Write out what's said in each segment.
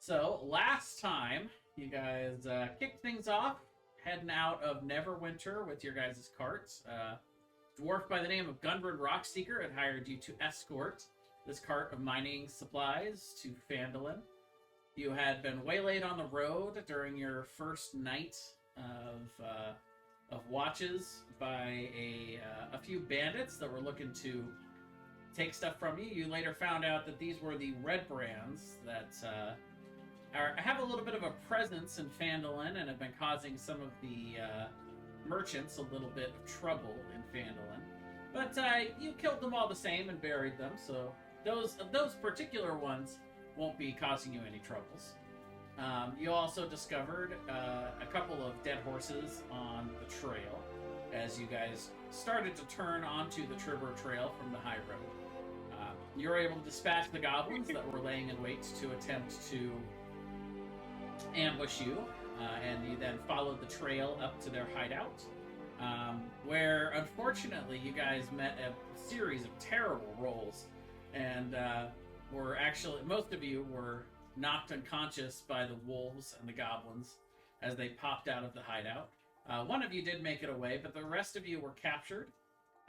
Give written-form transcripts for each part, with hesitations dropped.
So last time you guys kicked things off, heading out of Neverwinter with your guys' carts. Dwarf by the name of Gundren Rockseeker had hired you to escort this cart of mining supplies to Phandalin. You had been waylaid on the road during your first night of watches by a few bandits that were looking to take stuff from you. You later found out that these were the red brands that have a little bit of a presence in Phandalin and have been causing some of the merchants a little bit of trouble in Phandalin. But you killed them all the same and buried them, so those particular ones won't be causing you any troubles. You also discovered a couple of dead horses on the trail as you guys started to turn onto the Tribber Trail from the high road. You were able to dispatch the goblins that were laying in wait to attempt to ambush you, and you then followed the trail up to their hideout, where unfortunately you guys met a series of terrible rolls, and were actually, most of you were knocked unconscious by the wolves and the goblins as they popped out of the hideout. One of you did make it away, but the rest of you were captured,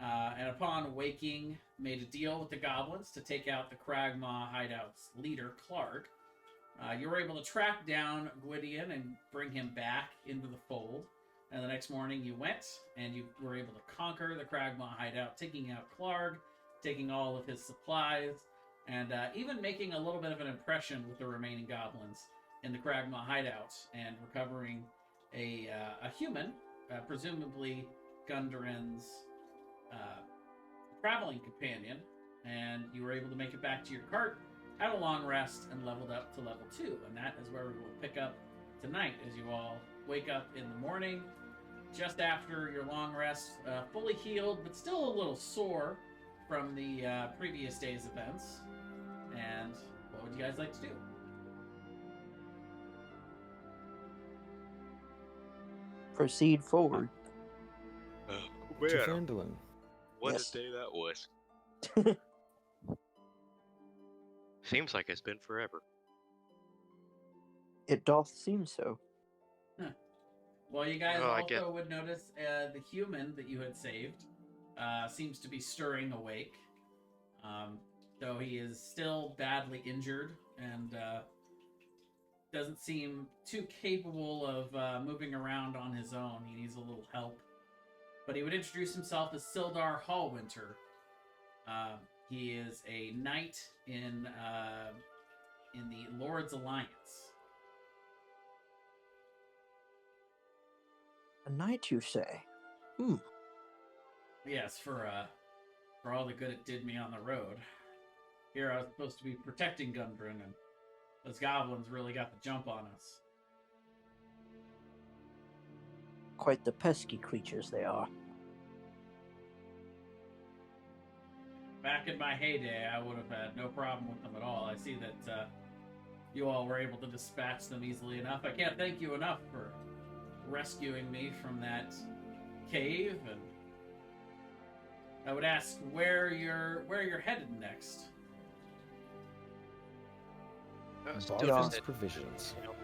and upon waking, made a deal with the goblins to take out the Cragmaw hideout's leader, Clark. You were able to track down Gwydion and bring him back into the fold. And the next morning you went, and you were able to conquer the Cragmaw hideout, taking out Clark, taking all of his supplies, and even making a little bit of an impression with the remaining goblins in the Cragmaw hideout, and recovering a human, presumably Gundren's traveling companion, and you were able to make it back to your cart, had a long rest, and leveled up to level 2. And that is where we will pick up tonight, as you all wake up in the morning, just after your long rest, fully healed, but still a little sore from the previous day's events. And what would you guys like to do? Proceed forward. To Man, Phandalin. what Yes. a day that was. Seems like it's been forever. It doth seem so. Well, you guys Oh, I also get- would notice the human that you had saved seems to be stirring awake. Though he is still badly injured and doesn't seem too capable of moving around on his own. He needs a little help. But he would introduce himself as Sildar Hallwinter. He is a knight in the Lord's Alliance. A knight, you say? Yes, for all the good it did me on the road. Here I was supposed to be protecting Gundren, and those goblins really got the jump on us. Quite the pesky creatures they are. Back in my heyday, I would have had no problem with them at all. I see that you all were able to dispatch them easily enough. I can't thank you enough for rescuing me from that cave, and I would ask where you're headed next. Still Barthen's visit, provisions. you know.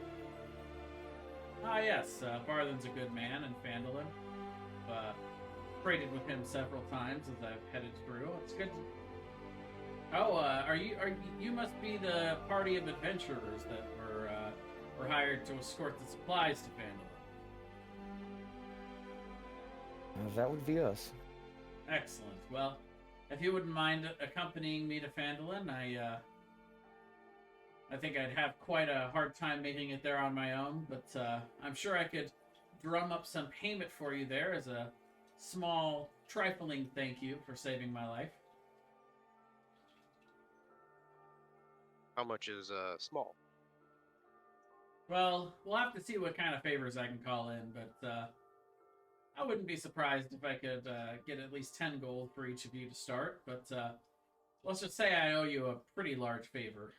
Ah, yes, Barthen's a good man in Phandalin. Traded with him several times as I've headed through. It's good. You must be the party of adventurers that were hired to escort the supplies to Phandalin. That would be us. Excellent. Well, if you wouldn't mind accompanying me to Phandalin, I think I'd have quite a hard time making it there on my own, but I'm sure I could drum up some payment for you there as a small, trifling thank you for saving my life. How much is small? Well, we'll have to see what kind of favors I can call in, but I wouldn't be surprised if I could get at least 10 gold for each of you to start, but let's just say I owe you a pretty large favor.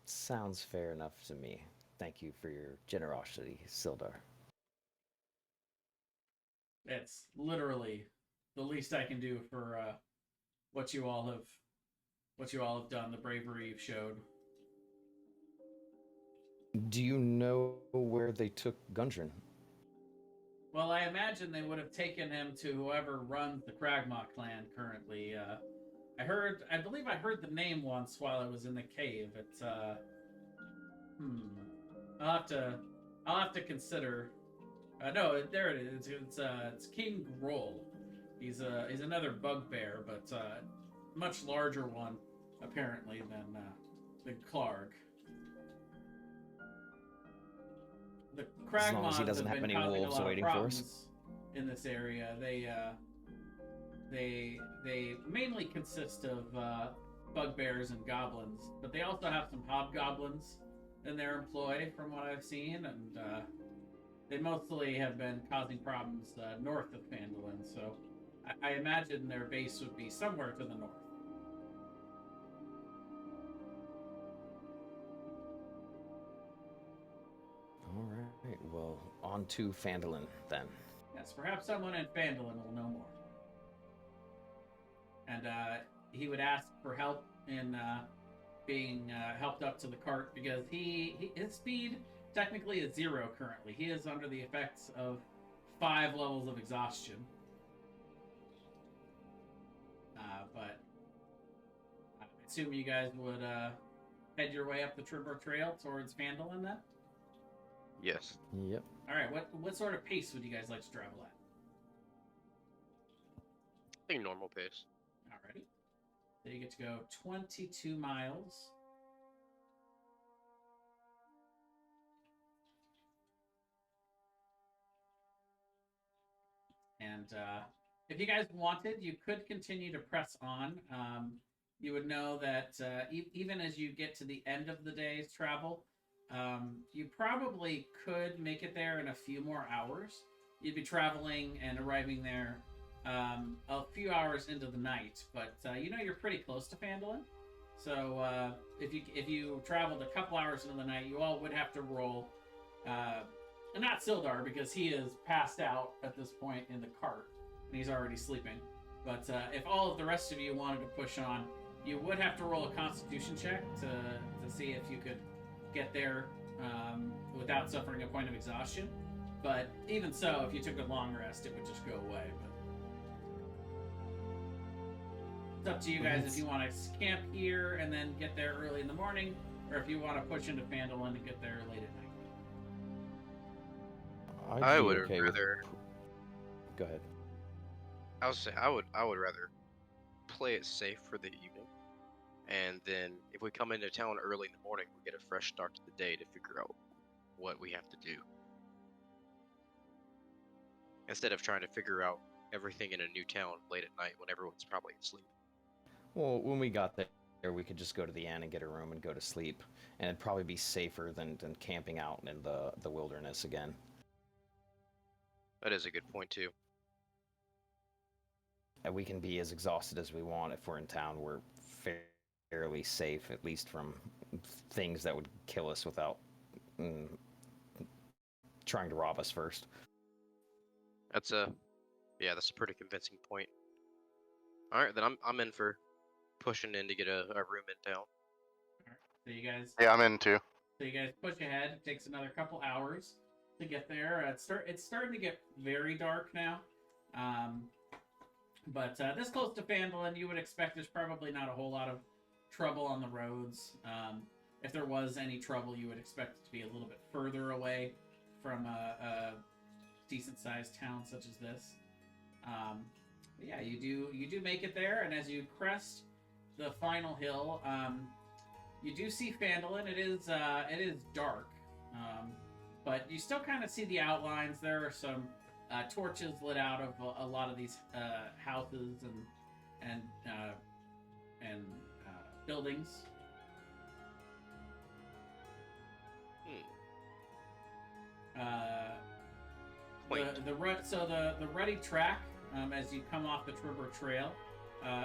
Sounds fair enough to me. Thank you for your generosity, Sildar. It's literally the least I can do for what you all have done, the bravery you've showed. Do you know where they took Gundren? Well, I imagine they would have taken him to whoever runs the Kragma clan currently. I believe I heard the name once while I was in the cave. It's hmm. I'll have to, I'll have to consider. No, there it is. It's King Groll. He's another bugbear, but much larger one apparently than Clark. The As long as he Kragmons doesn't have have been any causing a wolves lot of waiting for us. problems in this area. They mainly consist of bugbears and goblins, but they also have some hobgoblins in their employ, from what I've seen, and they mostly have been causing problems north of Phandalin. So I imagine their base would be somewhere to the north. All right. Well, on to Phandalin then. Yes, perhaps someone in Phandalin will know more. And he would ask for help in being helped up to the cart because his speed technically is 0 currently. He is under the effects of 5 levels of exhaustion. But I assume you guys would head your way up the Tribber Trail towards Phandalin then? Yes. Yep. All right, what sort of pace would you guys like to travel at? I think normal pace. Alrighty. So you get to go 22 miles. And if you guys wanted, you could continue to press on. You would know that even as you get to the end of the day's travel, you probably could make it there in a few more hours. You'd be traveling and arriving there a few hours into the night, but you're pretty close to Phandalin. So if you traveled a couple hours into the night, you all would have to roll. Not Sildar, because he is passed out at this point in the cart and he's already sleeping. But if all of the rest of you wanted to push on, you would have to roll a Constitution check to see if you could get there without suffering a point of exhaustion. But even so, if you took a long rest, it would just go away. But it's up to you guys if you want to camp here and then get there early in the morning, or if you want to push into Phandalin and get there late at night. I would rather. Go ahead. I was saying I would rather play it safe for the evening, and then if we come into town early in the morning, we get a fresh start to the day to figure out what we have to do, instead of trying to figure out everything in a new town late at night when everyone's probably asleep. Well, when we got there, we could just go to the inn and get a room and go to sleep, and it'd probably be safer than camping out in the wilderness again. That is a good point too. And we can be as exhausted as we want if we're in town. We're fairly safe, at least from things that would kill us without trying to rob us first. That's a pretty convincing point. All right, then I'm in for pushing in to get a room in town. All right. So you guys. Yeah, I'm in too. So you guys push ahead. It takes another couple hours to get there. It's starting to get very dark now. But this close to Phandalin, you would expect there's probably not a whole lot of trouble on the roads. If there was any trouble, you would expect it to be a little bit further away from a decent-sized town such as this. But yeah, you do make it there, and as you crest the final hill, you do see Phandalin. It is dark, but you still kind of see the outlines. There are some torches lit out of a lot of these houses and buildings. The ruddy track, as you come off the Tribber Trail,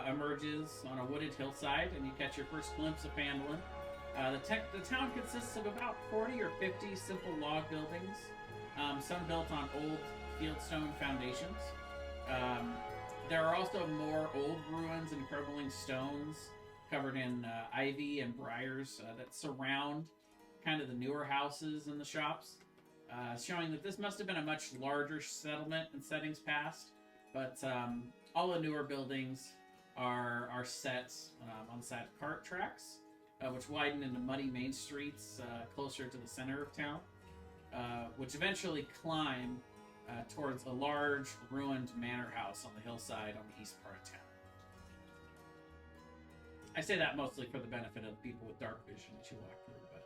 emerges on a wooded hillside, and you catch your first glimpse of Phandalin. The town consists of about 40 or 50 simple log buildings, some built on old fieldstone foundations. There are also more old ruins and crumbling stones covered in ivy and briars that surround kind of the newer houses and the shops, showing that this must have been a much larger settlement in settings past. But all the newer buildings are set on the side of cart tracks, which widen into muddy main streets closer to the center of town, which eventually climb towards a large ruined manor house on the hillside on the east part of town. I say that mostly for the benefit of people with dark vision as you walk through, but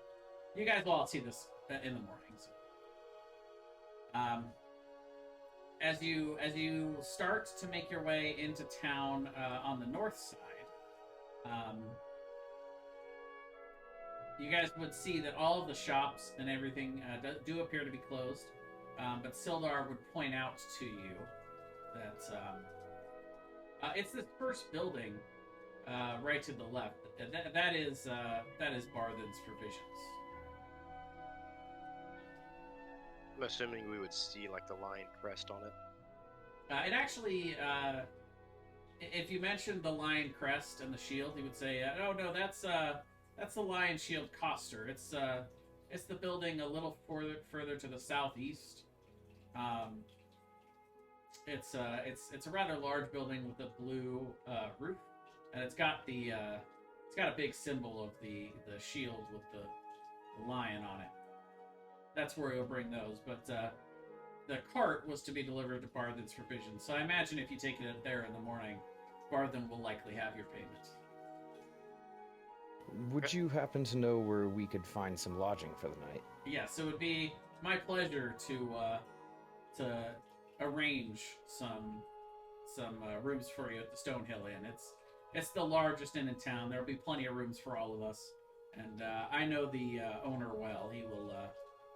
you guys will all see this in the mornings. As you start to make your way into town on the north side, you guys would see that all of the shops and everything do appear to be closed, but Sildar would point out to you that it's this first building right to the left. That is Barthen's Provisions. I'm assuming we would see like the lion crest on it. It actually, if you mentioned the lion crest and the shield, he would say, "Oh no, that's the lion shield Coster. It's the building a little further to the southeast. It's a rather large building with a blue roof, and it's got a big symbol of the shield with the lion on it. That's where you'll bring those, but the cart was to be delivered to Barthen's Provisions. So I imagine if you take it there in the morning, Barthen will likely have your payment." Would you happen to know where we could find some lodging for the night? Yes, it would be my pleasure to arrange some rooms for you at the Stonehill Inn. It's the largest inn in town. There will be plenty of rooms for all of us, and I know the owner well.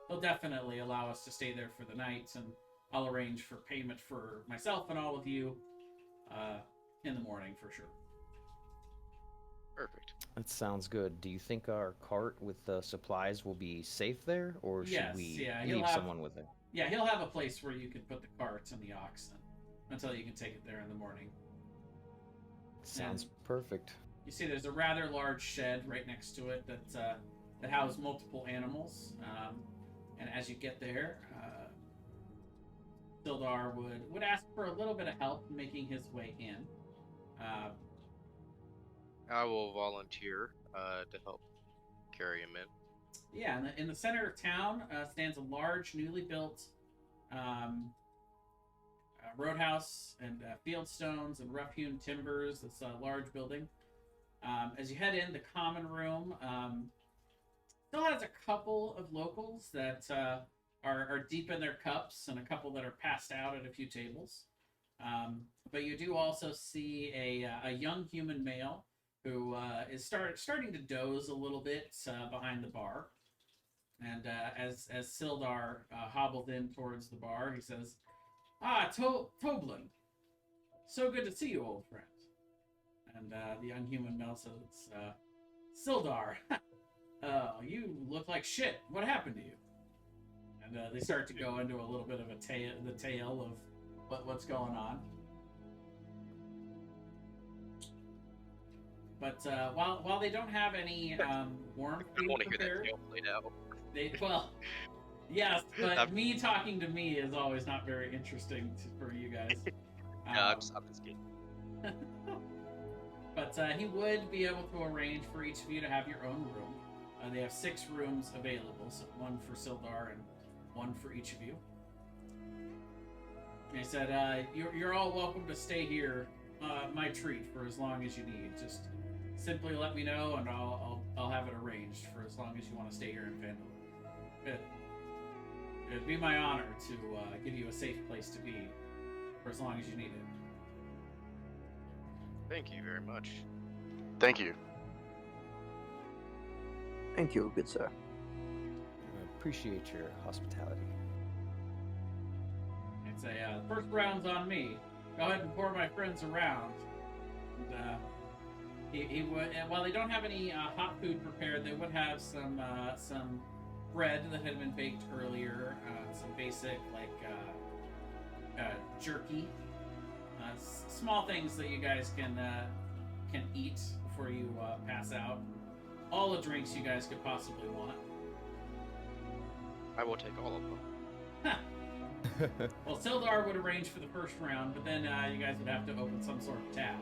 He'll definitely allow us to stay there for the night, and I'll arrange for payment for myself and all of you in the morning for sure. Perfect. That sounds good. Do you think our cart with the supplies will be safe there, or should we leave someone with it? Yeah, he'll have a place where you can put the carts and the oxen until you can take it there in the morning. Sounds perfect. You see there's a rather large shed right next to it that houses multiple animals. And as you get there, Sildar would ask for a little bit of help making his way in. I will volunteer to help carry him in. Yeah, in the center of town stands a large, newly built roadhouse and fieldstones and rough-hewn timbers. It's a large building. As you head in, the common room still has a couple of locals that are deep in their cups and a couple that are passed out at a few tables. But you do also see a young human male who is starting to doze a little bit behind the bar. And as Sildar hobbled in towards the bar, he says, Toblin, so good to see you, old friend. And the young human male says, Sildar, you look like shit. What happened to you? And they start to go into a little bit of the tale of what's going on. But while they don't have any warm food prepared, yes, but me talking to me is always not very interesting for you guys. No, I'm just kidding. But he would be able to arrange for each of you to have your own room. They have 6 rooms available, so one for Sildar and one for each of you. And he said, "You're all welcome to stay here, my treat, for as long as you need. Just simply let me know, and I'll have it arranged for as long as you want to stay here in Vandal. It'd be my honor to give you a safe place to be for as long as you need it." Thank you very much. Thank you. Thank you, good sir. I appreciate your hospitality. It's first round's on me. Go ahead and pour my friends around. And he would, while they don't have any hot food prepared, they would have some bread that had been baked earlier, some basic jerky, small things that you guys can eat before you pass out. All the drinks you guys could possibly want. I will take all of them. Well, Sildar would arrange for the first round, but then you guys would have to open some sort of tab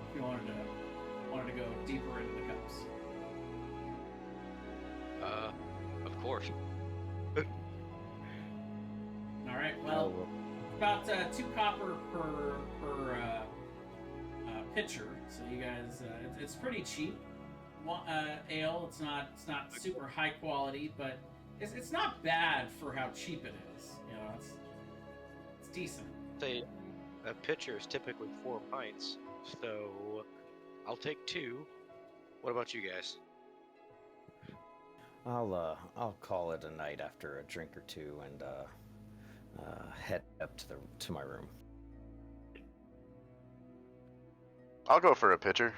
if you wanted to go deeper into the cups. Of course. All right. Well, about 2 copper per pitcher. So you guys, it's pretty cheap. Ale. It's not super high quality, but it's not bad for how cheap it is. You know, it's decent. Say, a pitcher is typically 4 pints, so I'll take 2. What about you guys? I'll call it a night after a drink or two and head up to my room. I'll go for a pitcher.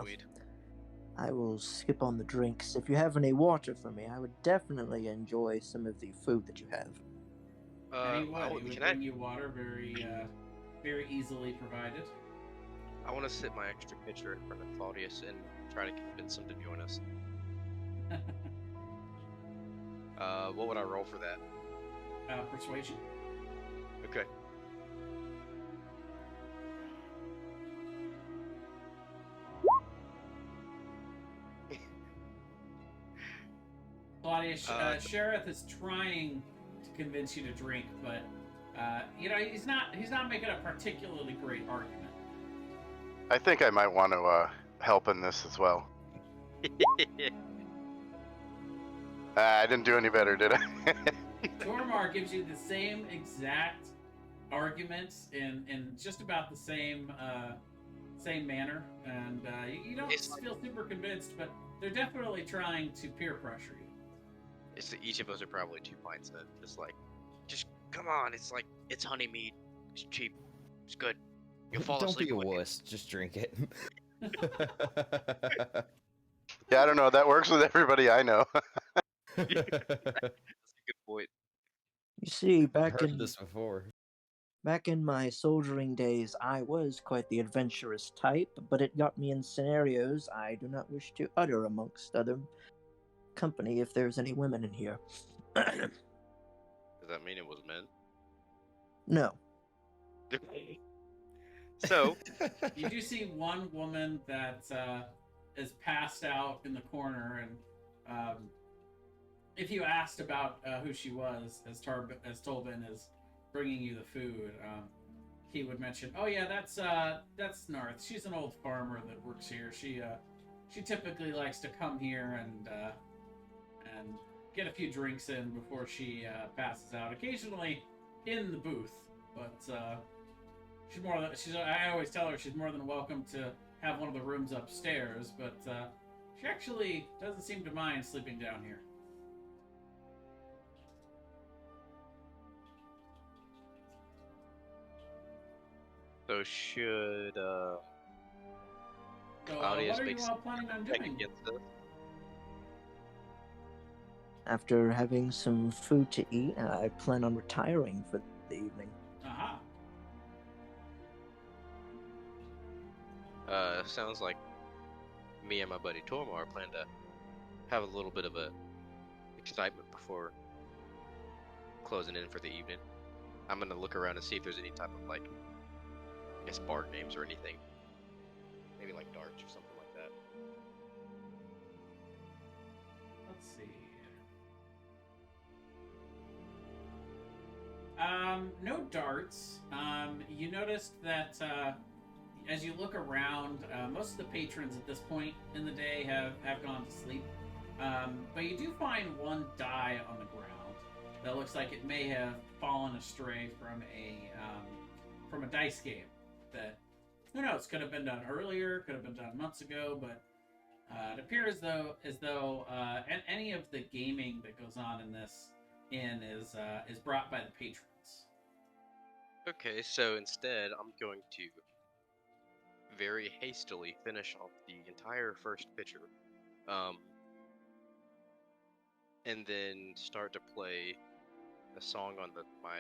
Weed. I will skip on the drinks. If you have any water for me, I would definitely enjoy some of the food that you have. And he would bring you water very easily provided. I want to sit my extra pitcher in front of Claudius and try to convince him to join us. What would I roll for that? Persuasion. Okay. Claudius, Sheriff is trying to convince you to drink, but he's not making a particularly great argument. I think I might want to help in this as well. I didn't do any better, did I? Tormar gives you the same exact arguments in just about the same manner, and you don't feel super convinced, but they're definitely trying to peer pressure you. Each of us are probably 2 pints in. Just come on. It's honey mead. It's cheap. It's good. You'll fall Don't asleep. be a wuss. Just drink it. Yeah, I don't know. That works with everybody I know. That's a good point. You see, I've heard this before. back in my soldiering days, I was quite the adventurous type, but it got me in scenarios I do not wish to utter amongst other company if there's any women in here. Does that mean it was men? No. So, You do see one woman that is passed out in the corner, and if you asked about who she was, as Tolbin is bringing you the food, he would mention, "Oh yeah, that's Narth. She's an old farmer that works here. She typically likes to come here and get a few drinks in before she passes out. Occasionally in the booth, but I always tell her she's more than welcome to have one of the rooms upstairs, but she actually doesn't seem to mind sleeping down here." So should So, Claudius what are you make all planning on check doing? against this? After having some food to eat, I plan on retiring for the evening. Aha. Sounds like me and my buddy Tormar plan to have a little bit of a excitement before closing in for the evening. I'm gonna look around and see if there's any type of bard names or anything. Maybe like darts or something like that. Let's see. No darts. You noticed that as you look around, most of the patrons at this point in the day have gone to sleep. But you do find one die on the ground that looks like it may have fallen astray from a dice game. That, who knows, could have been done earlier, could have been done months ago, but it appears as though any of the gaming that goes on in this inn is brought by the patrons. Okay, so instead I'm going to very hastily finish off the entire first pitcher, and then start to play a song on my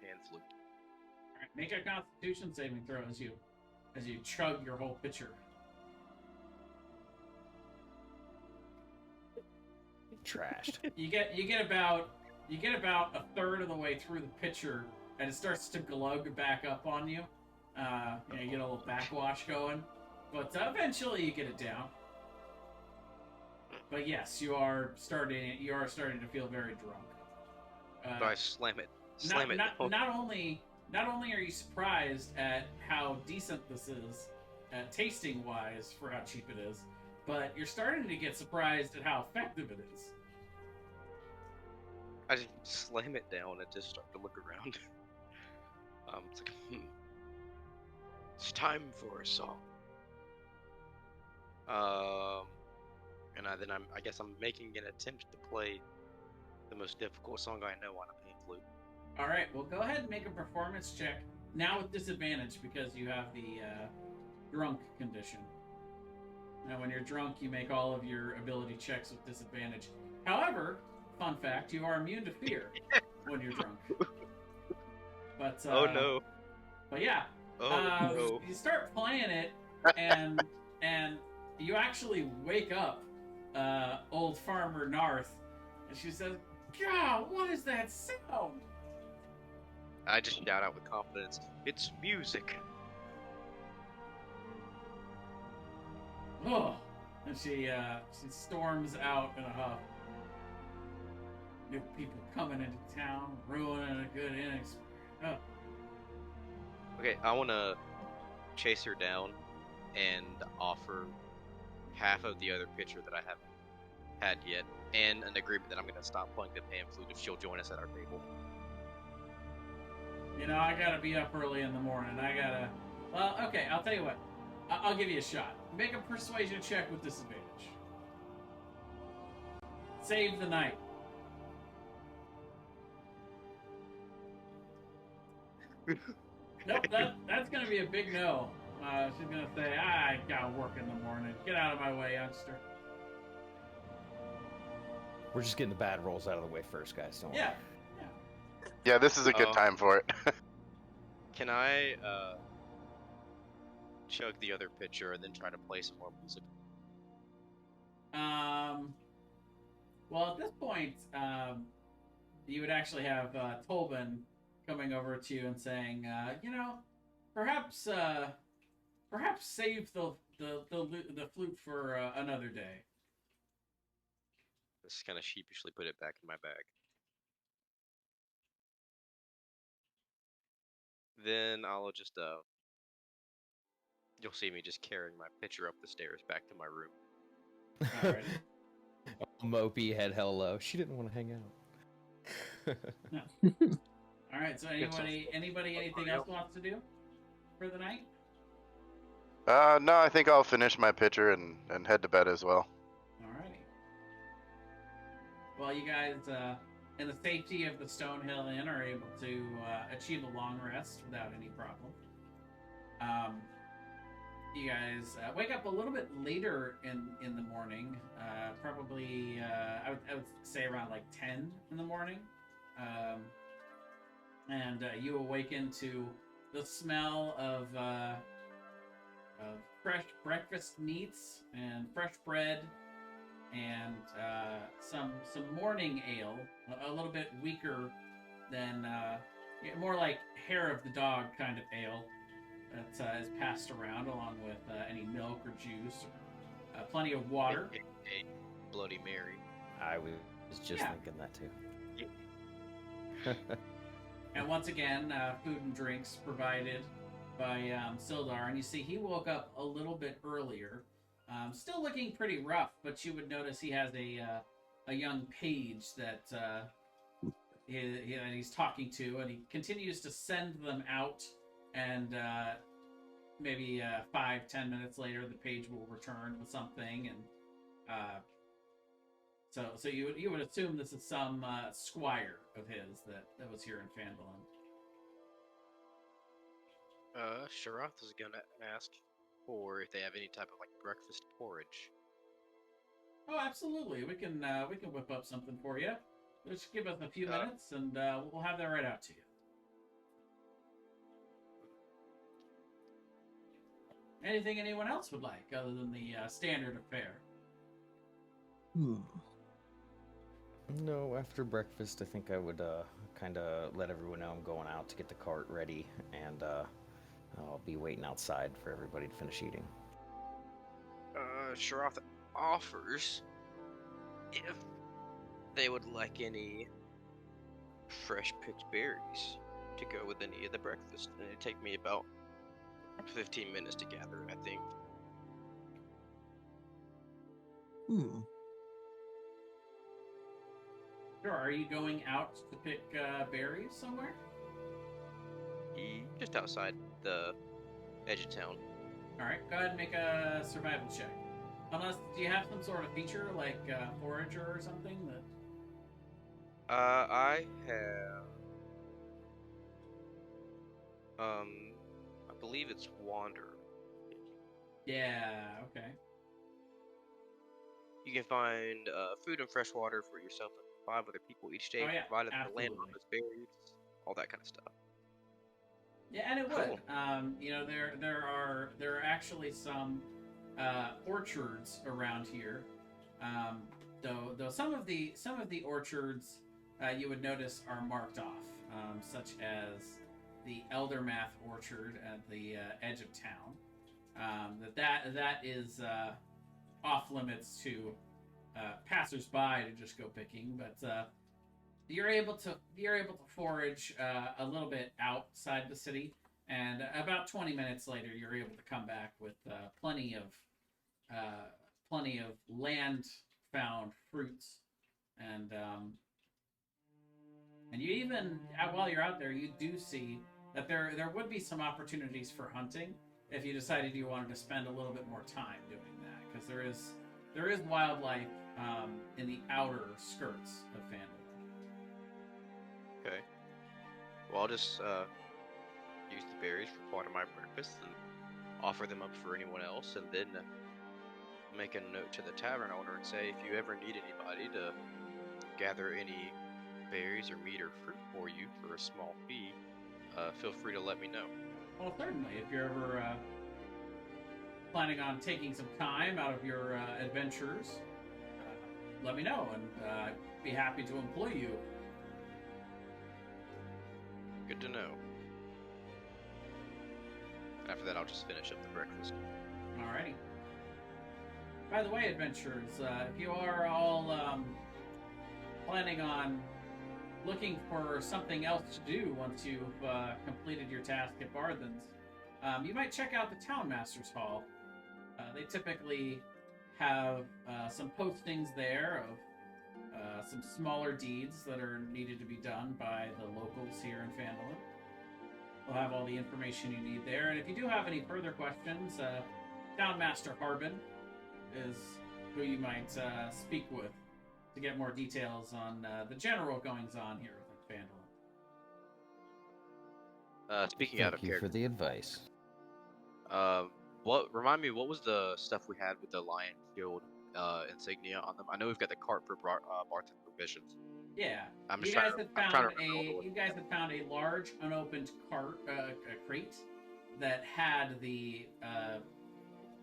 pan flute. All right, make a Constitution saving throw as you chug your whole pitcher. Trashed. You get about a third of the way through the pitcher, and it starts to glug back up on you. You get a little backwash going, but eventually you get it down. But yes, you are starting to feel very drunk. But I slam it. Not only are you surprised at how decent this is, tasting wise, for how cheap it is, but you're starting to get surprised at how effective it is. I just slam it down and just start to look around. It's like, it's time for a song. I guess I'm making an attempt to play the most difficult song I know on a pan flute. All right, well, go ahead and make a performance check now with disadvantage because you have the drunk condition. Now, when you're drunk, you make all of your ability checks with disadvantage. However, fun fact, you are immune to fear when you're drunk. But Oh no! But yeah, No! you start playing it, and you actually wake up old Farmer Narth, and she says, "God, what is that sound?" I just shout out with confidence, "It's music!" Oh, and she storms out in a huff. New people coming into town, ruining a good innings. Oh. Okay, I want to chase her down and offer half of the other pitcher that I haven't had yet, and an agreement that I'm going to stop playing the pan flute if she'll join us at our table. You know, I gotta be up early in the morning. Well, okay, I'll tell you what. I'll give you a shot. Make a persuasion check with disadvantage. Save the night. Nope, that's gonna be a big no. She's gonna say, I gotta work in the morning. Get out of my way, youngster. We're just getting the bad rolls out of the way first, guys. Don't worry. Yeah. Yeah, this is a good time for it. Can I chug the other pitcher and then try to play some more music? Well, at this point, you would actually have Tolbin coming over to you and saying, perhaps save the flute for another day. Just kind of sheepishly put it back in my bag. Then I'll just you'll see me just carrying my pitcher up the stairs back to my room. Alright. Mopey head hell low. She didn't want to hang out. All right. So anybody, anything else wants to do for the night? No, I think I'll finish my pitcher and head to bed as well. Alrighty. Well, you guys, in the safety of the Stonehill Inn, are able to achieve a long rest without any problem. You guys wake up a little bit later in the morning, probably I would say around like 10 in the morning, and you awaken to the smell of fresh breakfast meats and fresh bread and some morning ale, a little bit weaker than more like hair of the dog kind of ale. That is passed around along with any milk or juice, or, plenty of water. A Bloody Mary. I was just thinking that too. And once again, food and drinks provided by Sildar. And you see he woke up a little bit earlier. Still looking pretty rough, but you would notice he has a young page that he's talking to, and he continues to send them out. And maybe 5-10 minutes later, the page will return with something, and so you would assume this is some squire of his that was here in Phandalin. Sharath is gonna ask for if they have any type of like breakfast porridge. Oh, absolutely. We can whip up something for you. Just give us a few minutes, and we'll have that right out to you. Anything anyone else would like other than the standard affair? No, after breakfast, I think I would kind of let everyone know I'm going out to get the cart ready, and I'll be waiting outside for everybody to finish eating. Sharath offers if they would like any fresh picked berries to go with any of the breakfast. And it'd take me about 15 minutes to gather, I think. Hmm. Sure. Are you going out to pick berries somewhere? Just outside the edge of town. All right. Go ahead and make a survival check. Unless, do you have some sort of feature like forager or something that? I have, I believe it's wander. Yeah. Okay. You can find food and fresh water for yourself and 5 other people each day, Oh, yeah, provided the absolutely. landlord has berries, all that kind of stuff. Yeah, and it Cool. would. You know, there are actually some orchards around here. Though some of the orchards you would notice are marked off, such as the Eldermath orchard at the edge of town. That is off limits to passersby to just go picking, but you're able to forage a little bit outside the city, and about 20 minutes later, you're able to come back with plenty of land found fruits, and you even while you're out there, you do see that there would be some opportunities for hunting if you decided you wanted to spend a little bit more time doing that, because there is wildlife in the outer skirts of Phandalin. Okay. Well, I'll just use the berries for part of my breakfast and offer them up for anyone else, and then make a note to the tavern owner and say, if you ever need anybody to gather any berries or meat or fruit for you for a small fee, feel free to let me know. Well, certainly, if you're ever planning on taking some time out of your adventures, let me know, and I'd be happy to employ you. Good to know. After that, I'll just finish up the breakfast. Alrighty. By the way, adventurers, if you are all planning on looking for something else to do once you've completed your task at Barthen's, you might check out the Town Master's Hall. They typically have some postings there of some smaller deeds that are needed to be done by the locals here in Phandalin. We'll have all the information you need there, and if you do have any further questions, Town Master Harbin is who you might speak with to get more details on the general goings-on here with Phandalin. Speaking out of Thank you for character, the advice. remind me, what was the stuff we had with the lion shield insignia on them? I know we've got the cart for Barton provisions. Yeah, I'm you just guys trying to, had I'm trying found to remember all the you guys had found a large unopened crate that had the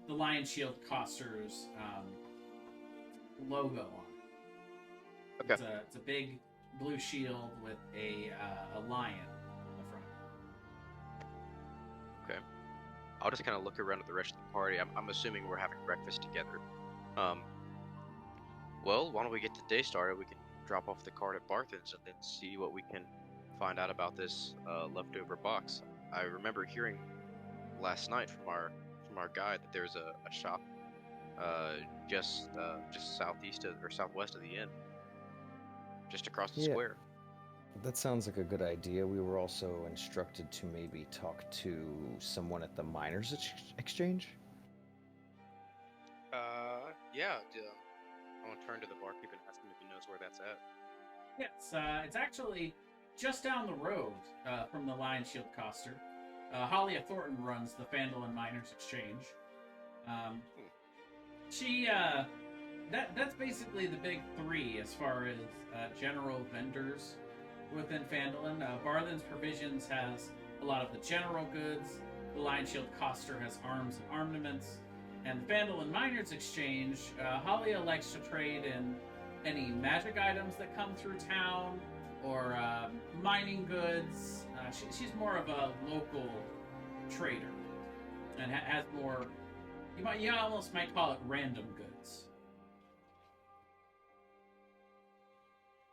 Lion Shield Coster's logo on it. Okay. It's a big blue shield with a lion on the front. Okay. I'll just kind of look around at the rest of the party. I'm assuming we're having breakfast together. Well, why don't we get the day started? We can drop off the cart at Barthen's and then see what we can find out about this leftover box. I remember hearing last night from our guide that there's a shop just southeast of, or southwest of the inn, just across the square. That sounds like a good idea. We were also instructed to maybe talk to someone at the Miners Exchange. Yeah. I want to turn to the barkeep and ask him if he knows where that's at. Yeah, it's actually just down the road from the Lion Shield Coster. Halia Thornton runs the Phandalin Miners Exchange. That's basically the big three as far as general vendors within Phandalin. Barthen's Provisions has a lot of the general goods. The Lion Shield Coster has arms and armaments. And the Phandalin Miners Exchange, Halia likes to trade in any magic items that come through town or mining goods. She's more of a local trader and has more. You almost might call it random goods.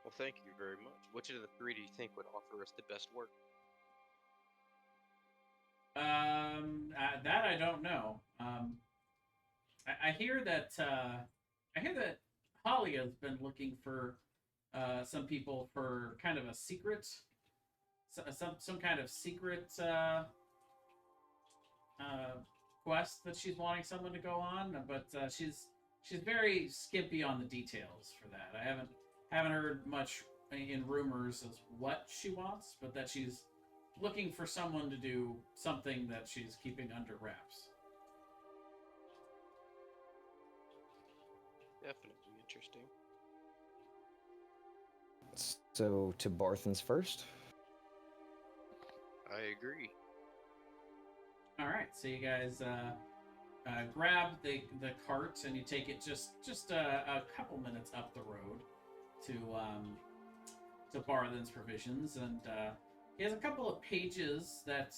Well, thank you very much. Which of the three do you think would offer us the best work? That I don't know. I hear that Halia's been looking for some people for kind of a secret, some kind of secret quest that she's wanting someone to go on, but she's very skimpy on the details for that. I haven't heard much in rumors as what she wants, but that she's looking for someone to do something that she's keeping under wraps. Definitely interesting. So to Barthen's first. I agree. All right, so you guys grab the cart and you take it just a couple minutes up the road to Barthen's Provisions, and he has a couple of pages that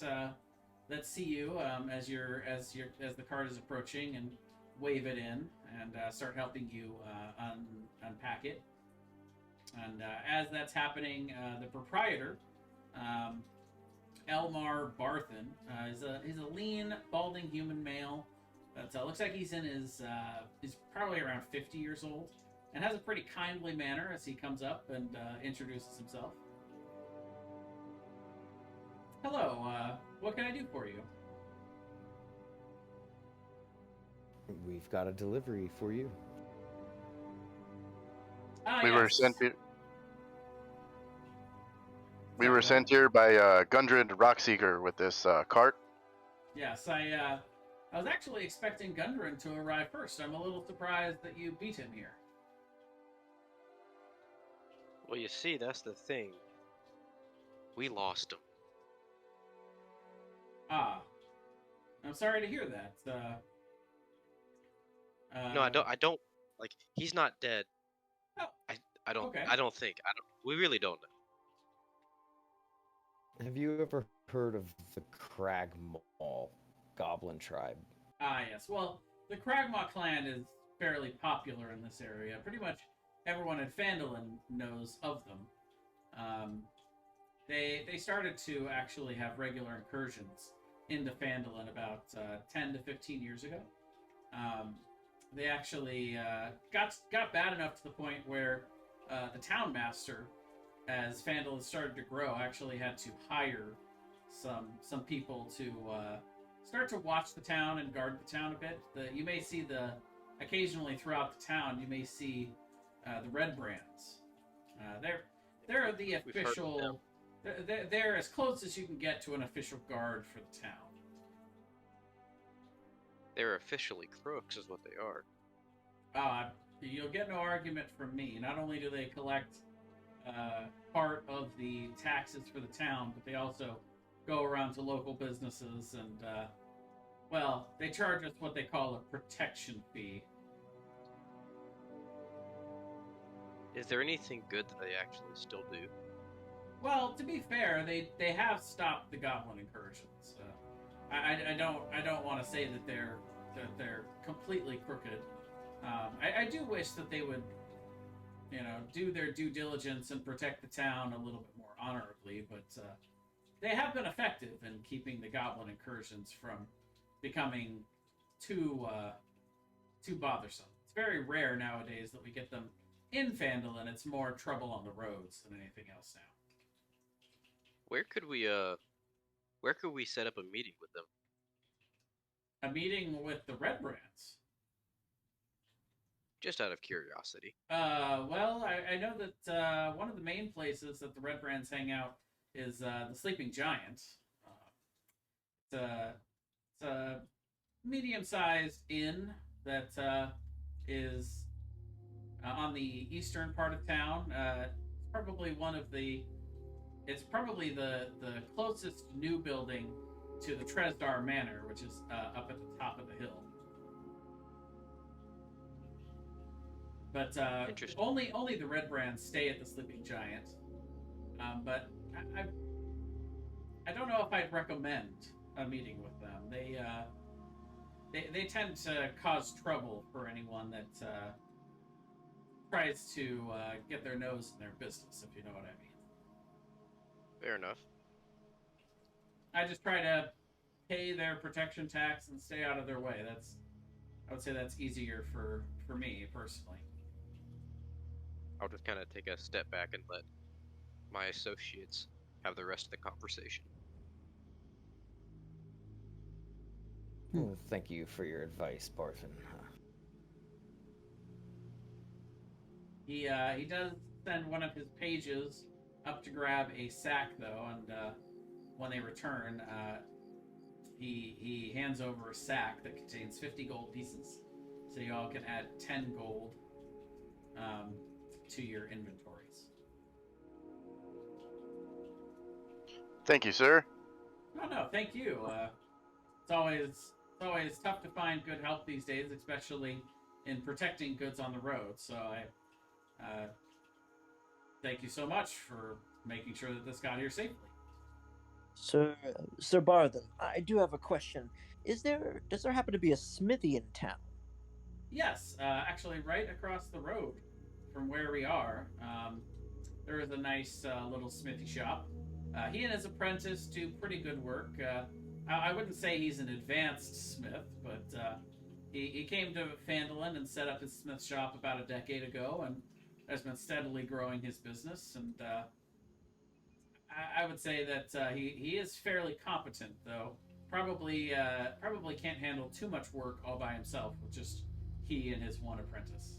see you as the cart is approaching, and wave it in and start helping you unpack it. And as that's happening, the proprietor, Elmar Barthen, he's a lean, balding human male that looks like he's probably around 50 years old, and has a pretty kindly manner as he comes up and introduces himself. Hello, what can I do for you? We've got a delivery for you. We were sent Yes. here. We were sent here by Gundred Rockseeker with this cart. Yes, I was actually expecting Gundren to arrive first. I'm a little surprised that you beat him here. Well, you see, that's the thing. We lost him. Ah, I'm sorry to hear that. No, I don't. Like, he's not dead. Oh, I don't. okay. I don't think. We really don't know. Have you ever heard of the Crag Mall Goblin Tribe? Ah, yes. Well, the Kragmaw clan is fairly popular in this area. Pretty much everyone in Phandalin knows of them. They started to actually have regular incursions into Phandalin about 10 to 15 years ago. They actually got bad enough to the point where the town master, as Phandalin started to grow, actually had to hire some people to start to watch the town and guard the town a bit. You may see occasionally throughout the town, you may see the Red Brands. They're the official. They're as close as you can get to an official guard for the town. They're officially crooks, is what they are. You'll get no argument from me. Not only do they collect part of the taxes for the town, but they also go around to local businesses and, they charge us what they call a protection fee. Is there anything good that they actually still do? Well, to be fair, they have stopped the goblin incursions. I don't want to say that they're completely crooked. I do wish that they would, do their due diligence and protect the town a little bit more honorably. But they have been effective in keeping the goblin incursions from becoming too bothersome. It's very rare nowadays that we get them in Phandalin. It's more trouble on the roads than anything else now. Where could we set up a meeting with them? A meeting with the Red Brands. Just out of curiosity. I know that one of the main places that the Red Brands hang out is the Sleeping Giant. It's a medium-sized inn that is on the eastern part of town. It's probably the closest new building to the Tresdar Manor, which is up at the top of the hill. But Interesting. only the red brands stay at the Sleeping Giant. But I don't know if I'd recommend a meeting with them. They tend to cause trouble for anyone that tries to get their nose in their business, if you know what I mean. Fair enough. I just try to pay their protection tax and stay out of their way. I would say that's easier for me personally. I'll just kind of take a step back and let my associates have the rest of the conversation. Well, thank you for your advice, Barthen. He does send one of his pages up to grab a sack though, and when they return, he hands over a sack that contains 50 gold pieces, so you all can add 10 gold to your inventories. Thank you, sir. No, thank you. It's always tough to find good help these days, especially in protecting goods on the road. So I thank you so much for making sure that this got here safely. Sir Barthen, I do have a question. Does there happen to be a smithy in town? Yes, actually, right across the road from where we are, there is a nice little smithy shop. He and his apprentice do pretty good work. I wouldn't say he's an advanced smith, but he came to Phandalin and set up his smith shop about a decade ago, and has been steadily growing his business. And I would say that he is fairly competent, though. Probably can't handle too much work all by himself with just he and his one apprentice.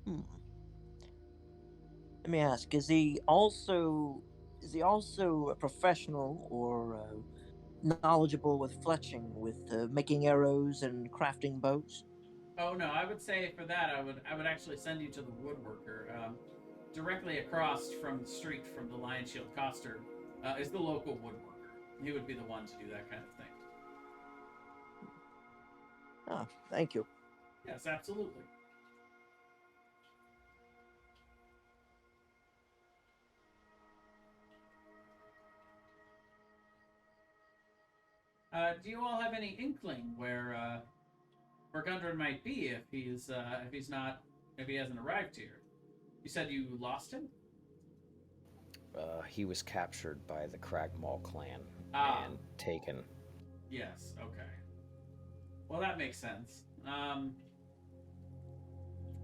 Let me ask: is he also a professional or knowledgeable with fletching, with making arrows and crafting bows? Oh no, I would say for that I would actually send you to the woodworker. Directly across from the street from the Lion Shield Coster is the local woodworker. He would be the one to do that kind of thing. Ah, thank you. Yes, absolutely. Do you all have any inkling where Gundren might be if he hasn't arrived here? You said you lost him? He was captured by the Cragmaw clan and taken. Yes, okay. Well, that makes sense.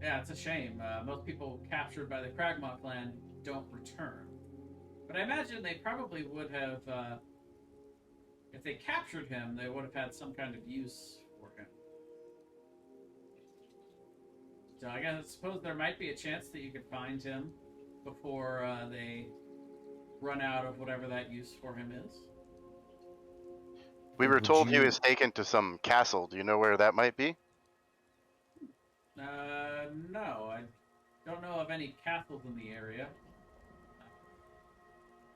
Yeah, it's a shame. Most people captured by the Cragmaw clan don't return. But I imagine they probably would have, if they captured him, they would have had some kind of use for him. So I suppose there might be a chance that you could find him before they run out of whatever that use for him is. We were Would told he you- was taken to some castle. Do you know where that might be? No, I don't know of any castles in the area.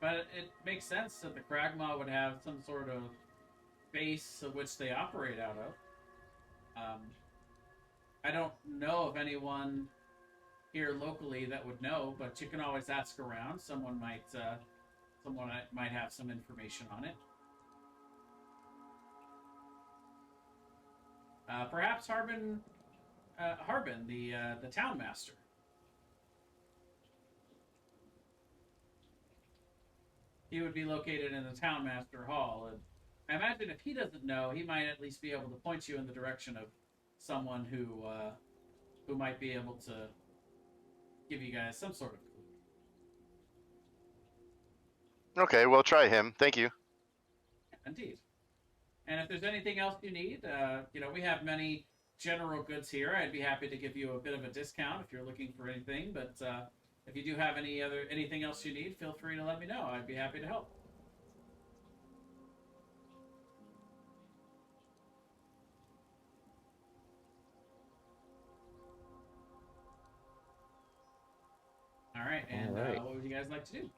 But it makes sense that the Kragmaw would have some sort of base of which they operate out of. I don't know of anyone here locally that would know, but you can always ask around. Someone might have some information on it. Perhaps Harbin, the town master. He would be located in the town master hall, and I imagine if he doesn't know, he might at least be able to point you in the direction of someone who might be able to give you guys some sort of clue. Okay, well, try him. Thank you. Indeed. And if there's anything else you need, we have many general goods here. I'd be happy to give you a bit of a discount if you're looking for anything. But if you do have anything else you need, feel free to let me know. I'd be happy to help. All right, and what would you guys like to do?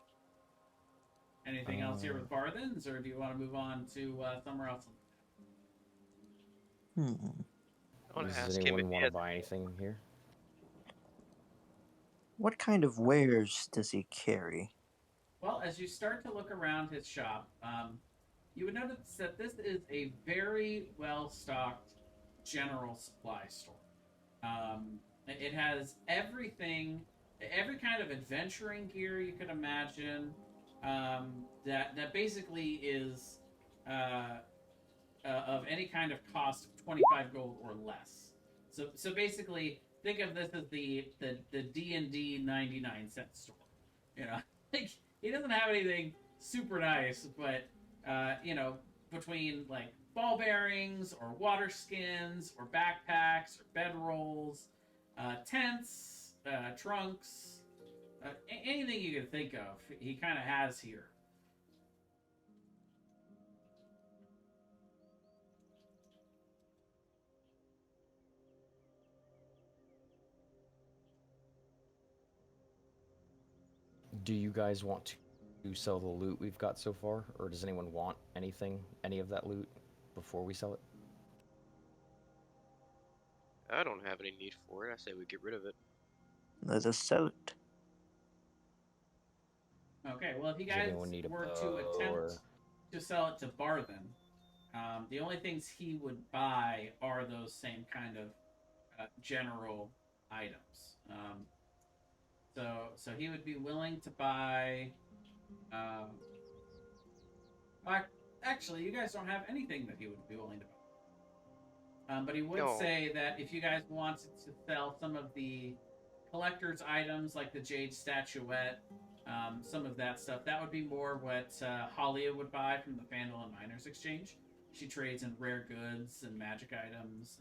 Anything else here with Barthens, or do you want to move on to somewhere else? I want to Does ask him if anyone he want to had buy anything here? What kind of wares does he carry? Well, as you start to look around his shop, you would notice that this is a very well stocked general supply store. It has everything, every kind of adventuring gear you could imagine. That basically is uh, of any kind of cost of 25 gold or less. So basically, think of this as the D&D 99-cent store. You know, like he doesn't have anything super nice, but between like ball bearings or water skins or backpacks or bedrolls, tents, trunks, anything you can think of, he kind of has here. Do you guys want to sell the loot we've got so far, or does anyone want any of that loot, before we sell it? I don't have any need for it. I say we get rid of it. Let us sell it. Okay, well, if you Does guys anyone need a were bow to attempt or... to sell it to Barthen, the only things he would buy are those same kind of general items. So he would be willing to buy. Um, Actually, you guys don't have anything that he would be willing to buy. But he would No. say that if you guys wanted to sell some of the collector's items, like the jade statuette, some of that stuff, that would be more what Halia would buy from the Fandolin Miners Exchange. She trades in rare goods and magic items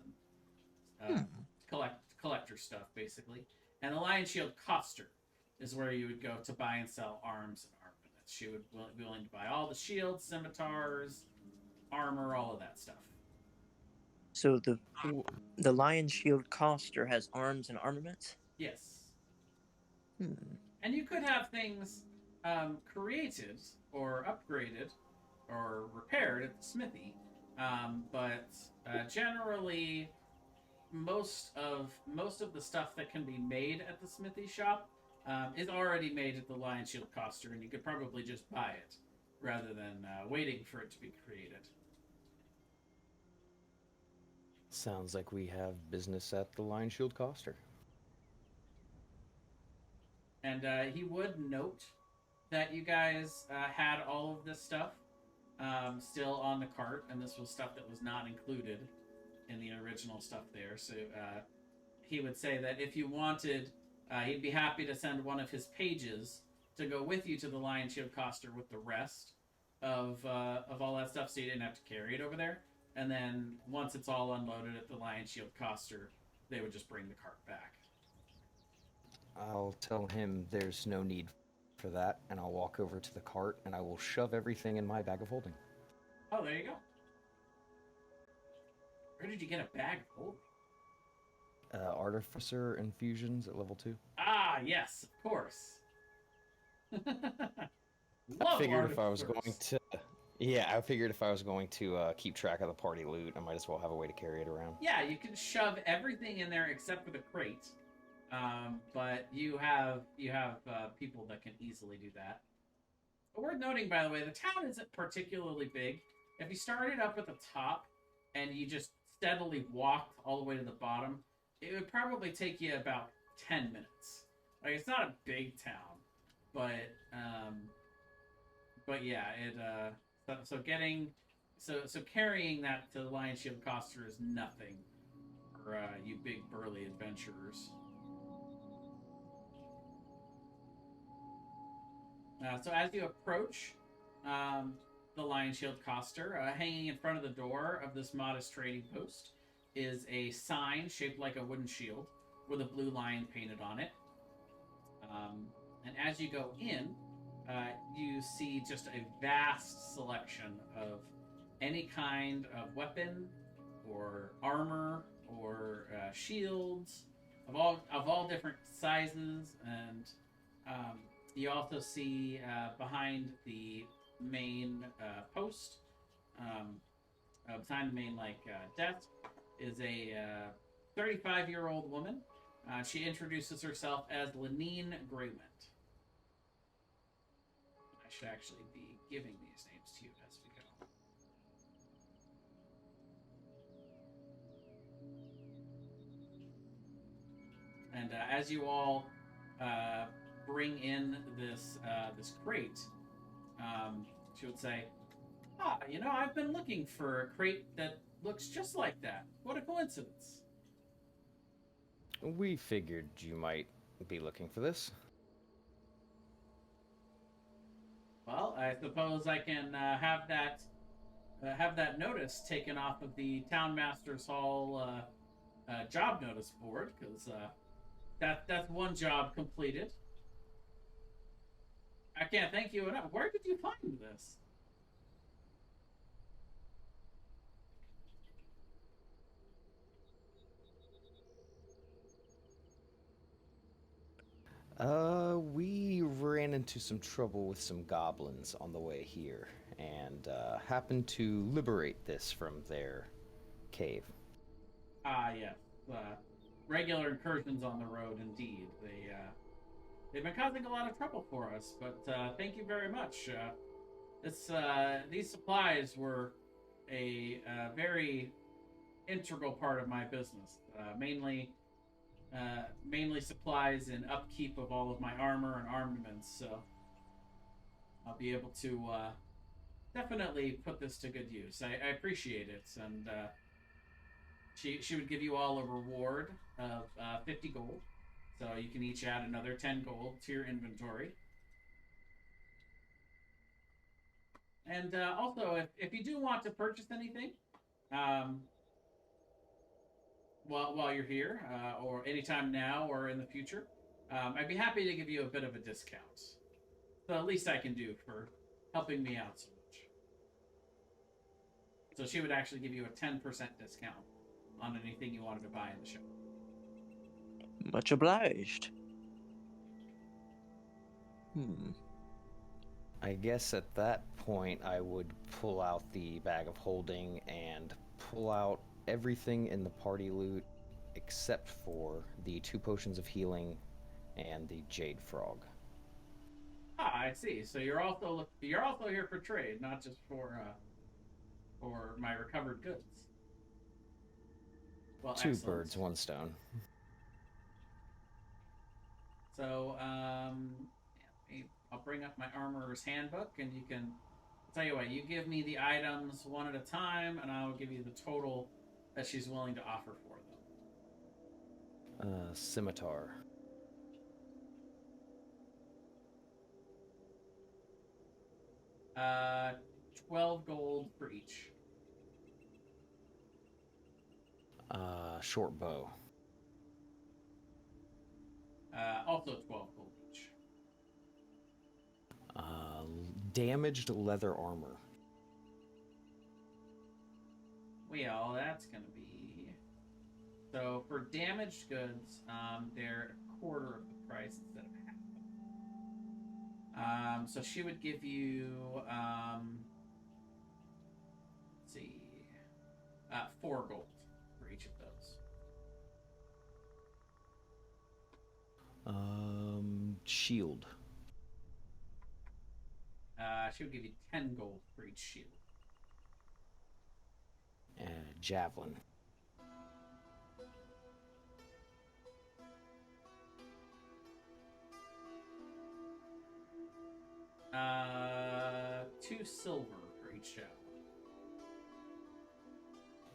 and collector stuff, basically. And the Lion Shield Coster is where you would go to buy and sell arms and armaments. She would be willing to buy all the shields, scimitars, armor, all of that stuff. So the Lion Shield Coster has arms and armaments? Yes. Hmm. And you could have things created or upgraded or repaired at the smithy, but generally, most of the stuff that can be made at the smithy shop is already made at the Lion Shield Coster, and you could probably just buy it rather than waiting for it to be created. Sounds like we have business at the Lion Shield Coster. And he would note that you guys had all of this stuff still on the cart, and this was stuff that was not included in the original stuff there. So he would say that if you wanted, he'd be happy to send one of his pages to go with you to the Lion Shield Coster with the rest of all that stuff, so you didn't have to carry it over there. And then once it's all unloaded at the Lion Shield Coster, they would just bring the cart back. I'll tell him there's no need for that, and I'll walk over to the cart and I will shove everything in my bag of holding. Oh, there you go. Where did you get a bag of holding? Artificer infusions at level 2. Ah, yes, of course. I figured if I was going to... Yeah, I figured if I was going to keep track of the party loot, I might as well have a way to carry it around. Yeah, you can shove everything in there except for the crate. But you have people that can easily do that. But worth noting, by the way, the town isn't particularly big. If you started up at the top and you just steadily walked all the way to the bottom, it would probably take you about 10 minutes. Like, it's not a big town, but yeah, it so carrying that to the Lion Shield Coster is nothing for you big burly adventurers. So as you approach the Lion Shield Coster, hanging in front of the door of this modest trading post is a sign shaped like a wooden shield with a blue lion painted on it. And as you go in, you see just a vast selection of any kind of weapon or armor or shields of all different sizes, and you also see behind the main post, behind the main desk, is a 35-year-old woman She introduces herself as Lenine Greywind. I should actually be giving these names to you as we go. And as you all bring in this crate, she would say, "Ah, I've been looking for a crate that looks just like that. What a coincidence!" We figured you might be looking for this. Well, I suppose I can have that notice taken off of the Town Masters Hall job notice board, because that's one job completed. I can't thank you enough. Where did you find this? We ran into some trouble with some goblins on the way here, and happened to liberate this from their cave. Ah, yes. Regular incursions on the road, indeed. They've been causing a lot of trouble for us, but thank you very much. These supplies were a very integral part of my business. Mainly supplies and upkeep of all of my armor and armaments. So I'll be able to definitely put this to good use. I appreciate it, and she would give you all a reward of 50 gold. So you can each add another 10 gold to your inventory. And also, if you do want to purchase anything, um, while you're here, or anytime now or in the future, I'd be happy to give you a bit of a discount. The least I can do for helping me out so much. So she would actually give you a 10% discount on anything you wanted to buy in the shop. Much obliged. I guess at that point I would pull out the bag of holding and pull out everything in the party loot except for the 2 potions of healing and the jade frog. Ah, I see. So you're also here for trade, not just for my recovered goods. Well, 2 excellent. birds, 1 stone. So, I'll bring up my armorer's handbook, and you can. I'll tell you what. You give me the items one at a time, and I'll give you the total that she's willing to offer for them. Scimitar. 12 gold for each. Short bow. Also 12 gold each. Damaged leather armor. Well, that's gonna be. So for damaged goods, they're a quarter of the price instead of half. So she would give you, let's see, 4 gold for each of those. Shield. She would give you 10 gold for each shield. Javelin. Uh, 2 silver for each javelin.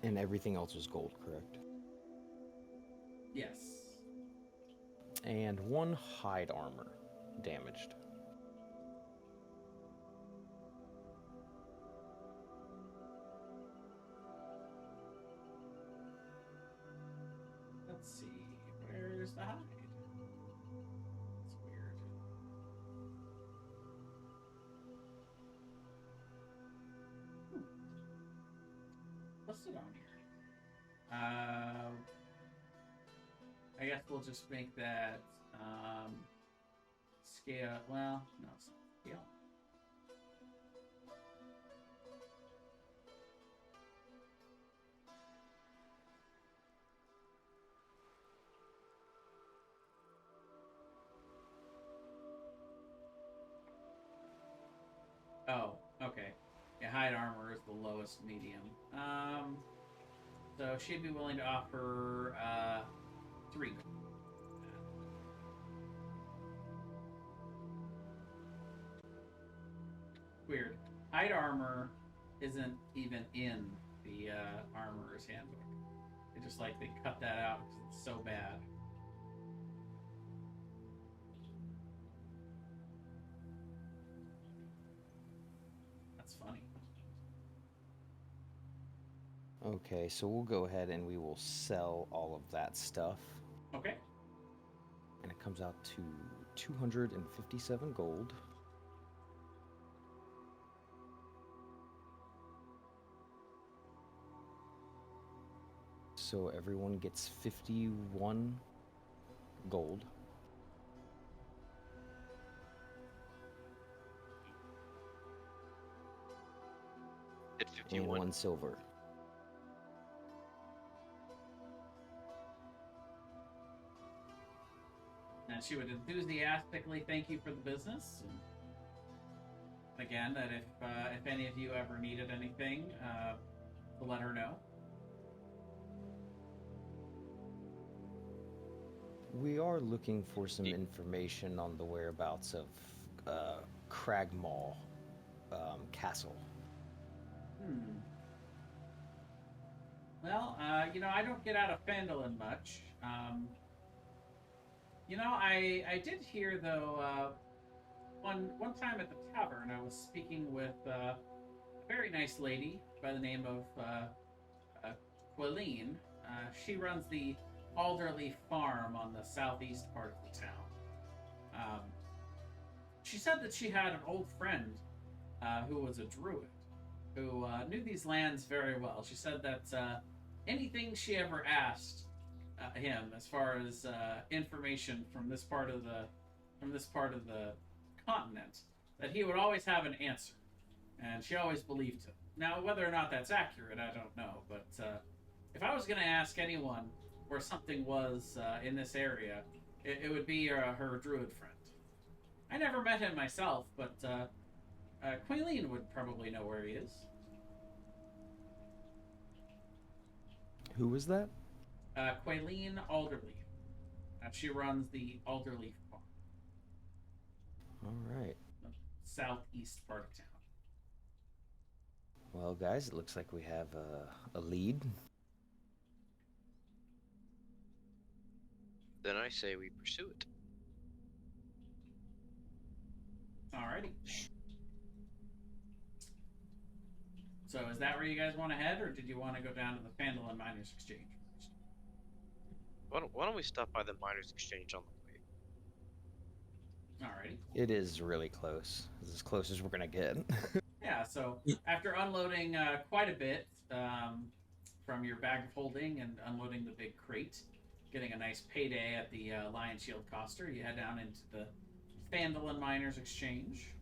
And everything else was gold, correct? Yes. And 1 hide armor. Damaged. Let's see. Where's the hide? That's weird. Listed on here. I guess we'll just make that scale. Well, no, it's not scale. hide armor is the lowest medium. So she'd be willing to offer 3 gold. Weird. Hide armor isn't even in the armorer's handbook. They just they cut that out because it's so bad. That's funny. Okay, so we'll go ahead and we will sell all of that stuff. Okay. And it comes out to 257 gold. So everyone gets 51 gold. At And 51. 1 silver. And she would enthusiastically thank you for the business. And again, that if any of you ever needed anything, to let her know. We are looking for some information on the whereabouts of Cragmaw Castle. Well, I don't get out of Phandalin much. I did hear, though, one time at the tavern, I was speaking with a very nice lady by the name of Quilleen. She runs the Alderleaf Farm on the southeast part of the town. She said that she had an old friend who was a druid, who knew these lands very well. She said that anything she ever asked him, as far as information from this part of the continent, that he would always have an answer, and she always believed him. Now, whether or not that's accurate, I don't know. But if I was going to ask anyone where something was in this area, it would be her druid friend. I never met him myself, but Quaileen would probably know where he is. Who was that? Quaileen Alderleaf. She runs the Alderleaf Farm. All right. The southeast part of town. Well, guys, it looks like we have a lead. Then I say we pursue it. Alrighty. So is that where you guys want to head, or did you want to go down to the Phandalin Miners Exchange first? Why don't we stop by the Miners Exchange on the way? Alrighty. It is really close. It's as close as we're going to get. Yeah, so after unloading quite a bit from your bag of holding and unloading the big crate, getting a nice payday at the Lion Shield Coster, you head down into the Phandalin Miners Exchange.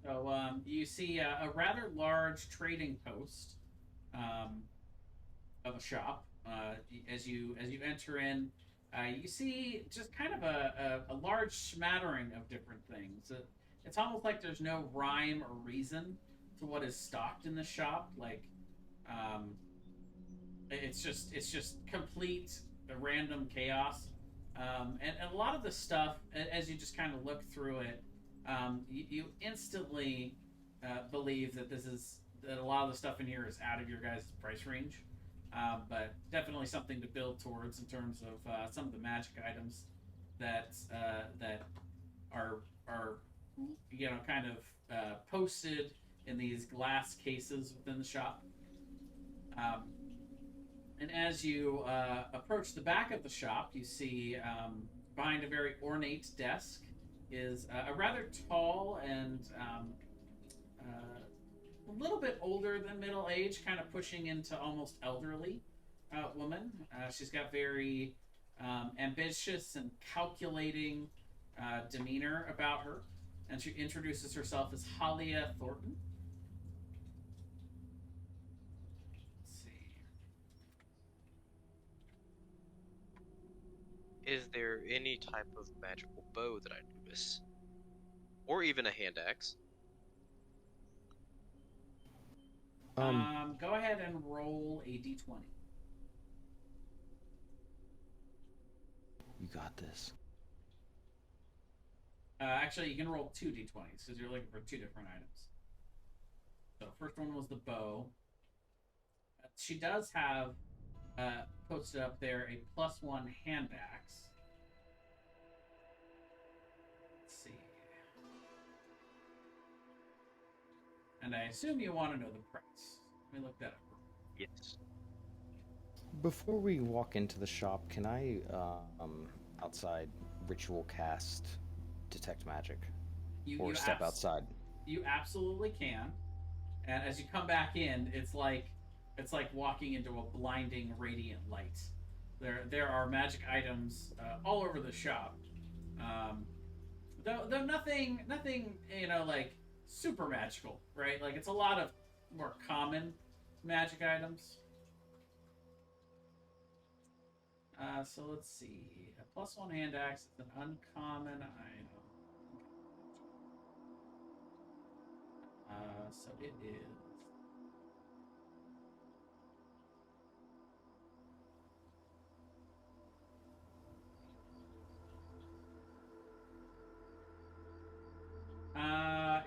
So you see a rather large trading post of a shop. As you enter in, you see just kind of a large smattering of different things. It's almost like there's no rhyme or reason to what is stocked in the shop. It's just complete random chaos. And a lot of the stuff, as you just kind of look through it, you instantly believe that that a lot of the stuff in here is out of your guys' price range, but definitely something to build towards in terms of some of the magic items that are kind of posted in these glass cases within the shop. And as you approach the back of the shop, you see behind a very ornate desk is a rather tall and a little bit older than middle age, kind of pushing into almost elderly woman. She's got very ambitious and calculating demeanor about her, and she introduces herself as Halia Thornton. Let's see. Is there any type of magical bow that I notice? Or even a hand axe? Go ahead and roll a d20. You got this. Actually, you can roll two d20s because you're looking for two different items. So first one was the bow. She does have posted up there a +1 hand axe. Let's see. And I assume you want to know the price. Let me look that up. Yes. Before we walk into the shop, can I, outside ritual cast detect magic? Or step outside? You absolutely can. And as you come back in, it's like walking into a blinding radiant light. There are magic items all over the shop. Though nothing like super magical, right? Like it's a lot of more common magic items. So let's see. A +1 hand axe is an uncommon item. So it is.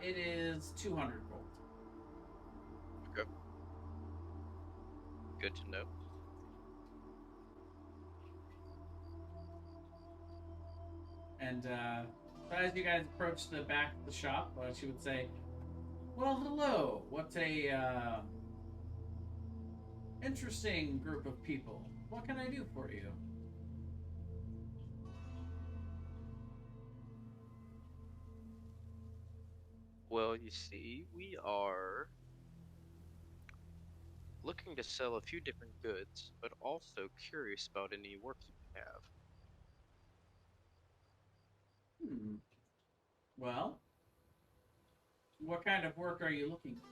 It is 200 gold. Okay. Good to know. And as you guys approach the back of the shop, she would say, "Well, hello. What a interesting group of people. What can I do for you?" Well, you see, we are looking to sell a few different goods, but also curious about any work you have. Well, what kind of work are you looking for?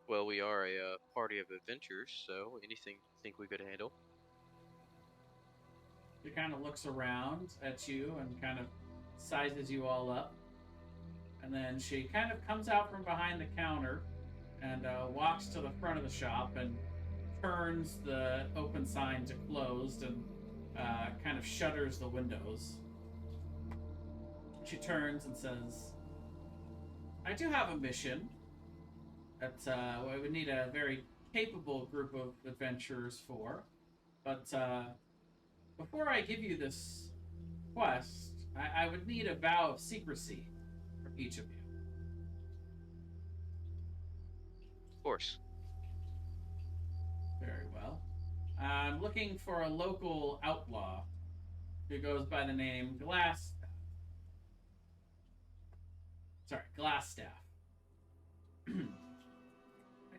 Well, we are a party of adventurers, so anything you think we could handle? She kind of looks around at you and kind of sizes you all up. And then she kind of comes out from behind the counter and walks to the front of the shop and turns the open sign to closed and kind of shutters the windows. She turns and says, "I do have a mission that I would need a very capable group of adventurers for. But before I give you this quest, I would need a vow of secrecy from each of you." Of course. Very well. I'm looking for a local outlaw who goes by the name Glassstaff. I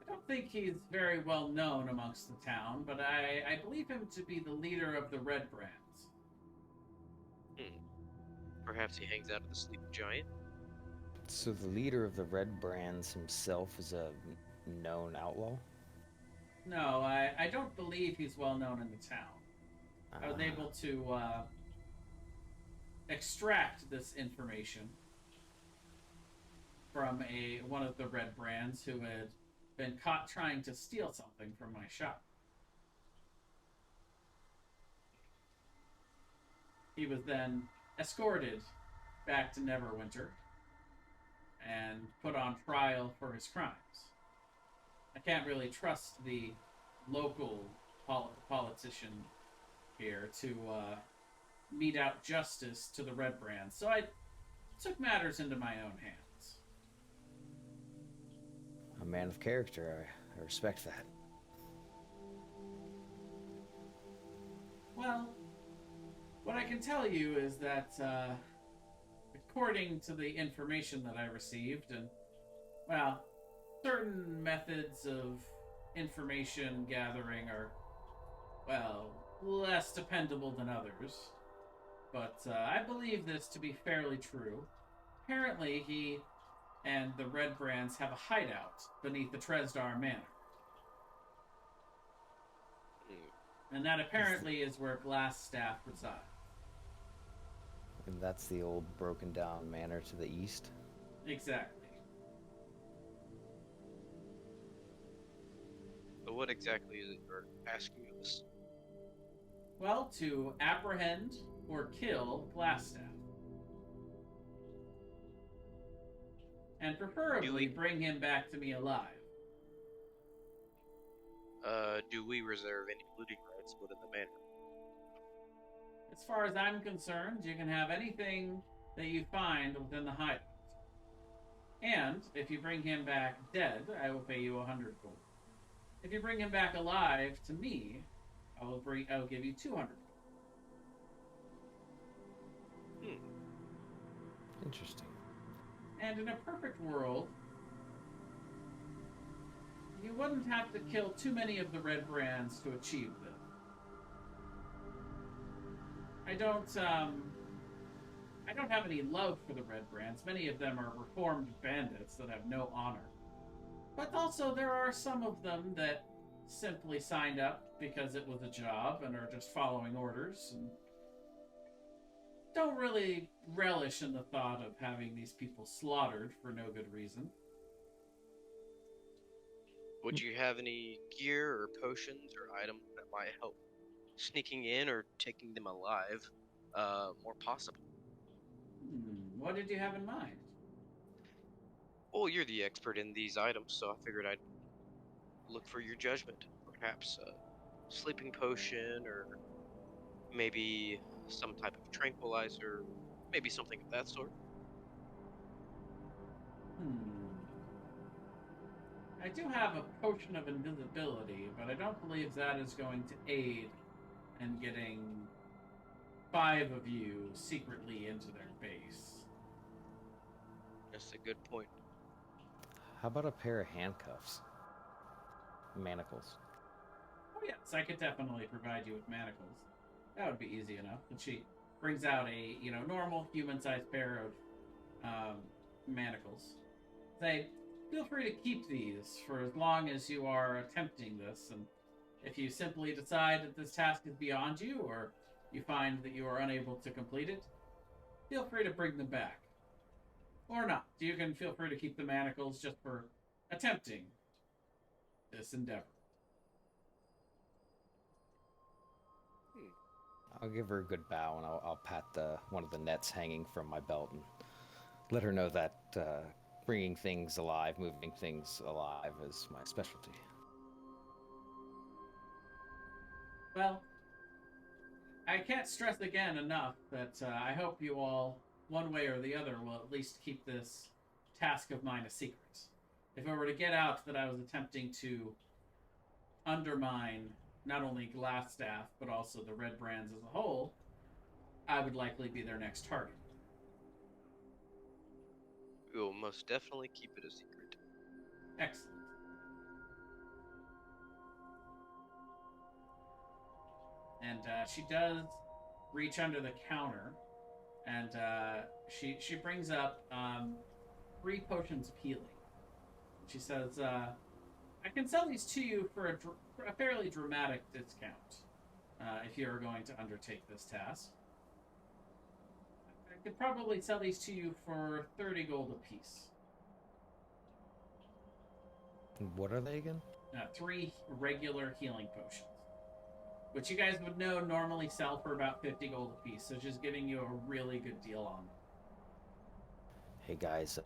don't think he's very well known amongst the town, but I believe him to be the leader of the Red Brands. Perhaps he hangs out at the Sleeping Giant? So the leader of the Red Brands himself is a known outlaw? No, I don't believe he's well known in the town. I was able to extract this information from one of the Red Brands who had been caught trying to steal something from my shop. He was then escorted back to Neverwinter and put on trial for his crimes. I can't really trust the local politician here to mete out justice to the Red Brands, so I took matters into my own hands. A man of character. I respect that. Well, what I can tell you is that the according to the information that I received, and, well, certain methods of information gathering are, well, less dependable than others. But I believe this to be fairly true. Apparently, he and the Red Brands have a hideout beneath the Tresdar Manor. And that apparently is where Glassstaff resides. And that's the old broken down manor to the east. Exactly. So what exactly is it you're asking of us? Well, to apprehend or kill Glassstaff. And preferably bring him back to me alive. Do we reserve any looting rights within the manor? As far as I'm concerned, you can have anything that you find within the hideout. And if you bring him back dead, I will pay you 100 gold. If you bring him back alive to me, I will give you 200 gold. Interesting. And in a perfect world, you wouldn't have to kill too many of the Red Brands to achieve this. I don't have any love for the Red Brands. Many of them are reformed bandits that have no honor. But also there are some of them that simply signed up because it was a job and are just following orders and don't really relish in the thought of having these people slaughtered for no good reason. Would you have any gear or potions or items that might help sneaking in or taking them alive more possible? What did you have in mind? Well, you're the expert in these items, so I figured I'd look for your judgment. Perhaps a sleeping potion, or maybe some type of tranquilizer, maybe something of that sort. I do have a potion of invisibility, but I don't believe that is going to aid in getting 5 of you secretly into their base. That's a good point. How about a pair of handcuffs? Manacles. Oh yes, I could definitely provide you with manacles. That would be easy enough. And she brings out a, normal human-sized pair of manacles. Say, feel free to keep these for as long as you are attempting this, and if you simply decide that this task is beyond you, or you find that you are unable to complete it, feel free to bring them back. Or not. You can feel free to keep the manacles just for attempting this endeavor. I'll give her a good bow and I'll pat one of the nets hanging from my belt and let her know that bringing things alive, moving things alive is my specialty. Well, I can't stress again enough that I hope you all, one way or the other, will at least keep this task of mine a secret. If I were to get out that I was attempting to undermine not only Glassstaff, but also the Red Brands as a whole, I would likely be their next target. We will most definitely keep it a secret. Excellent. And she does reach under the counter, and she brings up 3 potions of healing. She says, I can sell these to you for a fairly dramatic discount if you are going to undertake this task. I could probably sell these to you for 30 gold apiece. What are they again? 3 regular healing potions, which you guys would know normally sell for about 50 gold apiece, so just giving you a really good deal on them. Hey guys,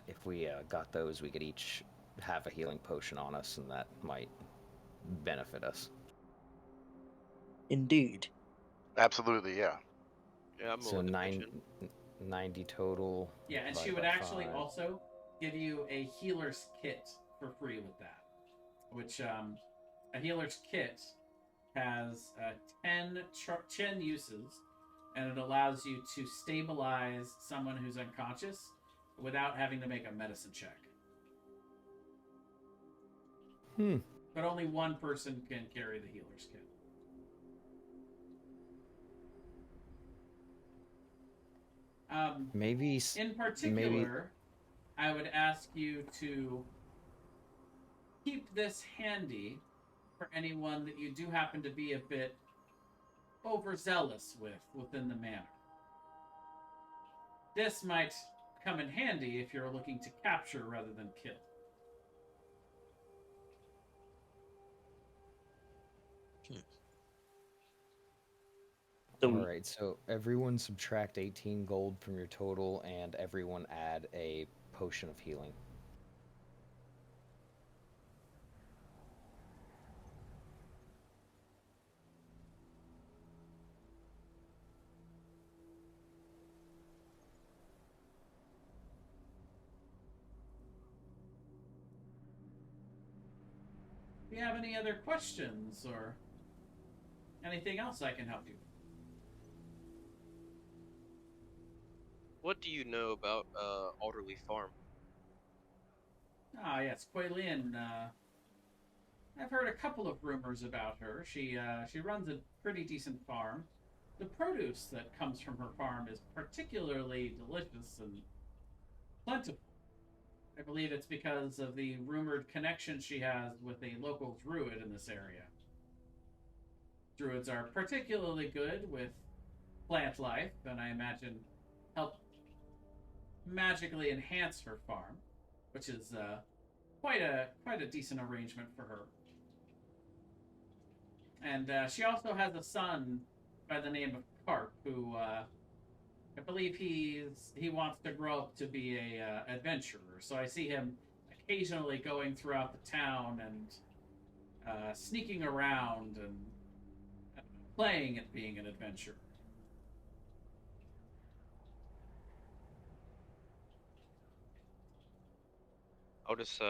if we got those, we could each have a healing potion on us, and that might benefit us. Indeed. Absolutely, yeah. Yeah, I'm So willing to pitch in. 90 total. Yeah, and she divided would by actually 5. also give you a healer's kit for free with that. Which, a healer's kit has 10 uses, and it allows you to stabilize someone who's unconscious without having to make a medicine check. But only one person can carry the healer's kit. In particular, I would ask you to keep this handy for anyone that you do happen to be a bit overzealous within the manor. This might come in handy if you're looking to capture rather than kill. Alright, so everyone subtract 18 gold from your total, and everyone add a potion of healing. Do you have any other questions or anything else I can help you with? What do you know about Alderley Farm? Ah, yes, Quaylin. I've heard a couple of rumors about her. She runs a pretty decent farm. The produce that comes from her farm is particularly delicious and plentiful. I believe it's because of the rumored connection she has with a local druid in this area. Druids are particularly good with plant life, and I imagine help magically enhance her farm, which is quite a decent arrangement for her. And she also has a son by the name of Carp, who I believe he wants to grow up to be a adventurer. So I see him occasionally going throughout the town and sneaking around and playing at being an adventurer. I'll just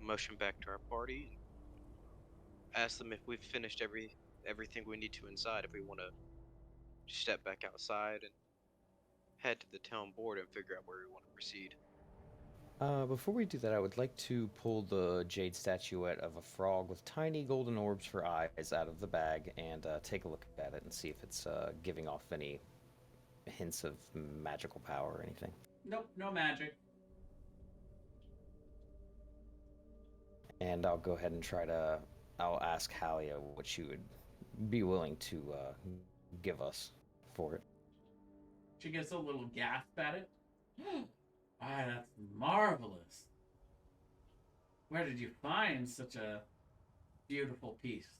motion back to our party and ask them if we've finished everything we need to inside. If we want to step back outside and head to the town board and figure out where we want to proceed. Before we do that, I would like to pull the jade statuette of a frog with tiny golden orbs for eyes out of the bag and take a look at it and see if it's giving off any hints of magical power or anything. Nope, no magic. And I'll go ahead and I'll ask Halia what she would be willing to give us for it. She gets a little gasp at it. Ah, that's marvelous. Where did you find such a beautiful piece?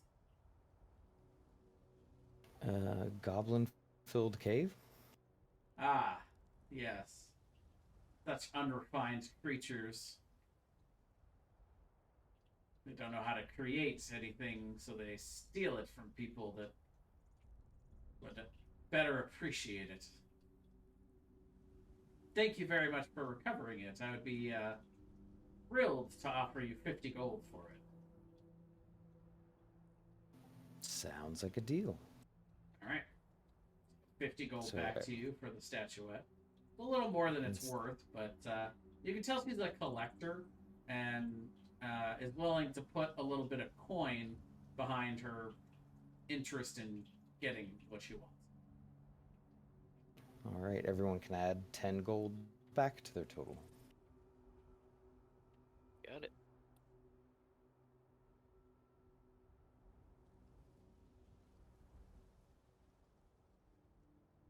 Goblin-filled cave? Ah, yes. Such unrefined creatures. They don't know how to create anything, so they steal it from people that would better appreciate it. Thank you very much for recovering it. I would be thrilled to offer you 50 gold for it. Sounds like a deal. All right. 50 gold So, back to you for the statuette. A little more than it's worth, but you can tell she's a collector and is willing to put a little bit of coin behind her interest in getting what she wants. All right, everyone can add 10 gold back to their total. Got it.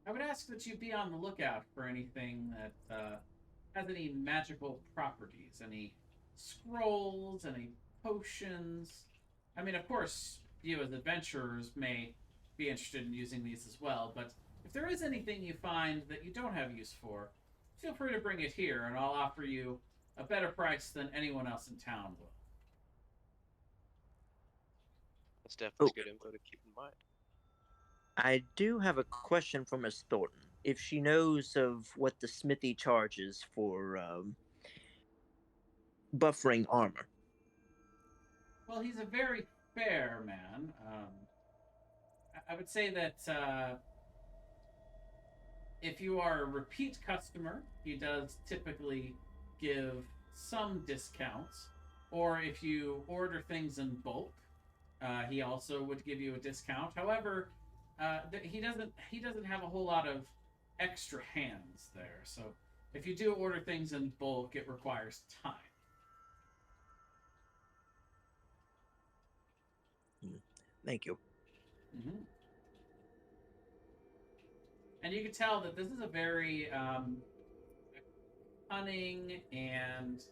I would ask that you be on the lookout for anything that has any magical properties, any scrolls, any potions. I mean, of course, you as adventurers may be interested in using these as well, but if there is anything you find that you don't have use for, feel free to bring it here, and I'll offer you a better price than anyone else in town will. That's definitely good info to keep in mind. I do have a question for Miss Thornton. If she knows of what the smithy charges for buffering armor. Well, he's a very fair man. I would say that If you are a repeat customer, he does typically give some discounts. Or if you order things in bulk, he also would give you a discount. However, he doesn't have a whole lot of extra hands there. So if you do order things in bulk, it requires time. Thank you. Mm-hmm. And you can tell that this is a very cunning and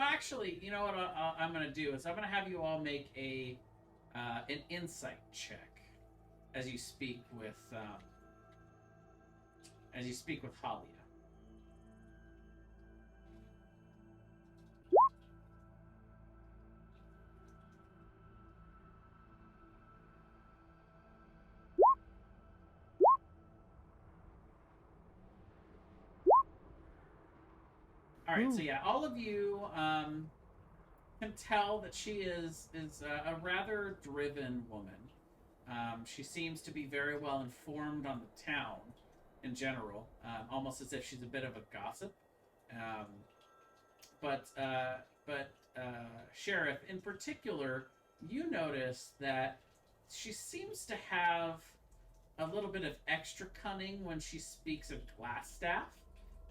actually, you know what I'm going to do is I'm going to have you all make a an insight check as you speak with Halia. All right, so yeah, all of you can tell that she is a rather driven woman. She seems to be very well informed on the town in general, almost as if she's a bit of a gossip. Um, but Sheriff, in particular, you notice that she seems to have a little bit of extra cunning when she speaks of Glassstaff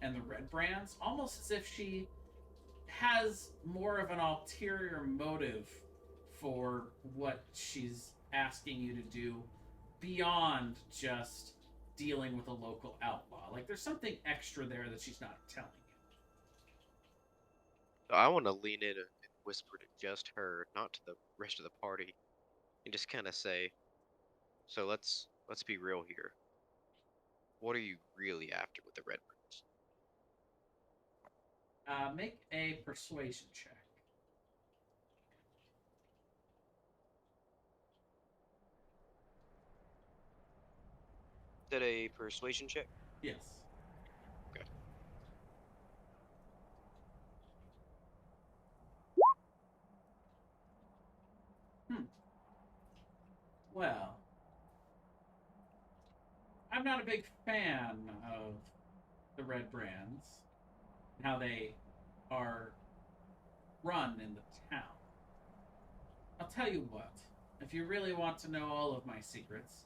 and the Red Brands, almost as if she has more of an ulterior motive for what she's asking you to do beyond just dealing with a local outlaw. Like there's something extra there that she's not telling you. So I want to lean in and whisper to just her, not to the rest of the party, and just kind of say, "So let's be real here. What are you really after with the Red Birds?" Make a persuasion check. Is that a persuasion check? Yes. Okay. Hmm. Well, I'm not a big fan of the Red Brands and how they are run in the town. I'll tell you what, if you really want to know all of my secrets,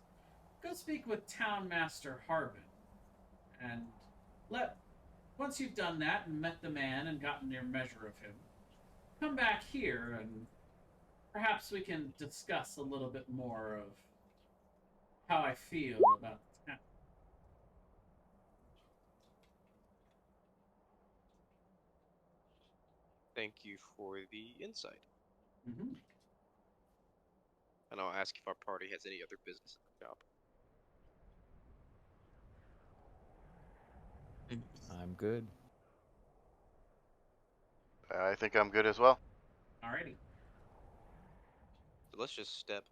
go speak with Town Master Harbin. And let once you've done that and met the man and gotten your measure of him, come back here and perhaps we can discuss a little bit more of how I feel about the town. Thank you for the insight. Mm-hmm. And I'll ask if our party has any other business in the shop. I'm good. I think I'm good as well. Alrighty. So let's just step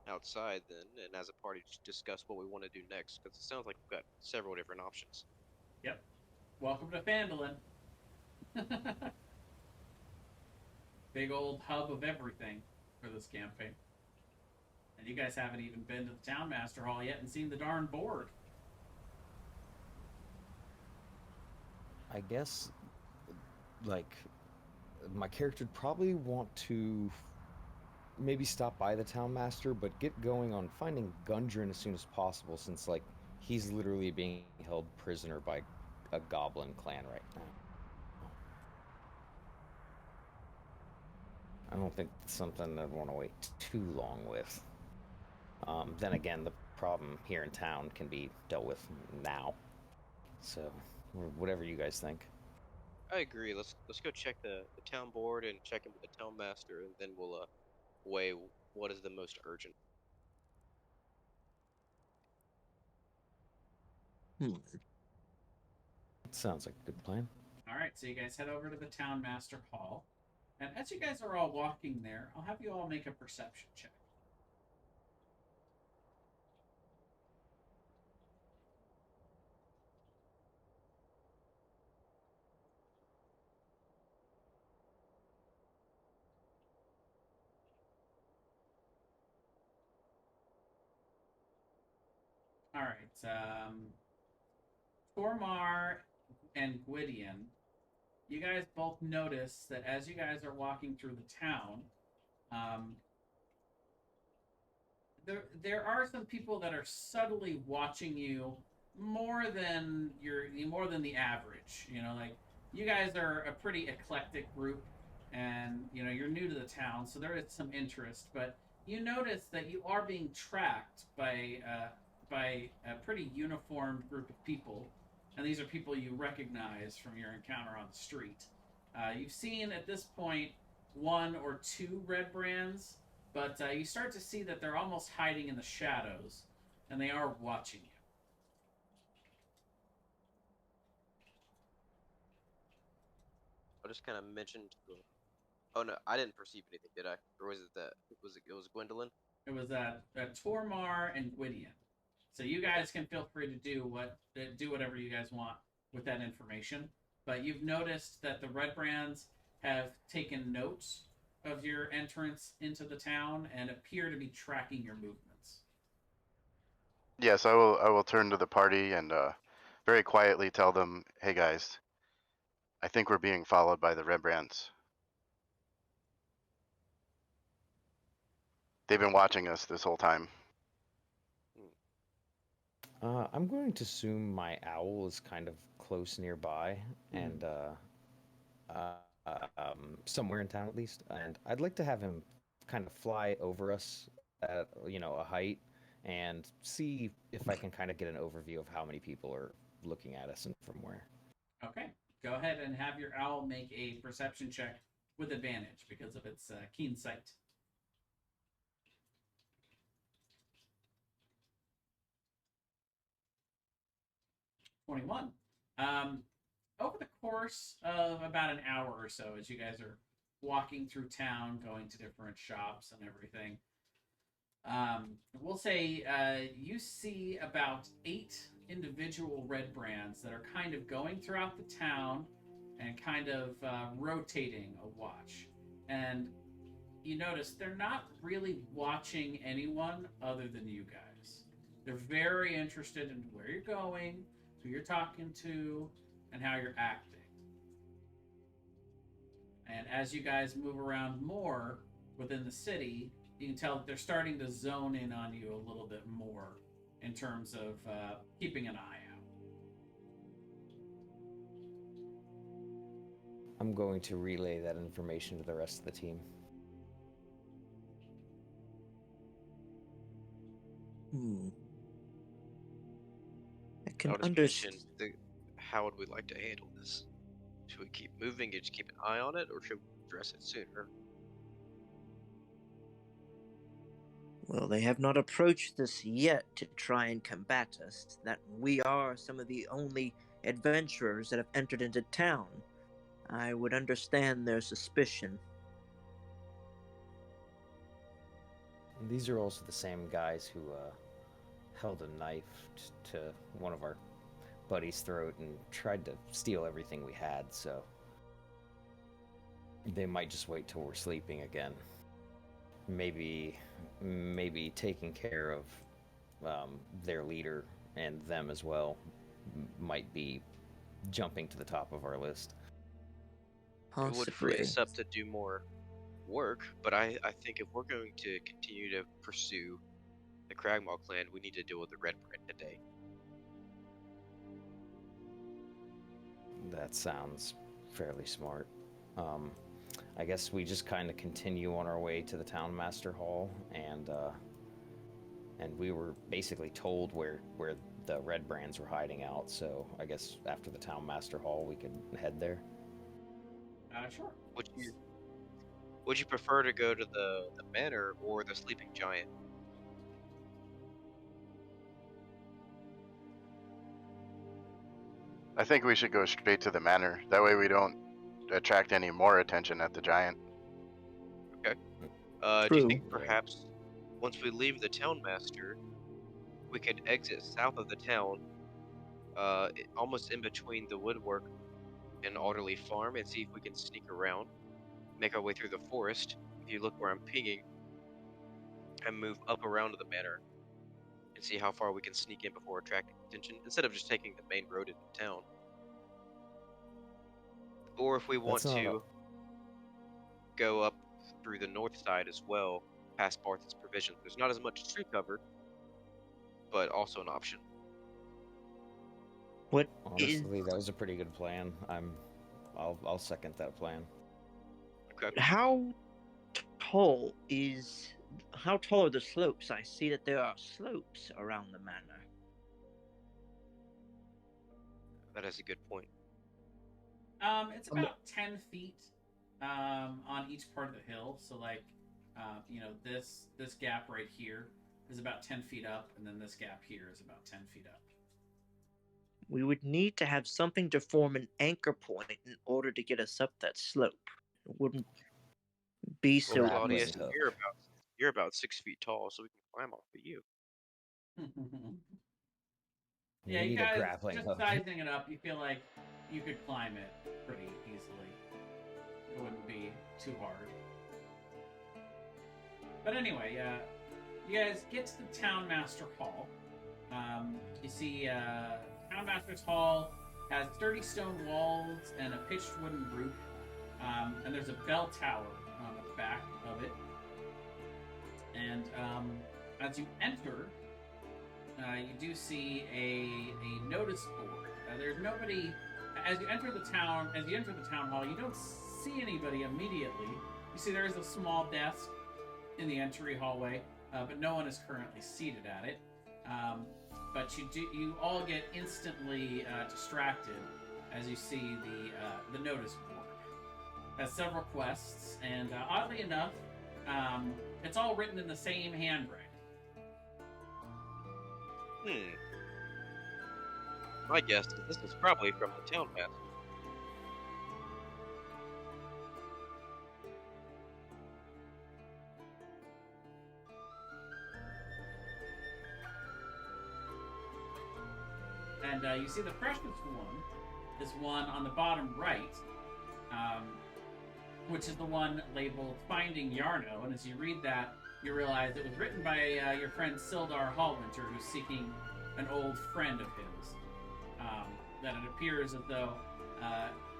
outside then, and as a party, just discuss what we want to do next, because it sounds like we've got several different options. Yep. Welcome to Phandalin. Big old hub of everything for this campaign. And you guys haven't even been to the Town Master Hall yet and seen the darn board. I guess, like, my character would probably want to maybe stop by the town master, but get going on finding Gundren as soon as possible, since like he's literally being held prisoner by a goblin clan right now. I don't think it's something I'd want to wait too long with. Then again, the problem here in town can be dealt with now. So, whatever you guys think. I agree. Let's go check the town board and check in with the town master, and then we'll weigh what is the most urgent. Hmm. Sounds like a good plan. Alright, so you guys head over to the Town Master Hall. And as you guys are all walking there, I'll have you all make a perception check. Alright, Tormar and Gwydion, you guys both notice that as you guys are walking through the town, um, there are some people that are subtly watching you more than the average. You know, like you guys are a pretty eclectic group, and you know you're new to the town, so there is some interest. But you notice that you are being tracked by a pretty uniformed group of people, and these are people you recognize from your encounter on the street. You've seen at this point one or two red brands, but you start to see that they're almost hiding in the shadows, and they are watching you. I just kind of mentioned. Oh no, I didn't perceive anything, did I? Or was it that? It was Gwendolyn? It was Tormar and Gwydion. So you guys can feel free to do whatever you guys want with that information. But you've noticed that the red brands have taken notes of your entrance into the town and appear to be tracking your movements. Yes, I will turn to the party and very quietly tell them, "Hey guys, I think we're being followed by the Rembrandts. They've been watching us this whole time." I'm going to assume my owl is kind of close nearby and somewhere in town at least. And I'd like to have him kind of fly over us at a height and see if I can kind of get an overview of how many people are looking at us and from where. Okay, go ahead and have your owl make a perception check with advantage because of its keen sight. 21. Um, Over the course of about an hour or so, as you guys are walking through town, going to different shops and everything, we'll say you see about 8 individual red brands that are kind of going throughout the town and kind of rotating a watch. And you notice they're not really watching anyone other than you guys. They're very interested in where you're going, who you're talking to, and how you're acting. And as you guys move around more within the city, you can tell that they're starting to zone in on you a little bit more in terms of keeping an eye out. I'm going to relay that information to the rest of the team. I I can would just understand. mention how would we like to handle this? Should we keep moving and just keep an eye on it, or should we address it sooner? Well, they have not approached us yet to try and combat us. That we are some of the only adventurers that have entered into town. I would understand their suspicion. These are also the same guys who held a knife to one of our buddy's throat and tried to steal everything we had, so they might just wait till we're sleeping again. Maybe taking care of their leader and them as well might be jumping to the top of our list. It would free Possibly. us up to do more work, but I think if we're going to continue to pursue the Cragmaw clan, we need to deal with the Red Brand today. That sounds fairly smart. I guess we just kind of continue on our way to the Town Master Hall, and we were basically told where the Red Brands were hiding out. So I guess after the Town Master Hall, we could head there. Sure. Would you prefer to go to the manor or the Sleeping Giant? I think we should go straight to the manor. That way we don't attract any more attention at the giant. Okay. Do you think perhaps once we leave the Town Master, we could exit south of the town, almost in between the woodwork and Alderley Farm, and see if we can sneak around, make our way through the forest? If you look where I'm pinging, and move up around to the manor, and see how far we can sneak in before attracting attention, instead of just taking the main road into town. Or if we want That's not to go up through the north side as well, past Barthen's Provisions. There's not as much to cover, but also an option. What is Honestly, that was a pretty good plan. I'll second that plan. Okay. how tall are the slopes? I see that there are slopes around the manor. That is a good point. It's about 10 feet on each part of the hill. So, like, this gap right here is about 10 feet up, and then this gap here is about 10 feet up. We would need to have something to form an anchor point in order to get us up that slope. It wouldn't be so Well, Claudius, easy. hook. you're about 6 feet tall, so we can climb off of you. We Yeah, you need a guys, grappling just hook. sizing it up, you feel like you could climb it pretty easily. It wouldn't be too hard. But anyway, you guys get to the Town Master Hall. You see, Town Master's Hall has sturdy stone walls and a pitched wooden roof. And there's a bell tower at the back of it. And as you enter, you do see a notice board. There's nobody as you enter the town hall. You don't see anybody immediately. You see there is a small desk in the entry hallway, but no one is currently seated at it. But you all get instantly distracted as you see the notice board. It has several quests, and oddly enough, it's all written in the same handwriting. My guess is this is probably from the Town Master. And you see the freshest one is one on the bottom right, which is the one labeled Finding Yarno. And as you read that, you realize it was written by your friend Sildar Hallwinter, who's seeking an old friend of his. That it appears as though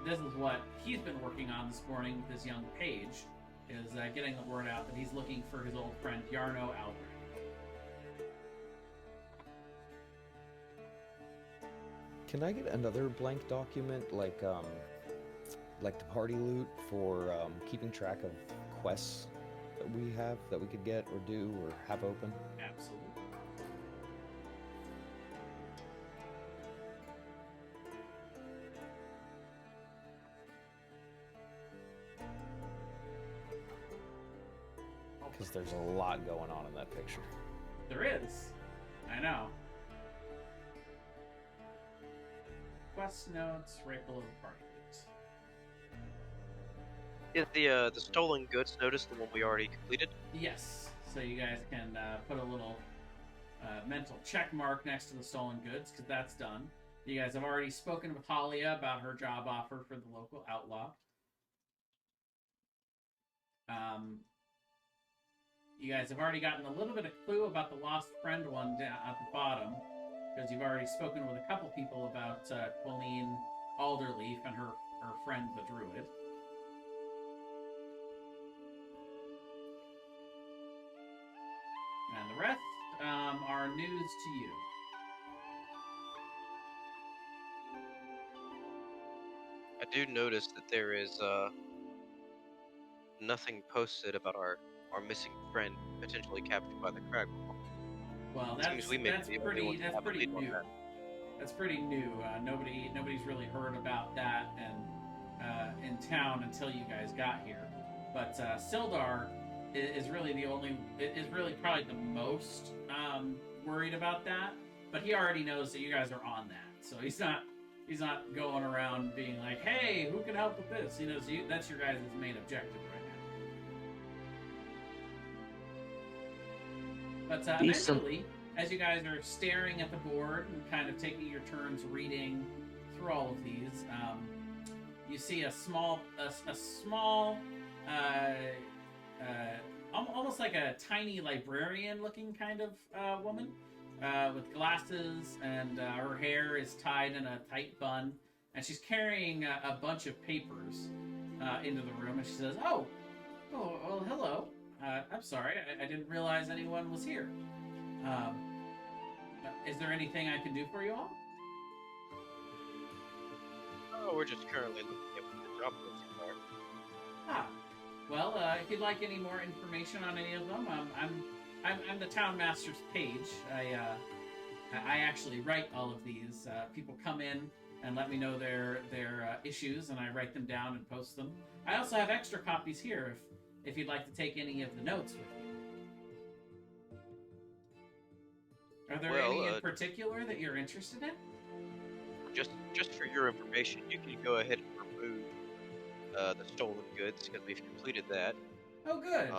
this is what he's been working on this morning with his young page, is getting the word out that he's looking for his old friend Yarno Albrecht. Can I get another blank document, like the party loot for keeping track of quests that we have that we could get or do or have open? Absolutely. Because there's a lot going on in that picture. There is. I know. Quest notes right below the party loot. Is the stolen goods notice the one we already completed? Yes. So you guys can put a little mental check mark next to the stolen goods, because that's done. You guys have already spoken with Halia about her job offer for the local outlaw. You guys have already gotten a little bit of clue about the lost friend one down at the bottom, because you've already spoken with a couple people about Colleen Alderleaf and her friend the Druid. And the rest are news to you. I do notice that there is nothing posted about our missing friend potentially captured by the crag. Well, It seems we may be the only ones that have a pretty lead on new. that. That's pretty new. Nobody's really heard about that and in town until you guys got here. But Sildar is really probably the most worried about that. But he already knows that you guys are on that, so he's not going around being like, "Hey, who can help with this?" He knows that's your guys' main objective right now. But eventually, as you guys are staring at the board and kind of taking your turns reading through all of these, you see a small, almost like a tiny librarian-looking kind of woman. with glasses, and her hair is tied in a tight bun, and she's carrying a bunch of papers into the room, and she says, "Oh, well, hello. I'm sorry, I didn't realize anyone was here. Is there anything I can do for you all?" Oh, we're just currently looking at what the job posting are. Ah, well, if you'd like any more information on any of them, I'm the town master's page. I actually write all of these. People come in and let me know their issues, and I write them down and post them. I also have extra copies here if you'd like to take any of the notes with you. Are there any in particular that you're interested in? Just for your information, you can go ahead and remove the stolen goods because we've completed that. Oh, good.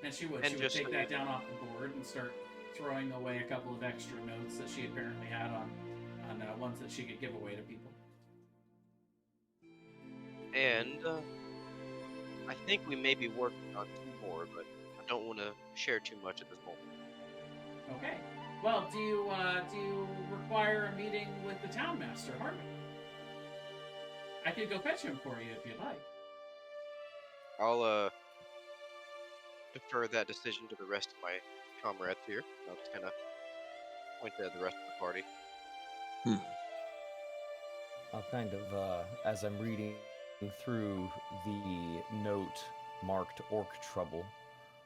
And she would just take that down off the board and start throwing away a couple of extra notes that she apparently had on ones that she could give away to people. And I think we may be working on 2 more, but I don't want to share too much at this moment. Okay. Well, do you require a meeting with the town master, Harvey? I could go fetch him for you if you'd like. I'll defer that decision to the rest of my comrades here. I'll just kind of point to the rest of the party. I'll kind of, as I'm reading through the note marked Orc Trouble,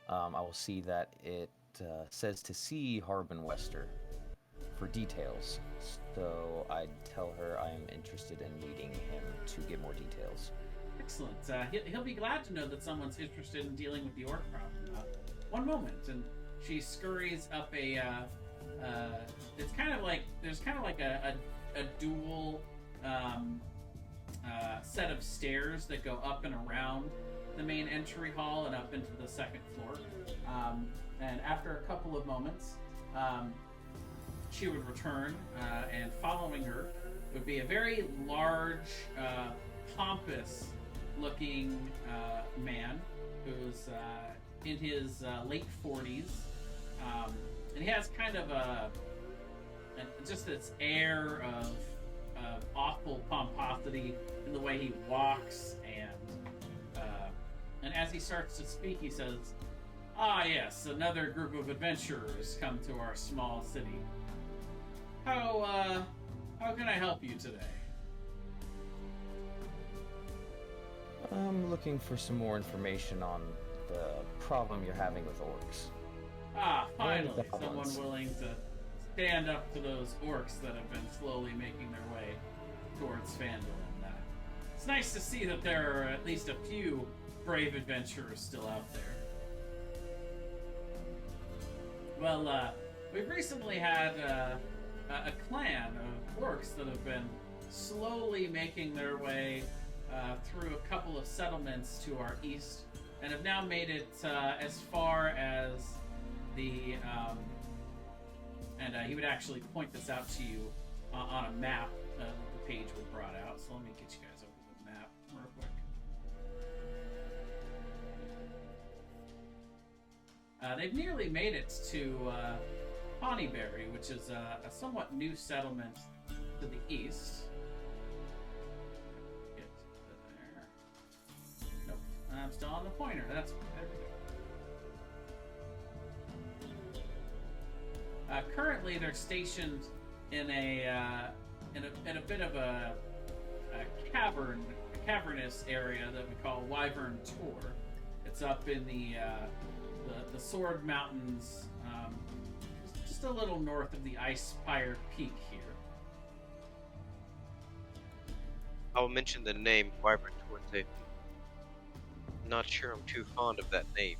I will see that it says to see Harbin Wester for details. So I tell her I am interested in meeting him to get more details. Excellent. He'll be glad to know that someone's interested in dealing with the orc problem. One moment, and she scurries up a. It's kind of like there's kind of like a dual set of stairs that go up and around the main entry hall and up into the second floor. And after a couple of moments, she would return, and following her would be a very large, pompous-looking man who's in his late 40s, and he has kind of just this air of awful pomposity in the way he walks, and as he starts to speak, he says, "Ah, yes, another group of adventurers come to our small city. How can I help you today?" I'm looking for some more information on the problem you're having with orcs. Ah, finally, And someone goblins. willing to stand up to those orcs that have been slowly making their way towards Phandalin. It's nice to see that there are at least a few brave adventurers still out there. Well, we've recently had a clan of orcs that have been slowly making their way through a couple of settlements to our east, and have now made it as far as the and he would actually point this out to you on a map that the page was brought out. So let me get you guys over to the map real quick. They've nearly made it to Honeyberry, which is a somewhat new settlement to the east. Get to there. Nope, I'm still on the pointer. There we go. Currently, they're stationed in a bit of a cavernous area that we call Wyvern Tor. It's up in the Sword Mountains, just a little north of the Ice Spire Peak here. I'll mention the name Wyvern Torte. Not sure I'm too fond of that name.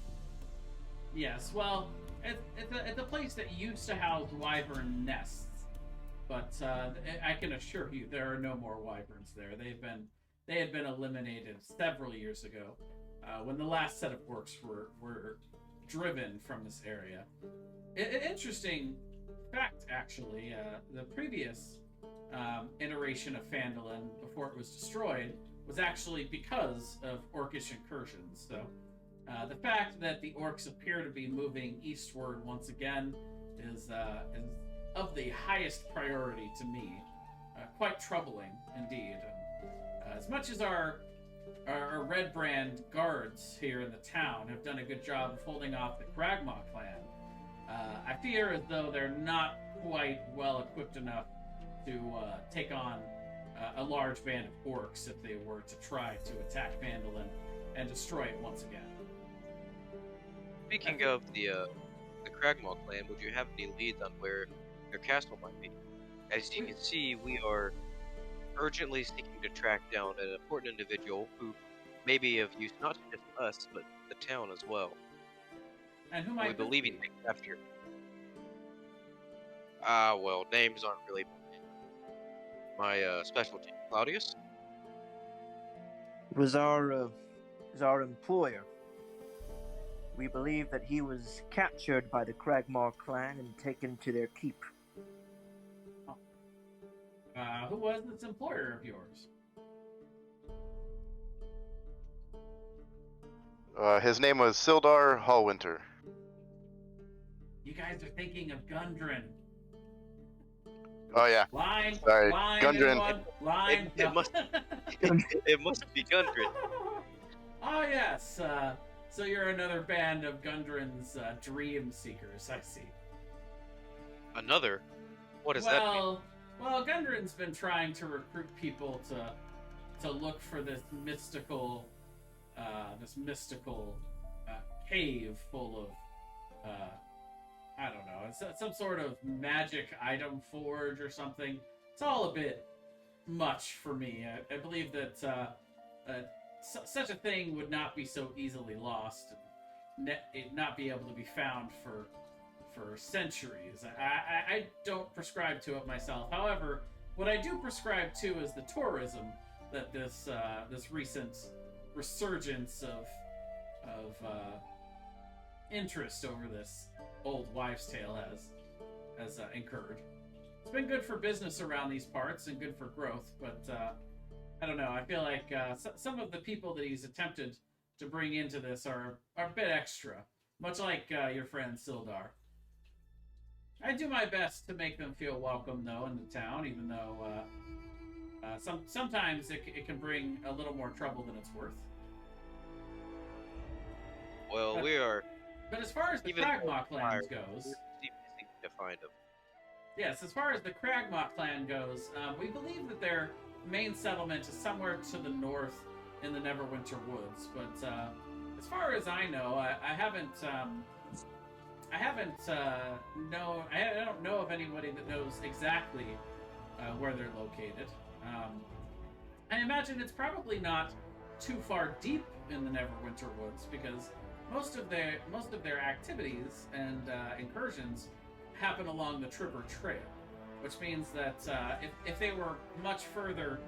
Yes, well, it's a place that used to house wyvern nests, but I can assure you there are no more wyverns there. They had been eliminated several years ago, when the last set of orcs were driven from this area. An interesting fact, actually, the previous iteration of Phandalin, before it was destroyed, was actually because of orcish incursions. So the fact that the orcs appear to be moving eastward once again is of the highest priority to me. Quite troubling indeed. And, as much as our Red Brand guards here in the town have done a good job of holding off the Kragmaw clan, I fear as though they're not quite well equipped enough to take on a large band of orcs if they were to try to attack Vandalin and destroy it once again. Speaking of the Kragmaw clan, would you have any leads on where their castle might be? As you can see, we are urgently seeking to track down an important individual who may be of use not to just us, but the town as well. And who We might believe this he's be? named after. Well, names aren't really my specialty. Claudius? Was our employer. We believe that he was captured by the Kragmaw clan and taken to their keep. Who was this employer of yours? His name was Sildar Hallwinter. You guys are thinking of Gundren. Oh yeah, Line, Sorry, line, Gundren. anyone? Line. It must- It must be Gundren. Ah, yes. So you're another band of Gundren's dream seekers. I see. Another? What does that mean? Well, Gundren's been trying to recruit people to look for this mystical cave full of I don't know. It's some sort of magic item forge or something. It's all a bit much for me. I believe that such a thing would not be so easily lost, and it not be able to be found for centuries. I don't prescribe to it myself. However, what I do prescribe to is the tourism that this recent resurgence of interest over this old wives' tale has incurred. It's been good for business around these parts and good for growth, but I don't know. I feel like some of the people that he's attempted to bring into this are a bit extra, much like your friend Sildar. I do my best to make them feel welcome, though, in the town, even though sometimes it can bring a little more trouble than it's worth. Well, we are. But as far as the Even Kragmaw clan we're goes, seeking to find him. yes, as far as the Kragmaw clan goes, we believe that their main settlement is somewhere to the north in the Neverwinter Woods. But as far as I know, I don't know of anybody that knows exactly where they're located. I imagine it's probably not too far deep in the Neverwinter Woods because most of their activities and incursions happen along the Tripper Trail, which means that if they were much further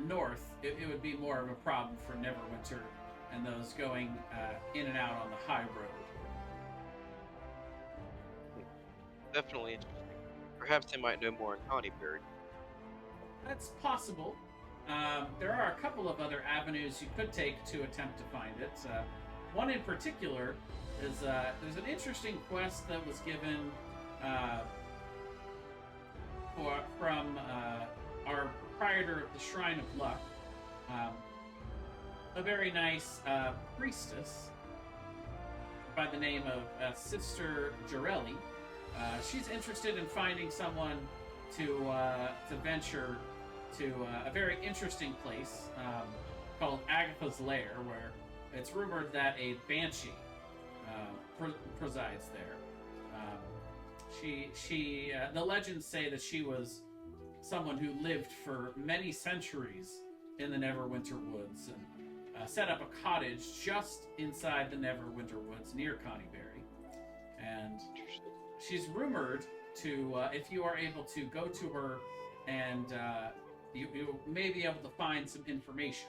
north, it would be more of a problem for Neverwinter and those going in and out on the high road. Definitely interesting. Perhaps they might know more in Connieberry. That's possible. There are a couple of other avenues you could take to attempt to find it. One in particular is there's an interesting quest that was given from our proprietor of the Shrine of Luck, a very nice priestess by the name of Sister Jarelli. She's interested in finding someone to venture to a very interesting place called Agatha's Lair, where it's rumored that a banshee presides there. The legends say that she was someone who lived for many centuries in the Neverwinter Woods and set up a cottage just inside the Neverwinter Woods near Connieberry. And she's rumored to, if you are able to go to her and you may be able to find some information.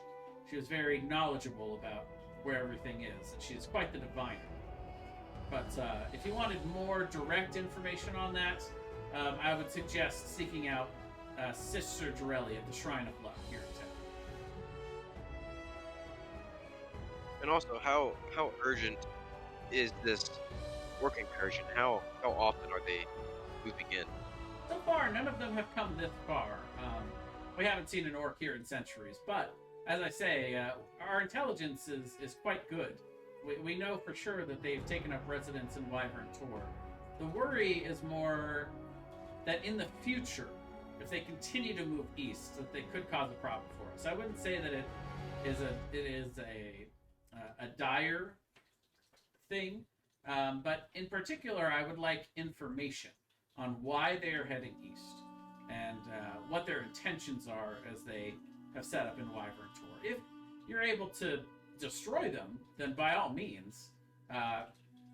She was very knowledgeable about where everything is, and she is quite the diviner. But if you wanted more direct information on that, I would suggest seeking out Sister Jarelli at the Shrine of Luck here in town. And also, how urgent is this orc incursion, how often are they moving in? So far, none of them have come this far. We haven't seen an orc here in centuries, but as I say, our intelligence is quite good. We know for sure that they've taken up residence in Wyvern Tor. The worry is more that in the future, if they continue to move east, that they could cause a problem for us. I wouldn't say that it is a dire thing, but in particular, I would like information on why they are heading east and what their intentions are as they have set up in Wyvern Tor. If you're able to destroy them, then by all means,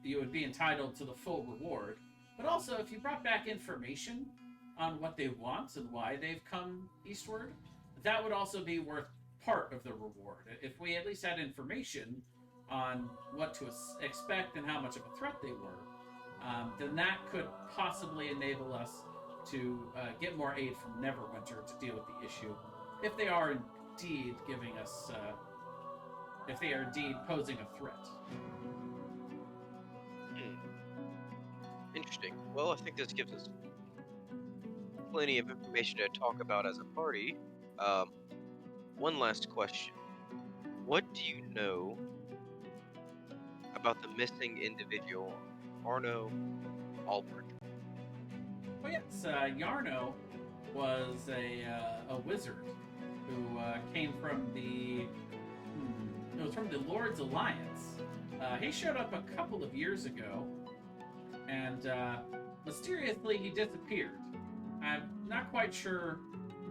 you would be entitled to the full reward. But also, if you brought back information on what they want and why they've come eastward, that would also be worth part of the reward. If we at least had information on what to expect and how much of a threat they were, then that could possibly enable us to get more aid from Neverwinter to deal with the issue, if they are indeed giving us, if they are indeed posing a threat. Interesting. Well, I think this gives us plenty of information to talk about as a party. One last question. What do you know about the missing individual, Arno Albert? Oh yes, Yarno was a wizard who came from it was from the Lord's Alliance. He showed up a couple of years ago, and mysteriously he disappeared. I'm not quite sure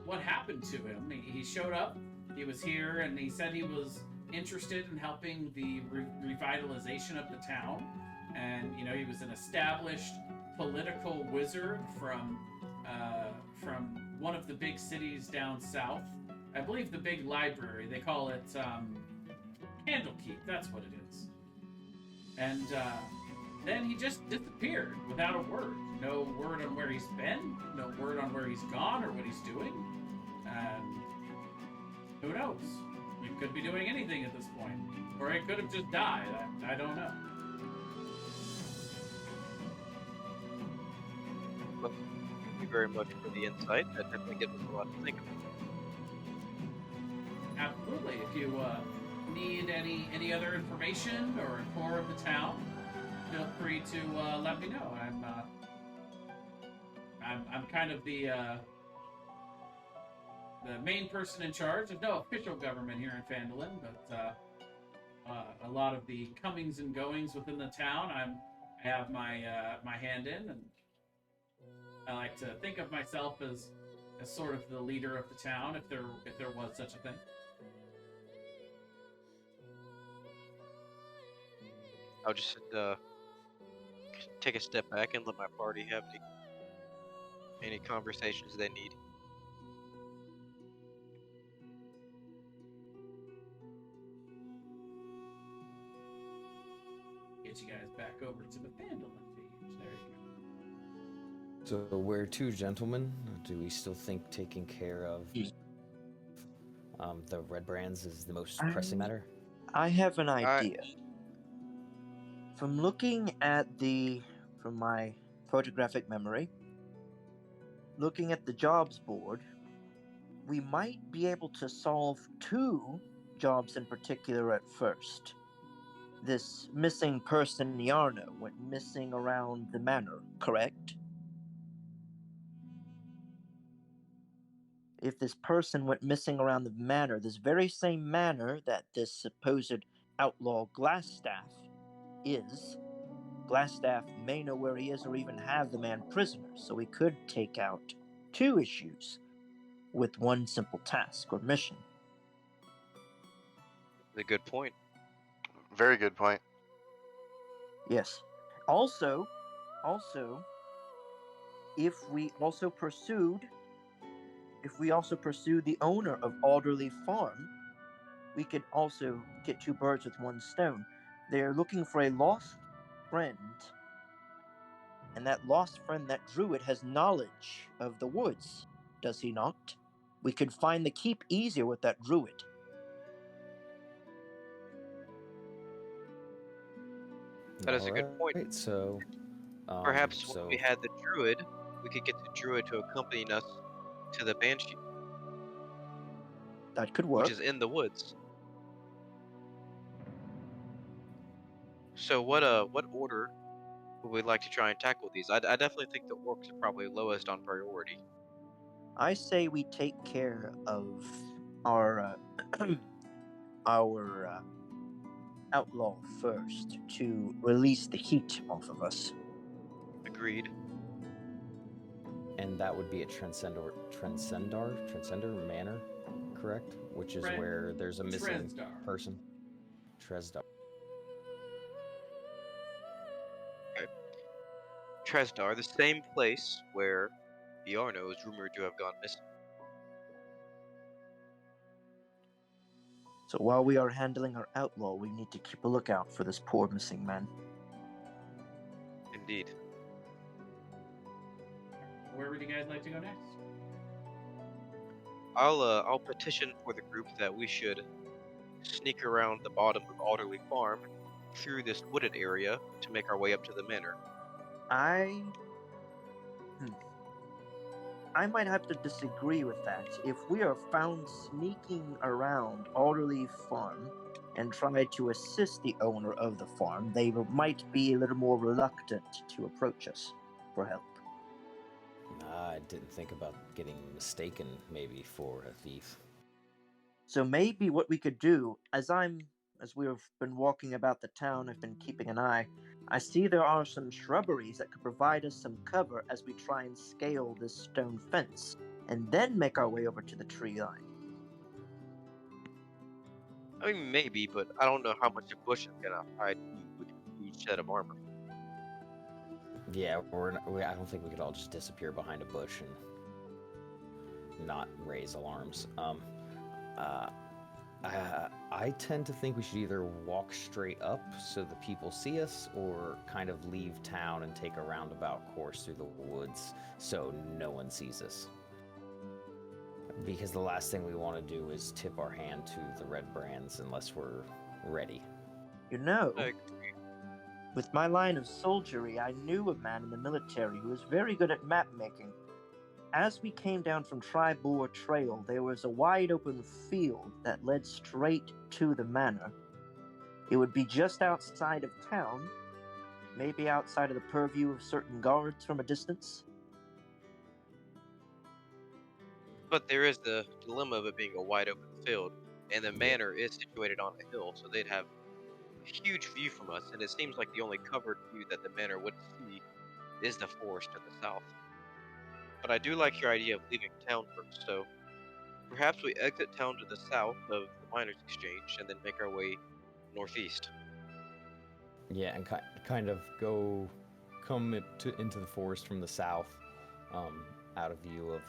what happened to him. He showed up, he was here, and he said he was interested in helping the revitalization of the town. And he was an established political wizard from one of the big cities down south. I believe the big library. They call it Candlekeep. That's what it is. And then he just disappeared without a word. No word on where he's been. No word on where he's gone or what he's doing. Who knows? He could be doing anything at this point, or he could have just died. I don't know. Well, thank you very much for the insight. That definitely gives us a lot to think about. Absolutely. If you need any other information or a tour of the town, feel free to let me know. I'm kind of the main person in charge. There's no official government here in Phandalin, but a lot of the comings and goings within the town, I have my hand in, and I like to think of myself as sort of the leader of the town, if there was such a thing. I'll just take a step back and let my party have any conversations they need. Get you guys back over to the Phandalin page. There you So where to, gentlemen? Do we still think taking care of the Red Brands is the most pressing matter? I have an idea. From looking at from my photographic memory, looking at the jobs board, we might be able to solve 2 jobs in particular at first. This missing person, Yarno, went missing around the manor, correct? If this person went missing around the manor, this very same manor that this supposed outlaw Glassstaff is, Glassstaff may know where he is or even have the man prisoner, so we could take out 2 issues with one simple task or mission. A good point. Very good point. Yes. Also, if we also pursue the owner of Alderley Farm, we could also get 2 birds with one stone. They're looking for a lost friend, and that lost friend, that druid, has knowledge of the woods, does he not? We could find the keep easier with that druid. That is a good point. Alright, so Perhaps when we had the druid, we could get the druid to accompany us to the banshee, That could which work. is in the woods. So what order would we like to try and tackle these? I definitely think the orcs are probably lowest on priority. I say we take care of our our outlaw first to release the heat off of us. Agreed. and that would be at Transcender Manor, correct? Which is where there's a missing Tresdar. person. Tresdar. Tresdar, the same place where Bjarno is rumored to have gone missing. So while we are handling our outlaw, we need to keep a lookout for this poor missing man. Indeed. Where would you guys like to go next? I'll petition for the group that we should sneak around the bottom of Alderley Farm through this wooded area to make our way up to the manor. I might have to disagree with that. If we are found sneaking around Alderley Farm and try to assist the owner of the farm, they might be a little more reluctant to approach us for help. I didn't think about getting mistaken, maybe, for a thief. So maybe what we could do, as we've been walking about the town, I've been keeping an eye, I see there are some shrubberies that could provide us some cover as we try and scale this stone fence, and then make our way over to the tree line. I mean, maybe, but I don't know how much a bush is gonna hide you with a huge set of armor. Yeah, I don't think we could all just disappear behind a bush and not raise alarms. I tend to think we should either walk straight up so the people see us, or kind of leave town and take a roundabout course through the woods so no one sees us. Because the last thing we want to do is tip our hand to the Red Brands unless we're ready. You know, I with my line of soldiery, I knew a man in the military who was very good at map making. As we came down from Tribor Trail, there was a wide open field that led straight to the manor. It would be just outside of town, maybe outside of the purview of certain guards from a distance. But there is the dilemma of it being a wide open field, and the manor is situated on a hill, so they'd have a huge view from us, and it seems like the only covered view that the manor would see is the forest to the south. But I do like your idea of leaving town first, so perhaps we exit town to the south of the Miners' Exchange and then make our way northeast. Yeah, and kind of come into the forest from the south, out of view of,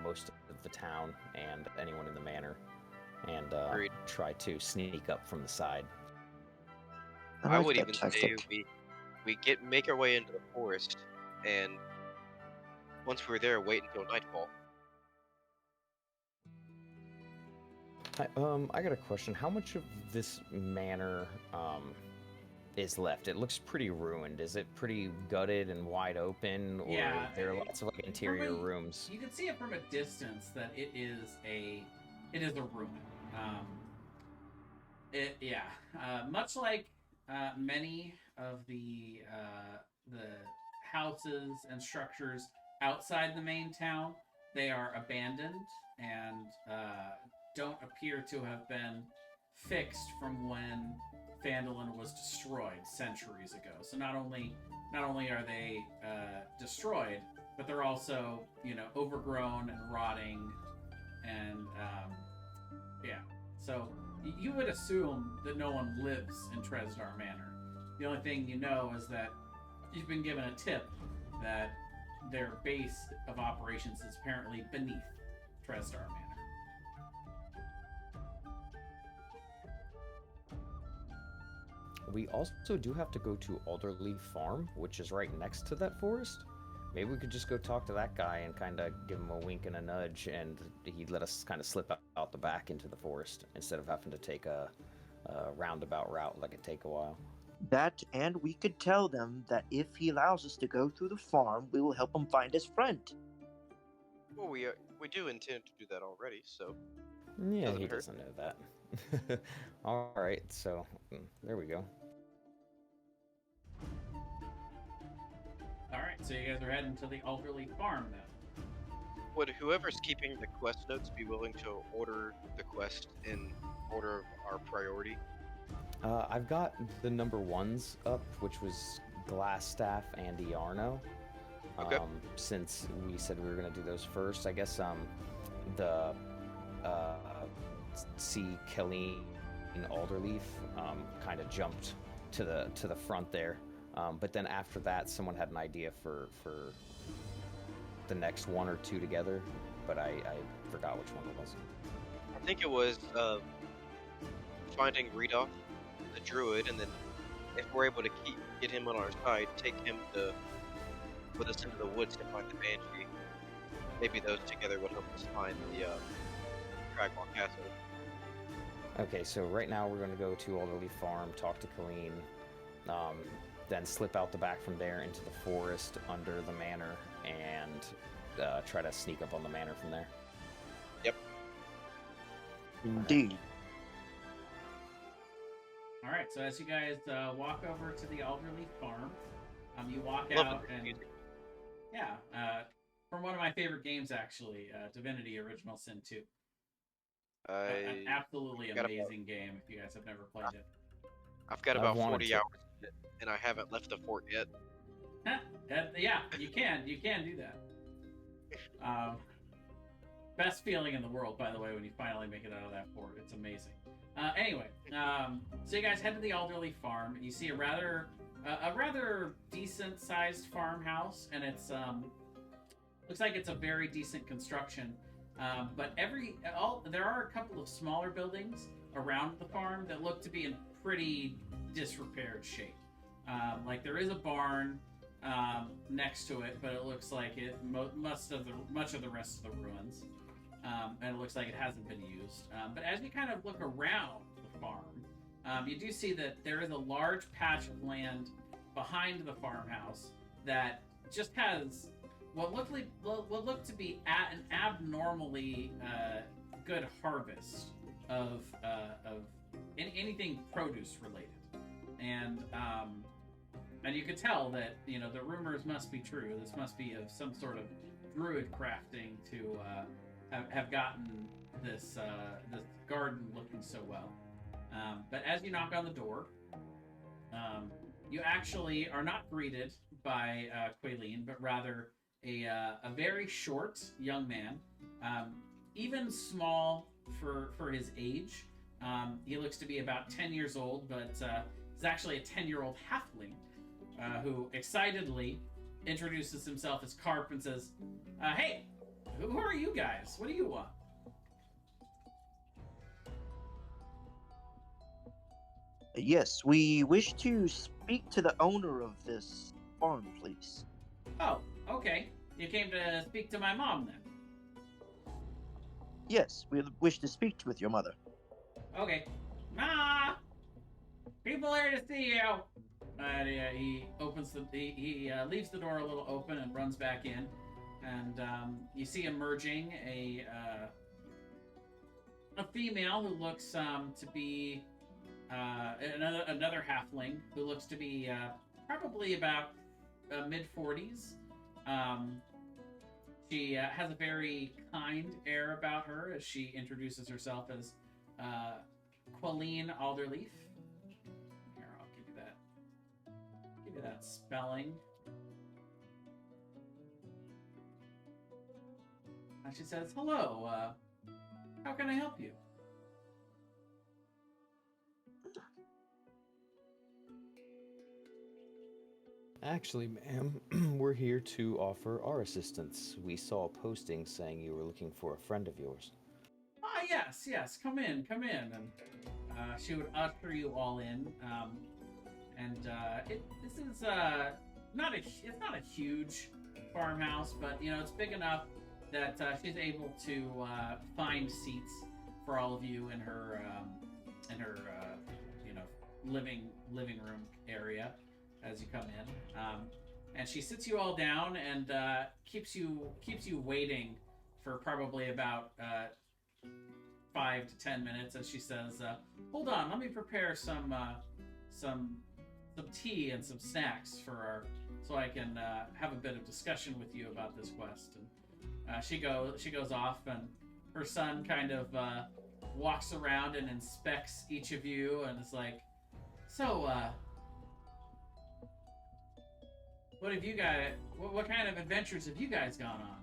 most of the town and anyone in the manor, and try to sneak up from the side. I like would that even tactic. say we make our way into the forest, and once we're there, wait until nightfall. I got a question. How much of this manor is left? It looks pretty ruined. Is it pretty gutted and wide open, or Yeah, there are lots of interior rooms? You can see it from a distance that it is a ruin. Much like many of the houses and structures outside the main town, they are abandoned and don't appear to have been fixed from when Phandalin was destroyed centuries ago. So not only are they destroyed, but they're also overgrown and rotting, and So you would assume that no one lives in Tresdar Manor. The only thing you know is that you've been given a tip that their base of operations is apparently beneath Tresdar Manor. We also do have to go to Alderley Farm, which is right next to that forest. Maybe we could just go talk to that guy and kind of give him a wink and a nudge, and he'd let us kind of slip out the back into the forest instead of having to take a roundabout route like it'd take a while. That, and we could tell them that if he allows us to go through the farm, we will help him find his friend. Well, we do intend to do that already, so Yeah, doesn't he hurt. doesn't know that. All right, so there we go. All right, so you guys are heading to the elderly farm then. Would whoever's keeping the quest notes be willing to order the quest in order of our priority? I've got the number ones up, which was Glassstaff and Iarno. Okay. Since we said we were gonna do those first, I guess the C. Kelly and Alderleaf kind of jumped to the front there. But then after that, someone had an idea for the next one or two together, but I forgot which one it was. I think it was finding Redoff, the druid, and then if we're able to get him on our side, take him with us into the woods to find the Banshee. Maybe those together would help us find the Cragmaw Castle. Okay, so right now we're going to go to Alderleaf Farm, talk to Colleen, then slip out the back from there into the forest under the manor, and try to sneak up on the manor from there. Yep. Indeed. All right, so as you guys walk over to the elderly farm, you walk Love out the and music. yeah, from one of my favorite games actually, Divinity: Original Sin 2. An absolutely amazing game if you guys have never played it. I've got I've about wanted 40 to. hours in it, and I haven't left the fort yet. Yeah, you can do that. Best feeling in the world, by the way, when you finally make it out of that fort. It's amazing. Anyway, so you guys head to the elderly farm. You see a rather decent sized farmhouse, and it's looks like it's a very decent construction. But there are a couple of smaller buildings around the farm that look to be in pretty disrepaired shape. Like there is a barn next to it, but it looks like much of the rest of the ruins, and it looks like it hasn't been used. But as you kind of look around the farm, you do see that there is a large patch of land behind the farmhouse that just has what look to be an abnormally good harvest of anything produce related, and you could tell that the rumors must be true. This must be of some sort of druid crafting to have gotten this garden looking so well. But as you knock on the door, you actually are not greeted by Quaileen, but rather a very short young man, even small for his age. He looks to be about 10 years old, but he's actually a 10-year-old halfling who excitedly introduces himself as Carp and says, "Hey, who are you guys? What do you want?" Yes, we wish to speak to the owner of this farm, please. Oh, okay. You came to speak to my mom then. Yes, we wish to speak with your mother. Okay. Ma! People here to see you! And he opens he leaves the door a little open and runs back in. And you see emerging a female who looks to be another halfling who looks to be probably about mid-40s. She has a very kind air about her as she introduces herself as Quaileen Alderleaf. Here, I'll give you that spelling. And she says, "Hello, how can I help you?" Actually, ma'am, we're here to offer our assistance. We saw a posting saying you were looking for a friend of yours. Ah, yes, come in. And she would usher you all in. This is it's not a huge farmhouse, but it's big enough that she's able to find seats for all of you in her living room area as you come in, and she sits you all down and keeps you waiting for probably about 5 to 10 minutes as she says, "Hold on, let me prepare some tea and some snacks so I can have a bit of discussion with you about this quest." And she goes off, and her son kind of walks around and inspects each of you, and is like, "So, what have you guys? What kind of adventures have you guys gone on?"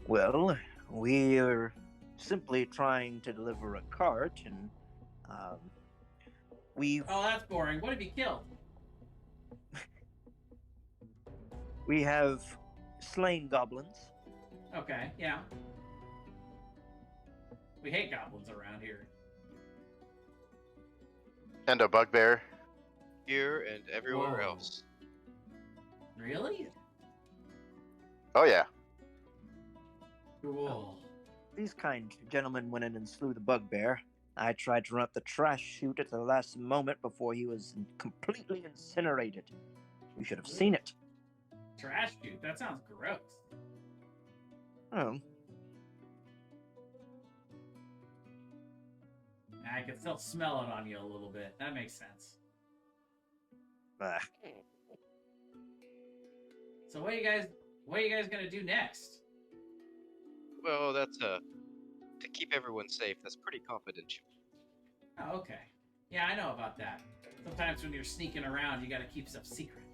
Well, we're simply trying to deliver a cart, and we've Oh, that's boring. What have you killed? we have slain goblins. Okay, yeah. We hate goblins around here. And a bugbear. Here and everywhere Whoa. else. Really? Oh yeah. Cool. These kind gentlemen went in and slew the bugbear. I tried to run up the trash chute at the last moment before he was completely incinerated. You should have seen it. Trash chute? That sounds gross. Oh, I can still smell it on you a little bit. That makes sense. bah. So what are you guys gonna do next? Well, that's to keep everyone safe. That's pretty confidential. Oh, okay. Yeah, I know about that. Sometimes when you're sneaking around, you gotta keep stuff secret.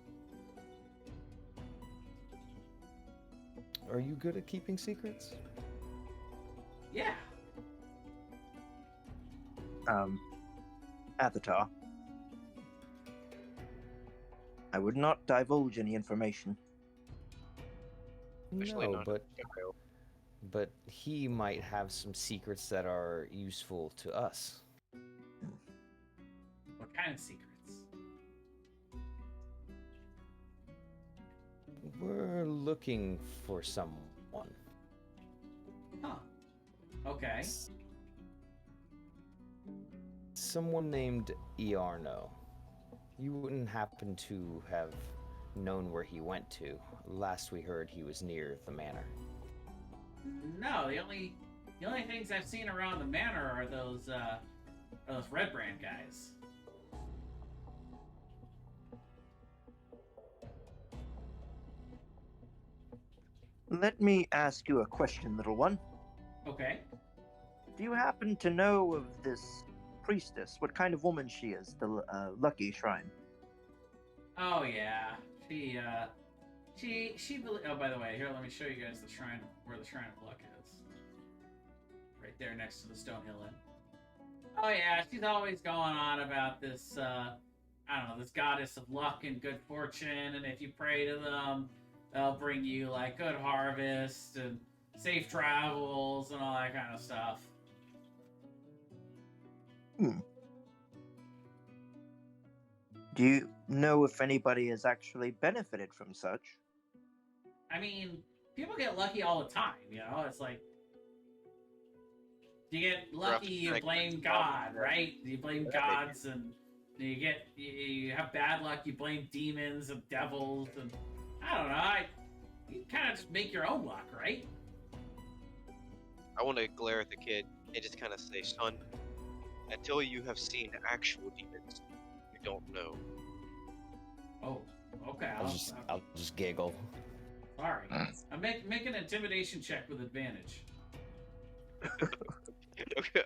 Are you good at keeping secrets? Yeah. Athatar. I would not divulge any information. Especially No, not but he might have some secrets that are useful to us. What kind of secrets? We're looking for someone. Huh. Okay. Someone named Iarno. You wouldn't happen to have known where he went to. Last we heard, he was near the manor. No, the only things I've seen around the manor are those Red Brand guys. Let me ask you a question, little one. Okay. Do you happen to know of this priestess? What kind of woman she is? The Lucky Shrine. Oh yeah. Oh, by the way, here, let me show you guys where the Shrine of Luck is. Right there next to the Stonehill Inn. Oh yeah, she's always going on about this, I don't know, this goddess of luck and good fortune, and if you pray to them, they'll bring you, like, good harvest and safe travels and all that kind of stuff. Do you know if anybody has actually benefited from such? I mean, people get lucky all the time, you know? It's like, you get lucky, you blame God, right? You blame gods, and you have bad luck, you blame demons and devils, and I don't know, you kind of just make your own luck, right? I want to glare at the kid and just kind of say, son, until you have seen actual demons, you don't know. Oh, okay. I'll just giggle. Sorry. Make an intimidation check with advantage.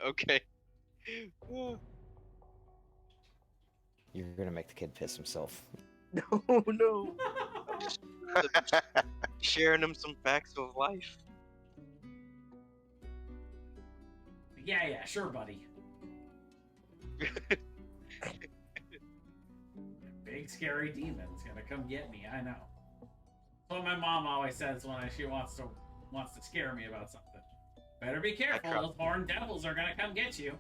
Okay. You're gonna make the kid piss himself. No, no. Sharing them some facts of life. Yeah, sure, buddy. Big scary demon's gonna come get me. I know. That's what my mom always says when she wants to scare me about something. Better be careful. Those horned devils are gonna come get you.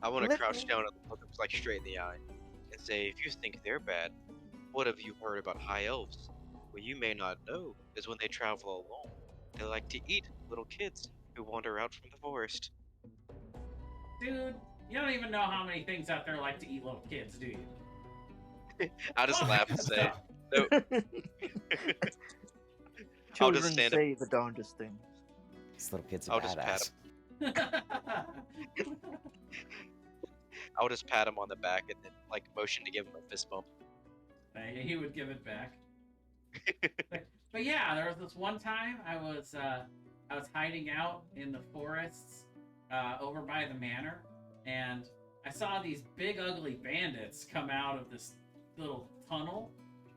I want to crouch down and look them like straight in the eye and say, if you think they're bad, what have you heard about high elves? What you may not know is when they travel alone, they like to eat little kids who wander out from the forest. Dude, You don't even know how many things out there like to eat little kids, do you? I'll just All laugh kinds and of say, stuff. no. I'll just Children stand say the darndest things. This little kid's a I'll just pat badass. I'll just pat him on the back and then like motion to give him a fist bump. He would give it back. But yeah, there was this one time I was hiding out in the forests over by the manor, and I saw these big ugly bandits come out of this little tunnel,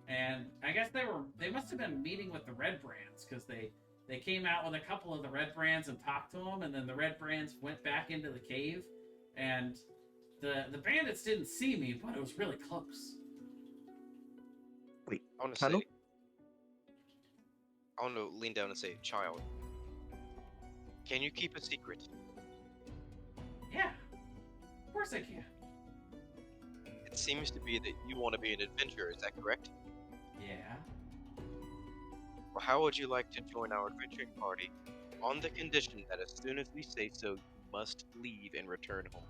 and I guess they must have been meeting with the Red Brands, because they came out with a couple of the Red Brands and talked to them, and then the Red Brands went back into the cave, and the bandits didn't see me, but it was really close. Wait, I want to tunnel? say, I want to lean down and say, child, can you keep a secret? Yeah, of course I can. It seems to be that you want to be an adventurer, is that correct? Yeah. Well, how would you like to join our adventuring party on the condition that as soon as we say so, you must leave and return home?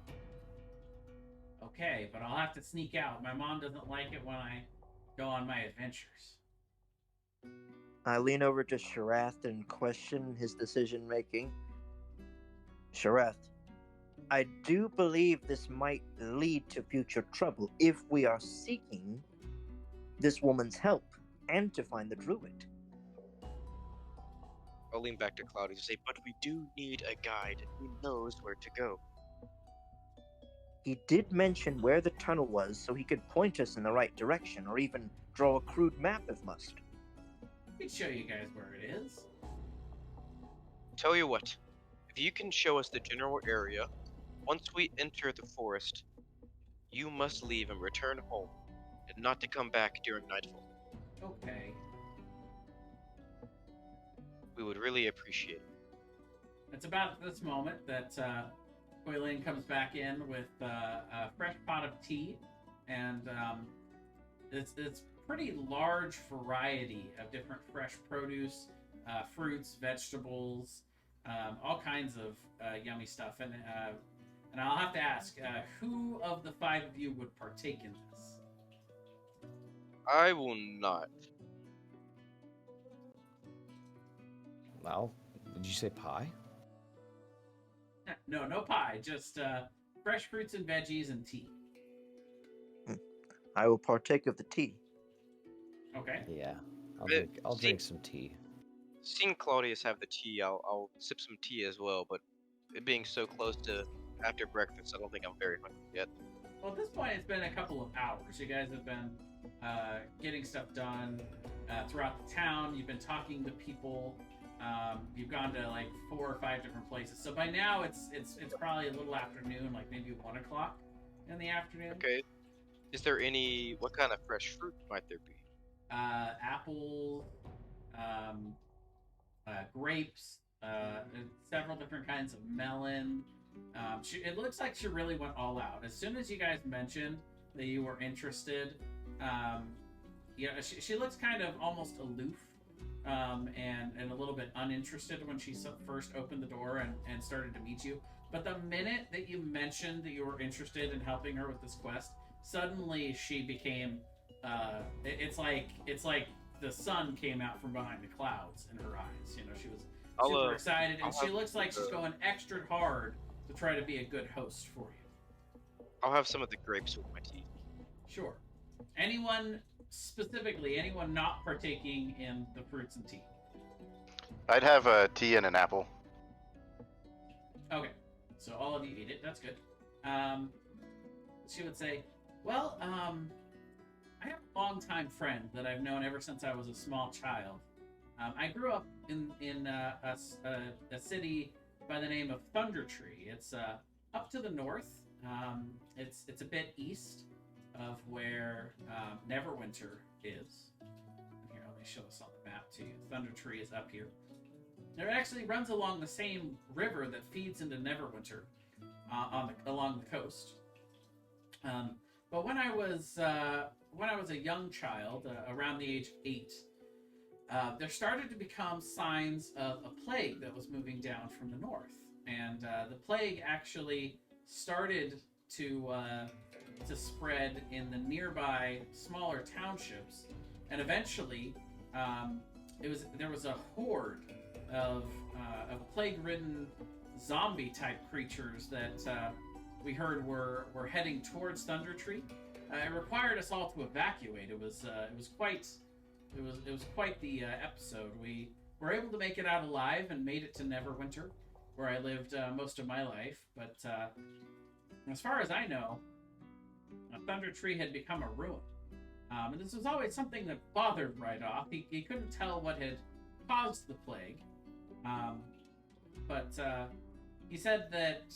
Okay, but I'll have to sneak out. My mom doesn't like it when I go on my adventures. I lean over to Sharath and question his decision making. Sharath, I do believe this might lead to future trouble if we are seeking this woman's help and to find the druid. I'll lean back to Cloudy to say, but we do need a guide who knows where to go. He did mention where the tunnel was so he could point us in the right direction, or even draw a crude map if must. I can show you guys where it is. Tell you what, if you can show us the general area, once we enter the forest, you must leave and return home, and not to come back during nightfall. Okay. We would really appreciate it. It's about this moment that Quaileen comes back in with a fresh pot of tea, and it's pretty large variety of different fresh produce, fruits, vegetables, all kinds of yummy stuff. And I'll have to ask, who of the five of you would partake in this? I will not. Well, did you say pie? No pie, just fresh fruits and veggies and tea. I will partake of the tea. Okay. Yeah, Uh, I'll see- drink some tea. Seeing Claudius have the tea, I'll sip some tea as well, but it being so close to after breakfast, I don't think I'm very hungry yet. Well, at this point, it's been a couple of hours. You guys have been getting stuff done throughout the town. You've been talking to people. You've gone to like 4 or 5 different places. So by now, it's probably a little afternoon, like maybe 1 o'clock in the afternoon. Okay. Is there any, what kind of fresh fruit might there be? Apples, grapes, and several different kinds of melon. It looks like she really went all out. As soon as you guys mentioned that you were interested, she looks kind of almost aloof and a little bit uninterested when she first opened the door and started to meet you. But the minute that you mentioned that you were interested in helping her with this quest, suddenly she became it's like the sun came out from behind the clouds in her eyes. You know, she was super excited, and she looks like she's going extra hard to try to be a good host for you. I'll have some of the grapes with my tea. Sure. Anyone not partaking in the fruits and tea? I'd have a tea and an apple. Okay, so all of you eat it. That's good. She would say, well, I have a longtime friend that I've known ever since I was a small child. I grew up in a city by the name of Thunder Tree. It's up to the north. It's a bit east of where Neverwinter is. Here, let me show this on the map to you. Thunder Tree is up here. It actually runs along the same river that feeds into Neverwinter along the coast. But when I was a young child, around the age of 8, there started to become signs of a plague that was moving down from the north. And the plague actually started to spread in the nearby smaller townships, and eventually there was a horde of plague-ridden zombie-type creatures that we heard were heading towards Thunder Tree. It required us all to evacuate. It was quite the episode. We were able to make it out alive and made it to Neverwinter, where I lived most of my life. But as far as I know, Thunder Tree had become a ruin. And this was always something that bothered Rydoth. He couldn't tell what had caused the plague. But he said that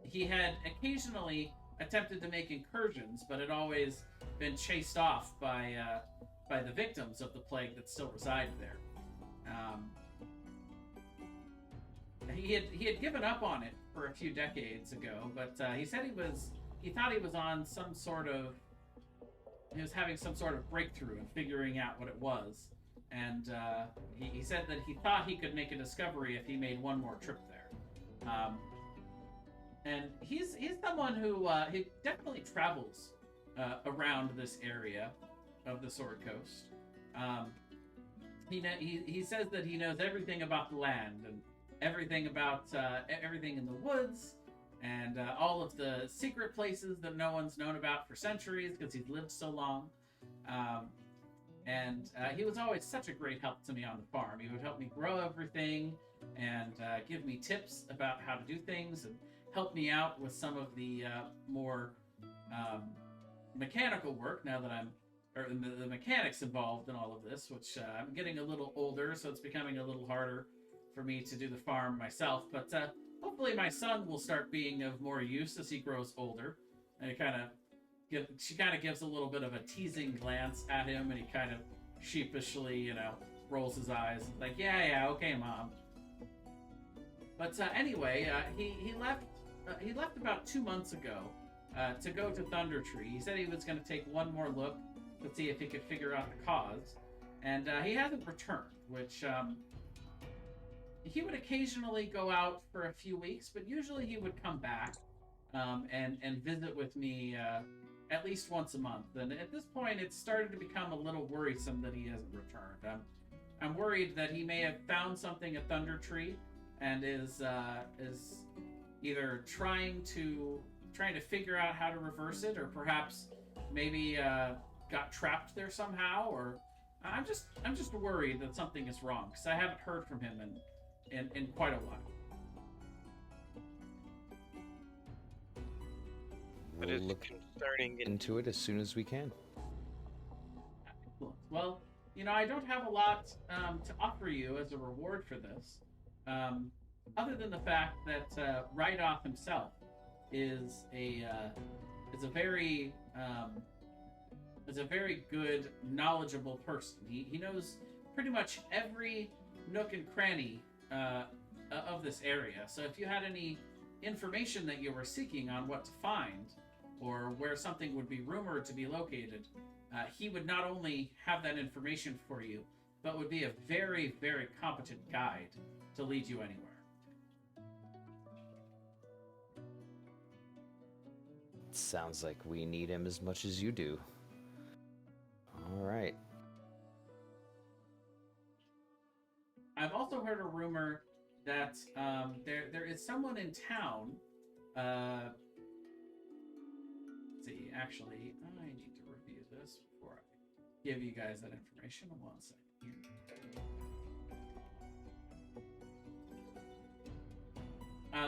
he had occasionally attempted to make incursions, but had always been chased off by the victims of the plague that still resided there. He had given up on it for a few decades ago, but he said he thought he was on he was having some sort of breakthrough in figuring out what it was, and he said that he thought he could make a discovery if he made one more trip there. And he's someone who he definitely travels around this area of the Sword Coast. He says that he knows everything about the land and everything about everything in the woods and all of the secret places that no one's known about for centuries because he's lived so long. And he was always such a great help to me on the farm. He would help me grow everything and give me tips about how to do things and help me out with some of the more mechanical work now that the mechanics involved in all of this, which I'm getting a little older, so it's becoming a little harder for me to do the farm myself. But hopefully my son will start being of more use as he grows older. And she kind of gives a little bit of a teasing glance at him, and he kind of sheepishly, rolls his eyes like, yeah, okay, Mom. But anyway, he left about 2 months ago to go to Thunder Tree. He said he was going to take one more look to see if he could figure out the cause, and he hasn't returned, which he would occasionally go out for a few weeks, but usually he would come back and visit with me at least once a month. And at this point, it's started to become a little worrisome that he hasn't returned. I'm worried that he may have found something at Thunder Tree and is either trying to figure out how to reverse it, or perhaps maybe got trapped there somehow. Or I'm just worried that something is wrong because I haven't heard from him in quite a while. But We'll it's look concerning into it as soon as we can. Excellent. Well, I don't have a lot to offer you as a reward for this, other than the fact that Rydoth himself is a very good, knowledgeable person. He knows pretty much every nook and cranny of this area. So if you had any information that you were seeking on what to find, or where something would be rumored to be located, he would not only have that information for you, but would be a very, very competent guide to lead you anywhere. Sounds like we need him as much as you do. All right. I've also heard a rumor that there is someone in town. Let's see, actually, I need to review this before I give you guys that information. 1 second here.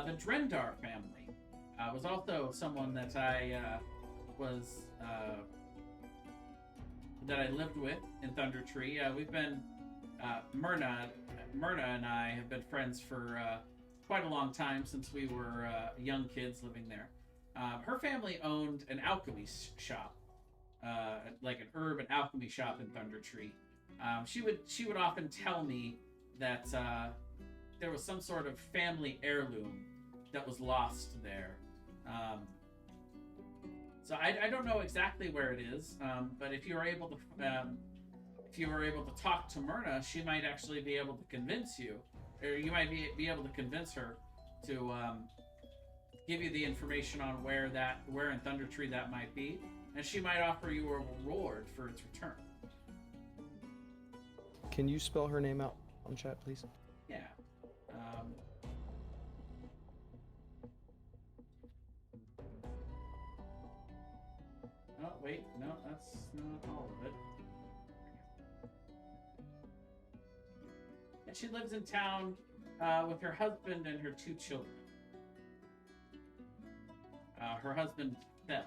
The Drendar family was also someone that I lived with in Thunder Tree. We've been Myrna and I have been friends for quite a long time, since we were young kids living there. Her family owned an alchemy shop, like an herb and alchemy shop in Thunder Tree. She would often tell me that there was some sort of family heirloom that was lost there. So I don't know exactly where it is, but if you were able to talk to Myrna, she might actually be able to convince you, or you might be able to convince her give you the information on where in Thunder Tree that might be, and she might offer you a reward for its return. Can you spell her name out on chat, please? Yeah. Oh, wait. No, that's not all of it. And she lives in town with her husband and her 2 children. Her husband fell.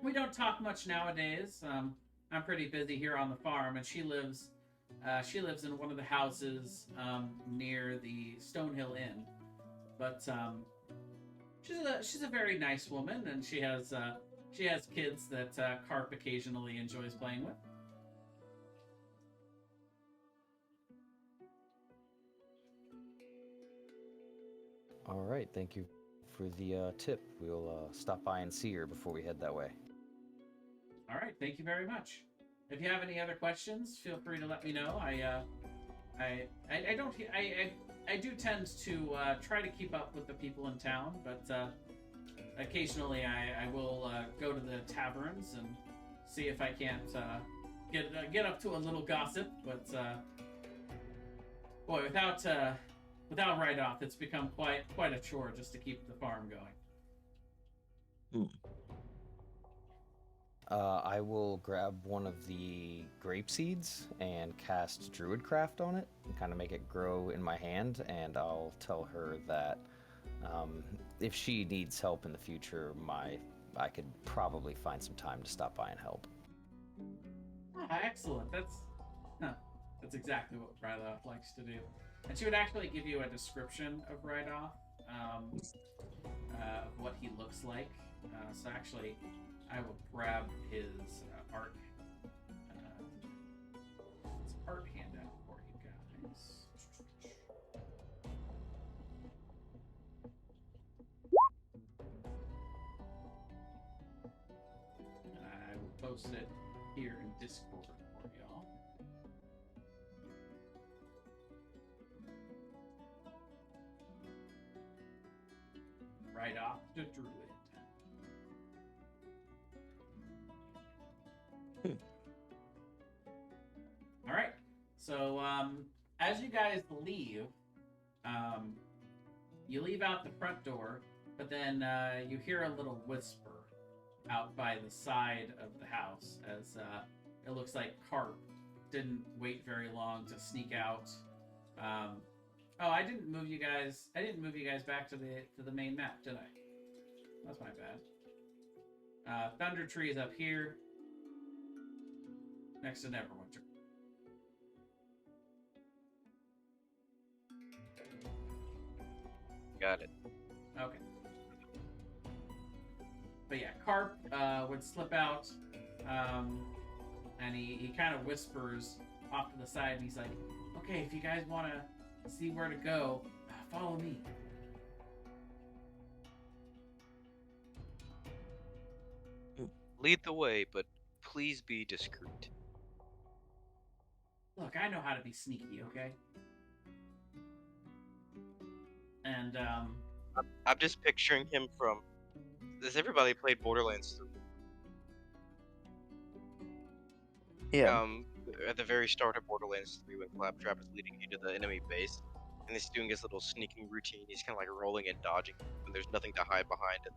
We don't talk much nowadays. I'm pretty busy here on the farm, and she lives in one of the houses near the Stonehill Inn. But she's a very nice woman, and she has kids that Carp occasionally enjoys playing with. All right, thank you for the tip. We'll stop by and see her before we head that way. All right, thank you very much. If you have any other questions, feel free to let me know. I do tend to try to keep up with the people in town, but occasionally I will go to the taverns and see if I can't get up to a little gossip. But boy, without write-off, it's become quite a chore just to keep the farm going. I will grab one of the grape seeds and cast Druidcraft on it and kind of make it grow in my hand, and I'll tell her that if she needs help in the future, I could probably find some time to stop by and help. Excellent. That's exactly what Ryloff likes to do. And she would actually give you a description of Ryloff, of what he looks like. So actually, I will grab his art handout for you guys. I will post it here in Discord for y'all. Right off the druid. All right. So as you guys leave, you leave out the front door, but then you hear a little whisper out by the side of the house as it looks like Carp didn't wait very long to sneak out. Oh, I didn't move you guys back to the main map, did I? That's my bad. Thunder Tree is up here, next to Neverwinter. Got it. Okay. But yeah, Carp would slip out, and he kind of whispers off to the side, and he's like, "Okay, if you guys want to see where to go, follow me." Lead the way, but please be discreet. Look, I know how to be sneaky, okay? And I'm just picturing him from. Has everybody played Borderlands 3? Yeah. At the very start of Borderlands 3, when Claptrap is leading you to the enemy base, and he's doing his little sneaking routine, he's kind of like rolling and dodging, and there's nothing to hide behind it.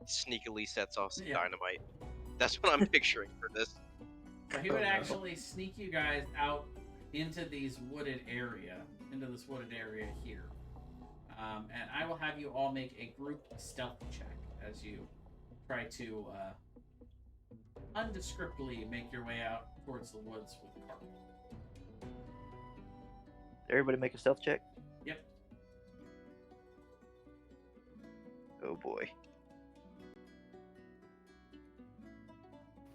Sneakily sets off some dynamite. That's what I'm picturing for this. So he would actually sneak you guys out into this wooded area here. And I will have you all make a group stealth check as you try to undescriptedly make your way out towards the woods with Carp. Everybody make a stealth check. Yep. Oh boy.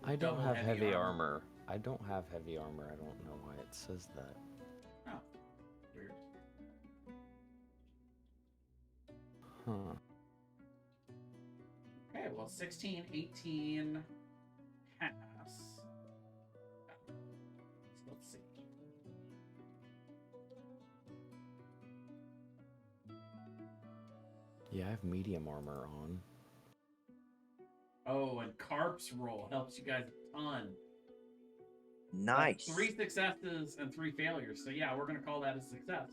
I don't Double have heavy heavy armor. armor. I don't have heavy armor. I don't know why it says that. Oh, weird. Huh. Okay, well, 16, 18 pass. So let's see. Yeah, I have medium armor on. Oh, and Carp's roll helps you guys a ton. Nice. 3 successes and 3 failures. So yeah, we're gonna call that a success.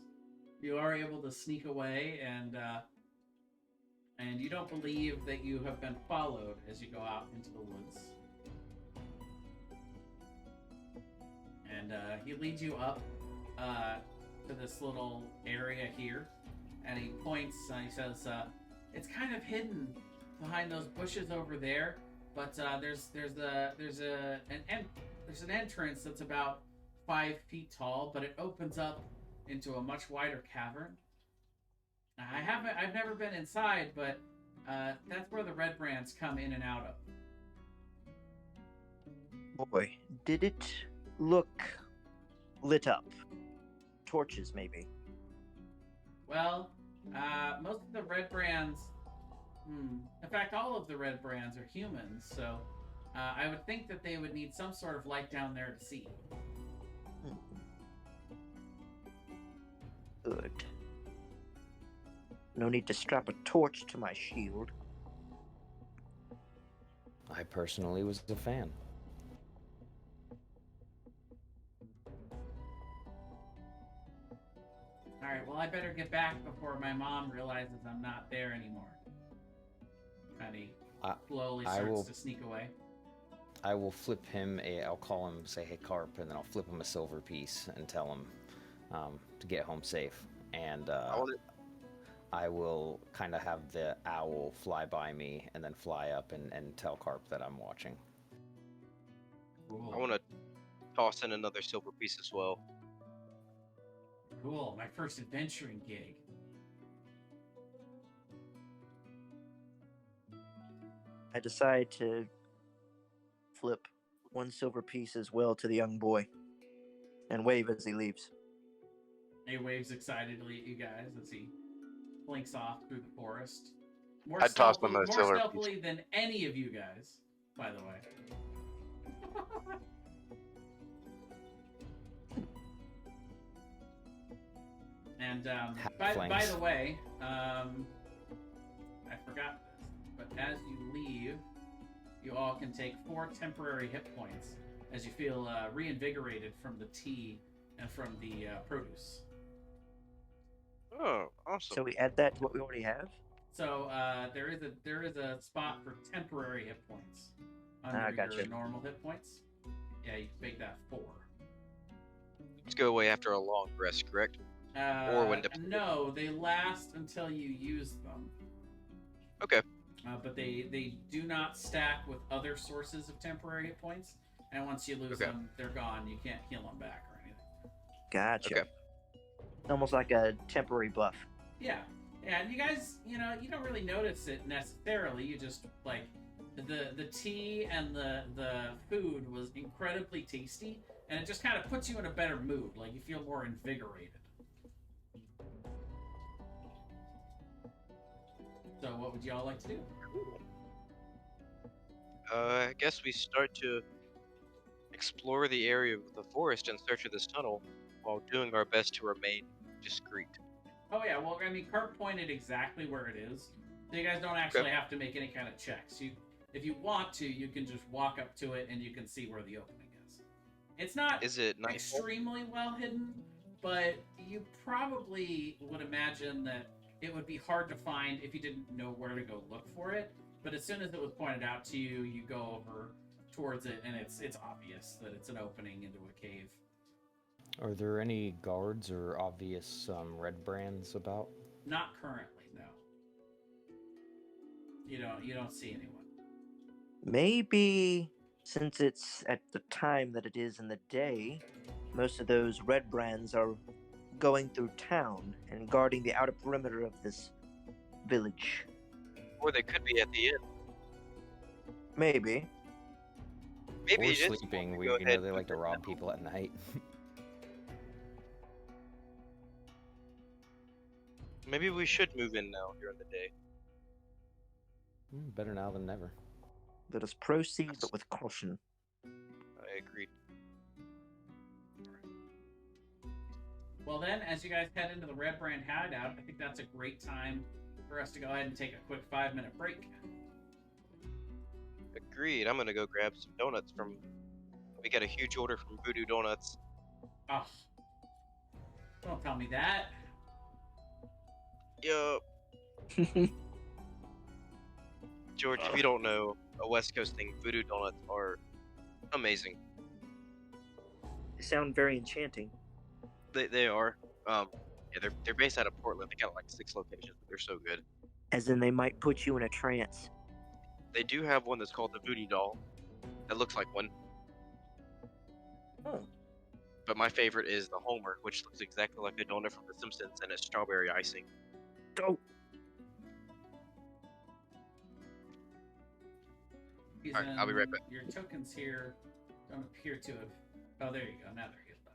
You are able to sneak away, and you don't believe that you have been followed as you go out into the woods. And he leads you up to this little area here, and he points. He says, "It's kind of hidden behind those bushes over there, but there's an entrance that's about 5 feet tall, but it opens up into a much wider cavern. I've never been inside, but that's where the red brands come in and out of." Boy, did it look lit up? Torches, maybe. Well, most of the red brands, in fact, all of the red brands are humans, so I would think that they would need some sort of light down there to see. Good. No need to strap a torch to my shield. I personally was a fan. Alright, well, I better get back before my mom realizes I'm not there anymore. And he slowly starts to sneak away. I will flip him I'll call him, say, "Hey, Carp," and then I'll flip him a silver piece and tell him to get home safe. And I will kind of have the owl fly by me and then fly up and tell Carp that I'm watching. Cool. I want to toss in another silver piece as well. Cool, my first adventuring gig. I decide to flip 1 silver piece as well to the young boy and wave as he leaves. He waves excitedly at you guys as he blinks off through the forest. I'd toss them a more silver stealthily than any of you guys, by the way. And by the way, I forgot this, but as you leave, you all can take 4 temporary hit points as you feel reinvigorated from the tea and from the produce. Oh, awesome. So we add that to what we already have? So there is a spot for temporary hit points under gotcha. your normal hit points. Yeah, you can make that 4. Let's go away after a long rest, correct? Or when deployed? No, they last until you use them. Okay. But they do not stack with other sources of temporary hit points, and once you lose them, they're gone. You can't heal them back or anything. Gotcha. Okay. Almost like a temporary buff. Yeah, and you guys, you don't really notice it necessarily. You just like the tea and the food was incredibly tasty, and it just kind of puts you in a better mood. Like you feel more invigorated. So what would y'all like to do? I guess we start to explore the area of the forest in search of this tunnel while doing our best to remain discreet. Oh yeah, well, I mean, Kurt pointed exactly where it is, so you guys don't actually have to make any kind of checks. If you want to, you can just walk up to it and you can see where the opening is. It's not extremely well hidden, but you probably would imagine that it would be hard to find if you didn't know where to go look for it. But as soon as it was pointed out to you, you go over towards it, and it's obvious that it's an opening into a cave. Are there any guards or obvious red brands about? Not currently, no. You don't see anyone. Maybe since it's at the time that it is in the day, most of those red brands are going through town and guarding the outer perimeter of this village. Or they could be at the inn. Maybe. Maybe or it is sleeping. They like to rob people at night. Maybe we should move in now during the day. Better now than never. Let us proceed, but with caution. I agreed. Well then, as you guys head into the Red Brand hideout, I think that's a great time for us to go ahead and take a quick 5-minute break. Agreed. I'm gonna go grab some donuts from. We got a huge order from Voodoo Donuts. Oh, don't tell me that. Yup. George, if you don't know, a West Coast thing, Voodoo Donuts are amazing. They sound very enchanting. They are. Yeah, they're based out of Portland. They got like 6 locations, but they're so good. As in, they might put you in a trance. They do have one that's called the Voodoo Doll. That looks like one. Oh. But my favorite is the Homer, which looks exactly like a donut from The Simpsons, and it's strawberry icing. Go. Alright, I'll be right back. Your tokens here don't appear to have. Oh, there you go. Now they're healed up.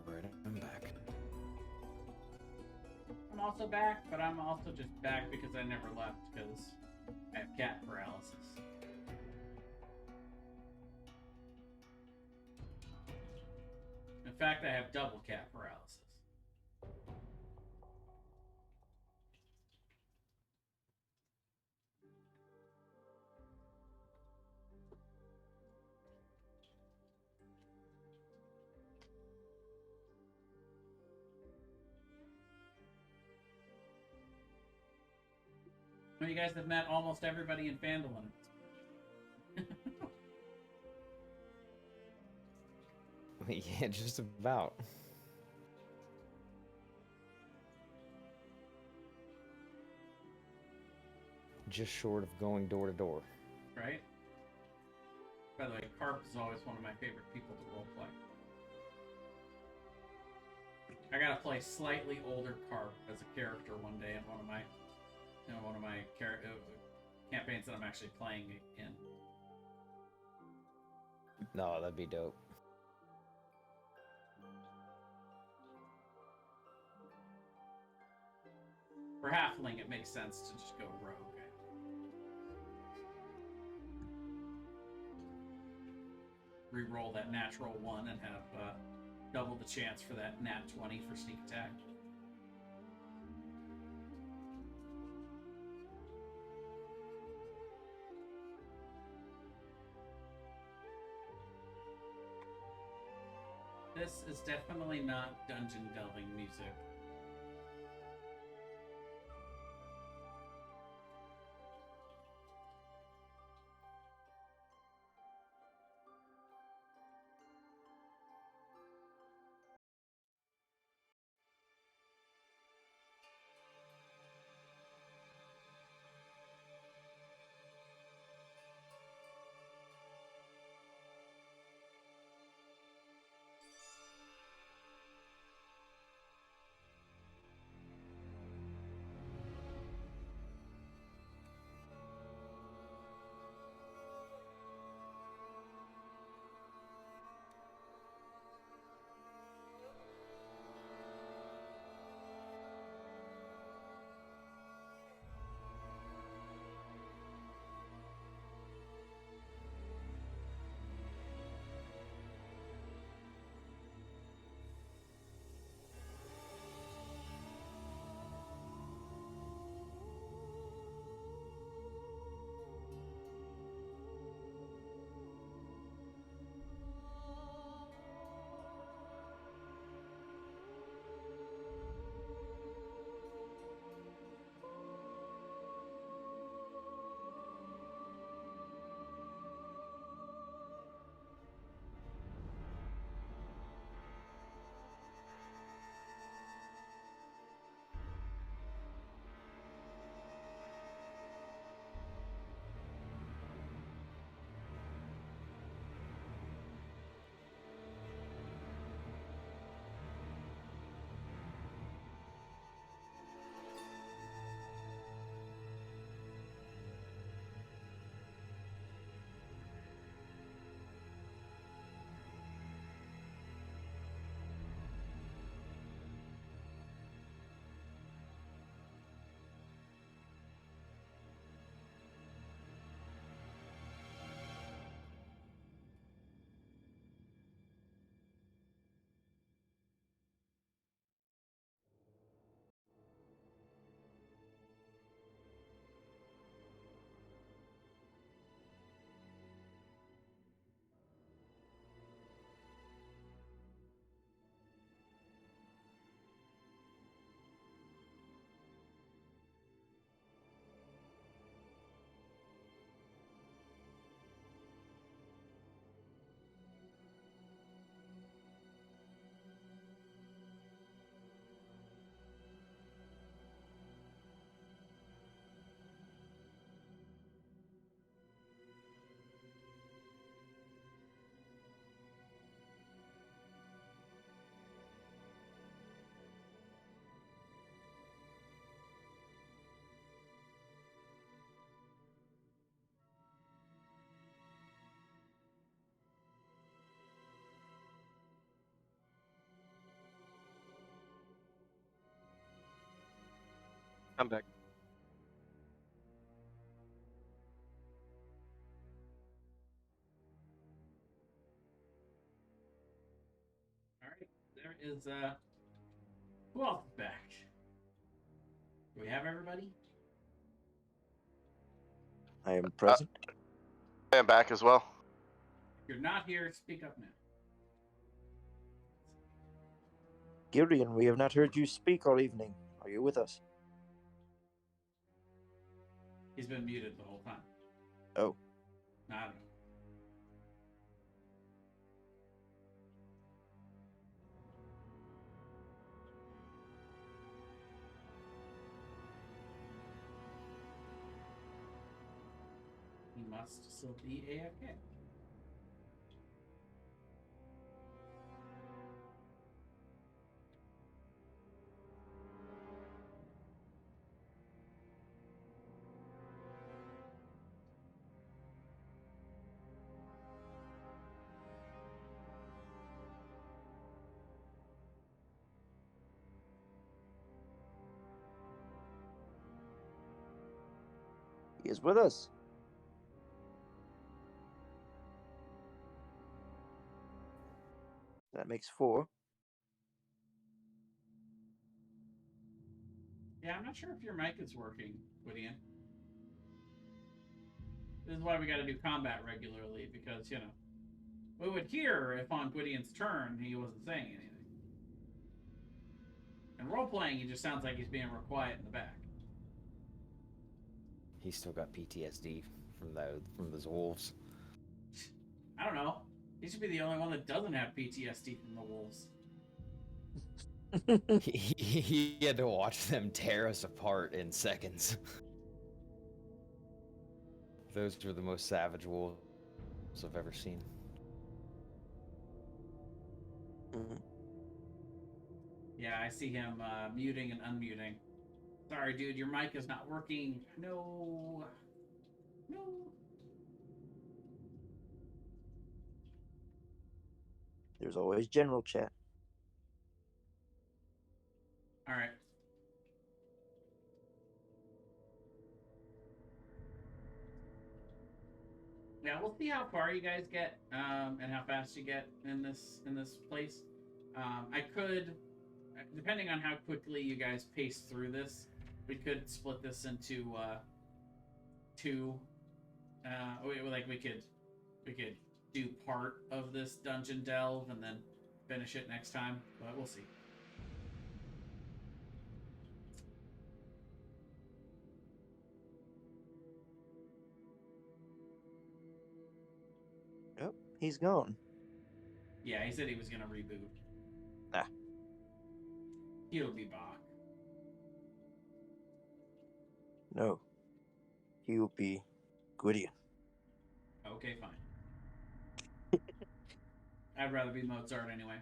Alright, I'm back. I'm also back, but I'm also just back because I never left because I have cat paralysis. In fact, I have double cat paralysis. Well, you guys have met almost everybody in Phandalin. Yeah, just about. Just short of going door to door. Right? By the way, Carp is always one of my favorite people to roleplay. I gotta play slightly older Carp as a character one day in one of my campaigns that I'm actually playing in. No, that'd be dope. For Halfling, it makes sense to just go rogue. re-roll that natural 1 and have double the chance for that nat 20 for sneak attack. This is definitely not dungeon delving music. I'm back. All right, there is who else is back? Do we have everybody? I am present. I am back as well. If you're not here, speak up now. Girion, we have not heard you speak all evening. Are you with us? He's been muted the whole time. Oh. Not. He must still be AFK. He is with us. That makes 4. Yeah, I'm not sure if your mic is working, Gwydion. This is why we got to do combat regularly, because, you know, we would hear if on Gwydion's turn he wasn't saying anything. And role-playing, he just sounds like he's being real quiet in the back. He's still got PTSD from those wolves. I don't know. He should be the only one that doesn't have PTSD from the wolves. He had to watch them tear us apart in seconds. Those were the most savage wolves I've ever seen. Yeah, I see him muting and unmuting. Sorry, dude, your mic is not working. No. No. There's always general chat. All right. Yeah, we'll see how far you guys get, and how fast you get in this place. I could, depending on how quickly you guys pace through this, we could split this into 2. We could do part of this dungeon delve and then finish it next time, but we'll see. Oh, he's gone. Yeah, he said he was gonna reboot. Ah. He'll be back. No. He'll be Gwydion. Okay, fine. I'd rather be Mozart anyway.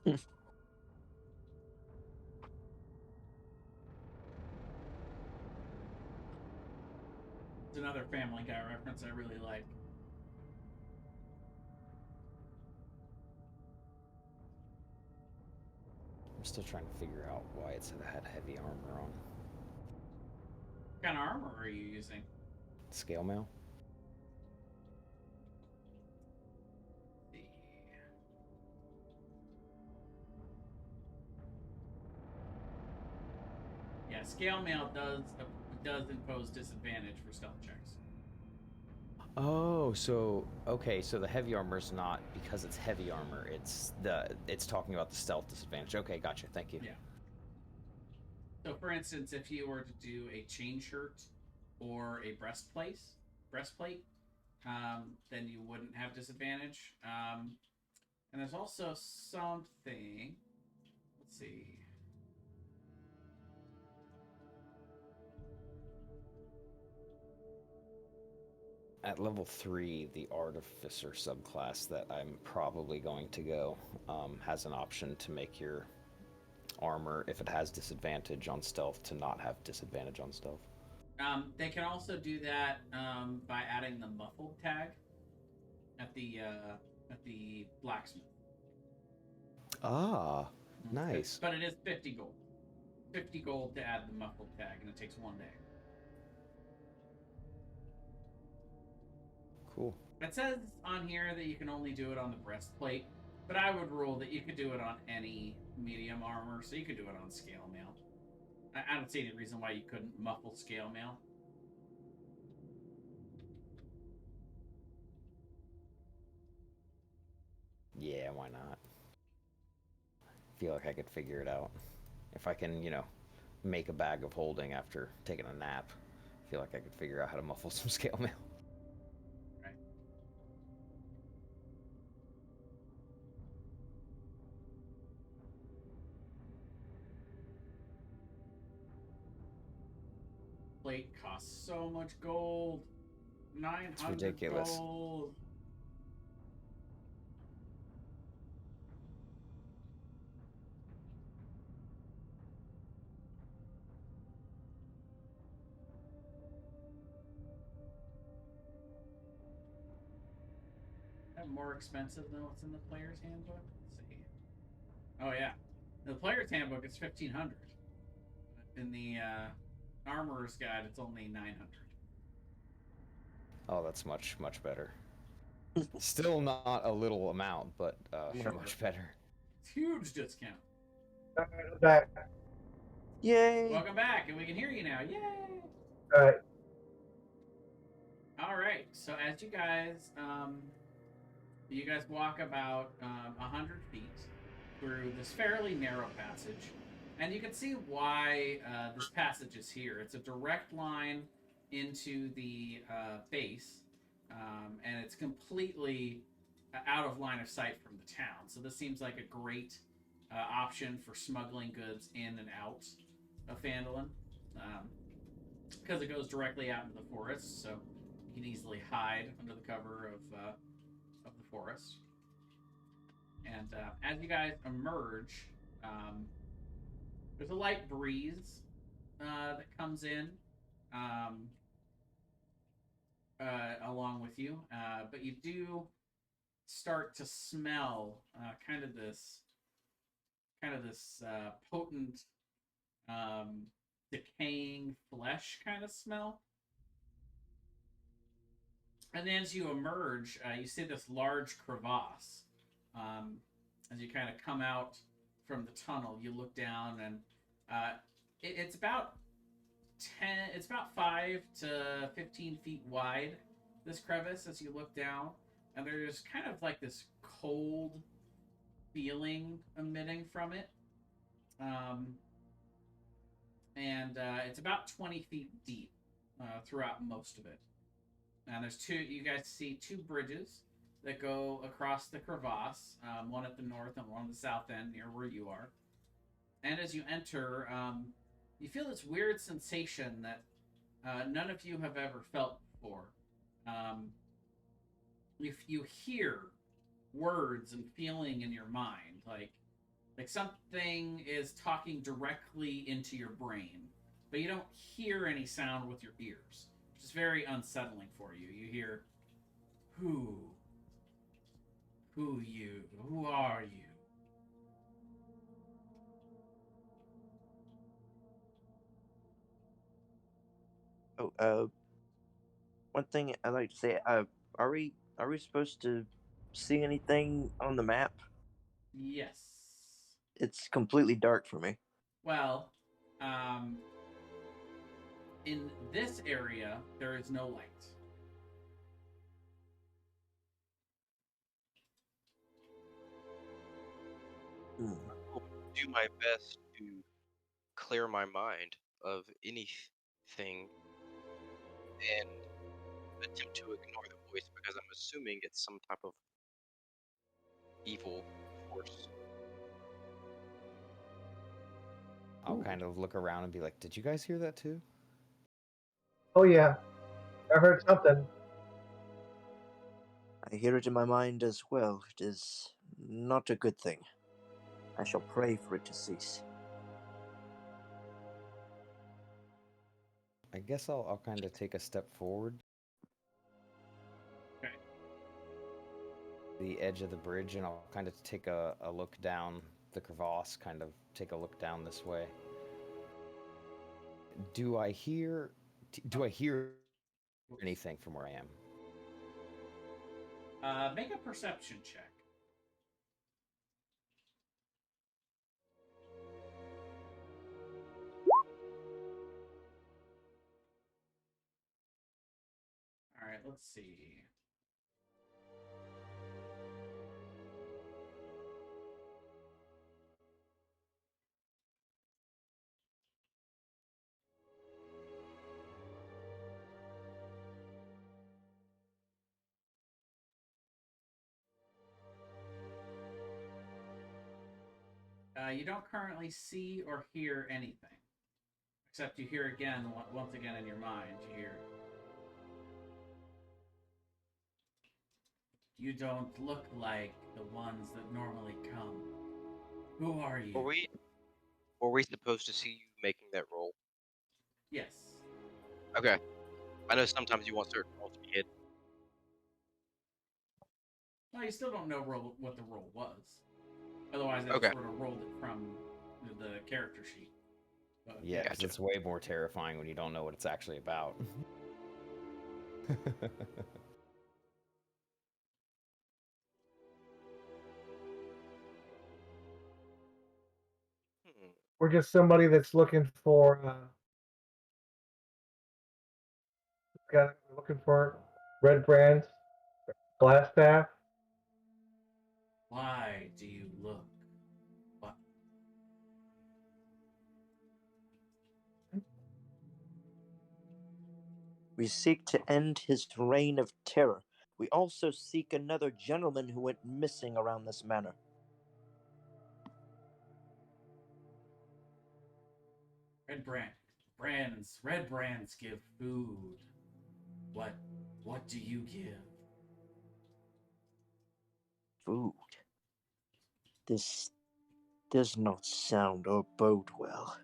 It's another Family Guy reference I really like. I'm still trying to figure out why it said it had heavy armor on. What kind of armor are you using? Scale mail? Yeah, scale mail does impose disadvantage for stealth checks. Oh, so okay, so the heavy armor is not because it's heavy armor. It's talking about the stealth disadvantage. Okay, gotcha. Thank you. Yeah. So, for instance, if you were to do a chain shirt or a breastplate, then you wouldn't have disadvantage. And there's also something. Let's see. At level 3, the Artificer subclass that I'm probably going to go has an option to make your armor, if it has disadvantage on stealth, to not have disadvantage on stealth. They can also do that by adding the muffled tag at the blacksmith. Ah, nice. But it is 50 gold. 50 gold to add the muffled tag, and it takes 1 day. Cool. It says on here that you can only do it on the breastplate, but I would rule that you could do it on any medium armor, so you could do it on scale mail. I don't see any reason why you couldn't muffle scale mail. Yeah, why not? I feel like I could figure it out. If I can, make a bag of holding after taking a nap, I feel like I could figure out how to muffle some scale mail. Right. Plate costs so much gold. 900 It's ridiculous. gold. That more expensive than what's in the player's handbook? Let's see. Oh yeah. The player's handbook is 1500. In the armorer's guide, it's only 900. Oh, that's much, much better. Still not a little amount, but Yeah. much better. Huge discount. Alright, I'm back. Yay! Welcome back, and we can hear you now. Yay! Alright. All right. So as you guys walk about 100 feet through this fairly narrow passage, and you can see why this passage is here. It's a direct line into the base, and it's completely out of line of sight from the town. So this seems like a great option for smuggling goods in and out of Phandalin, because it goes directly out into the forest. So you can easily hide under the cover of the forest. And as you guys emerge, there's a light breeze that comes in along with you, but you do start to smell kind of this potent, decaying flesh kind of smell. And then as you emerge, you see this large crevasse. As you kind of come out from the tunnel, you look down, and it's about 5 to 15 feet wide. This crevice, as you look down, and there's kind of like this cold feeling emitting from it. And it's about 20 feet deep throughout most of it. And you guys see two bridges that go across the crevasse, one at the north and one at the south end near where you are. And as you enter, you feel this weird sensation that none of you have ever felt before. If you hear words and feeling in your mind, like something is talking directly into your brain, but you don't hear any sound with your ears, which is very unsettling for you. You hear, who you? Who are you? Oh, one thing I'd like to say, are we supposed to see anything on the map? Yes. It's completely dark for me. Well, in this area, there is no light. Hmm. I'll do my best to clear my mind of anything and attempt to ignore the voice because I'm assuming it's some type of evil force. I'll kind of look around and be like, "Did you guys hear that too?" Oh yeah, I heard something. I hear it in my mind as well. It is not a good thing. I shall pray for it to cease. I guess I'll kind of take a step forward. Okay. The edge of the bridge, and I'll kind of take a look down the crevasse, kind of take a look down this way. Do I hear anything from where I am? Make a perception check. All right, let's see. You don't currently see or hear anything, except you hear again, once again in your mind, you hear, you don't look like the ones that normally come. Who are you? Were we supposed to see you making that roll? Yes. Okay. I know sometimes you want certain rolls to be hidden. Well, you still don't know what the roll was. Otherwise, I Okay. just would have rolled it from the character sheet. But, Yeah, 'cause Gotcha. it's way more terrifying when you don't know what it's actually about. We're just somebody that's looking for looking for red brands, glass staff. Why do you look? What? We seek to end his reign of terror. We also seek another gentleman who went missing around this manor. Red brands give food. What do you give? Food. This does not sound or bode well.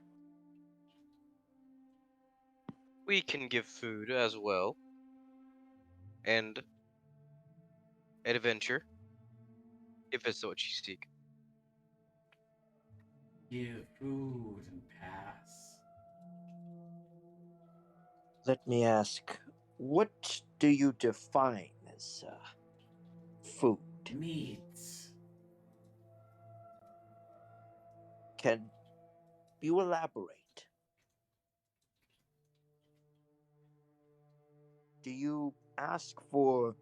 We can give food as well, and adventure, if it's what you seek. Give food and pass. Let me ask, what do you define as food? Meat. Can you elaborate? Do you ask for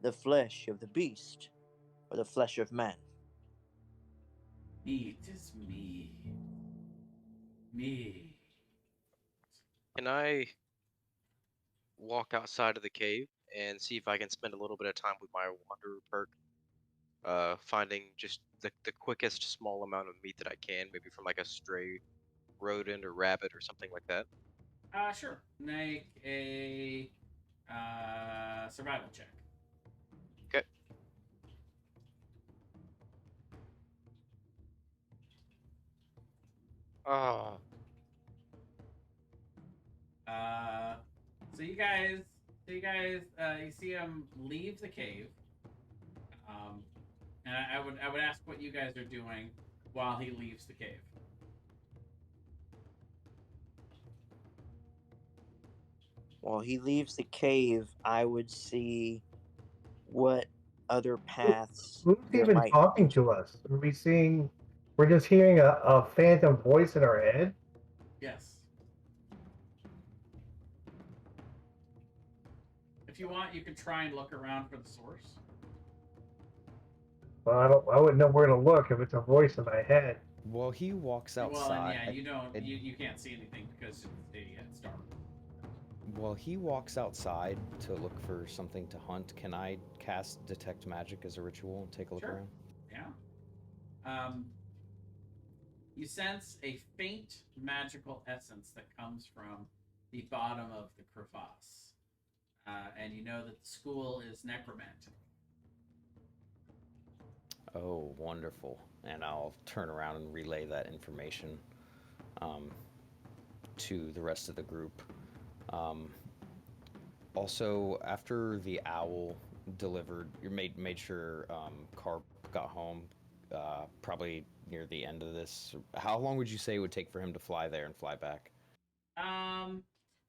the flesh of the beast or the flesh of man? Meat is me. Me. Can I walk outside of the cave and see if I can spend a little bit of time with my wanderer perk, finding just the quickest small amount of meat that I can, maybe from like a stray rodent or rabbit or something like that? Sure. Make a survival check. Okay. Ah, Uh, so you see him leave the cave. And I would ask what you guys are doing while he leaves the cave. While he leaves the cave, I would see what other paths Who's there even might talking be. to us? Are we seeing? We're just hearing a phantom voice in our head. Yes. If you want, you can try and look around for the source. Well, I wouldn't know where to look if it's a voice in my head. Well, he walks Well, and outside. yeah, you don't. it- You can't see anything because it's dark. Well, he walks outside to look for something to hunt. Can I cast Detect Magic as a ritual and take a look Sure. around? Yeah. You sense a faint magical essence that comes from the bottom of the crevasse, and you know that the school is necromantic. Oh, wonderful. And I'll turn around and relay that information um, to the rest of the group. Um, Also, after the owl delivered, you made sure Carp got home. Probably near the end of this. How long would you say it would take for him to fly there and fly back? Um,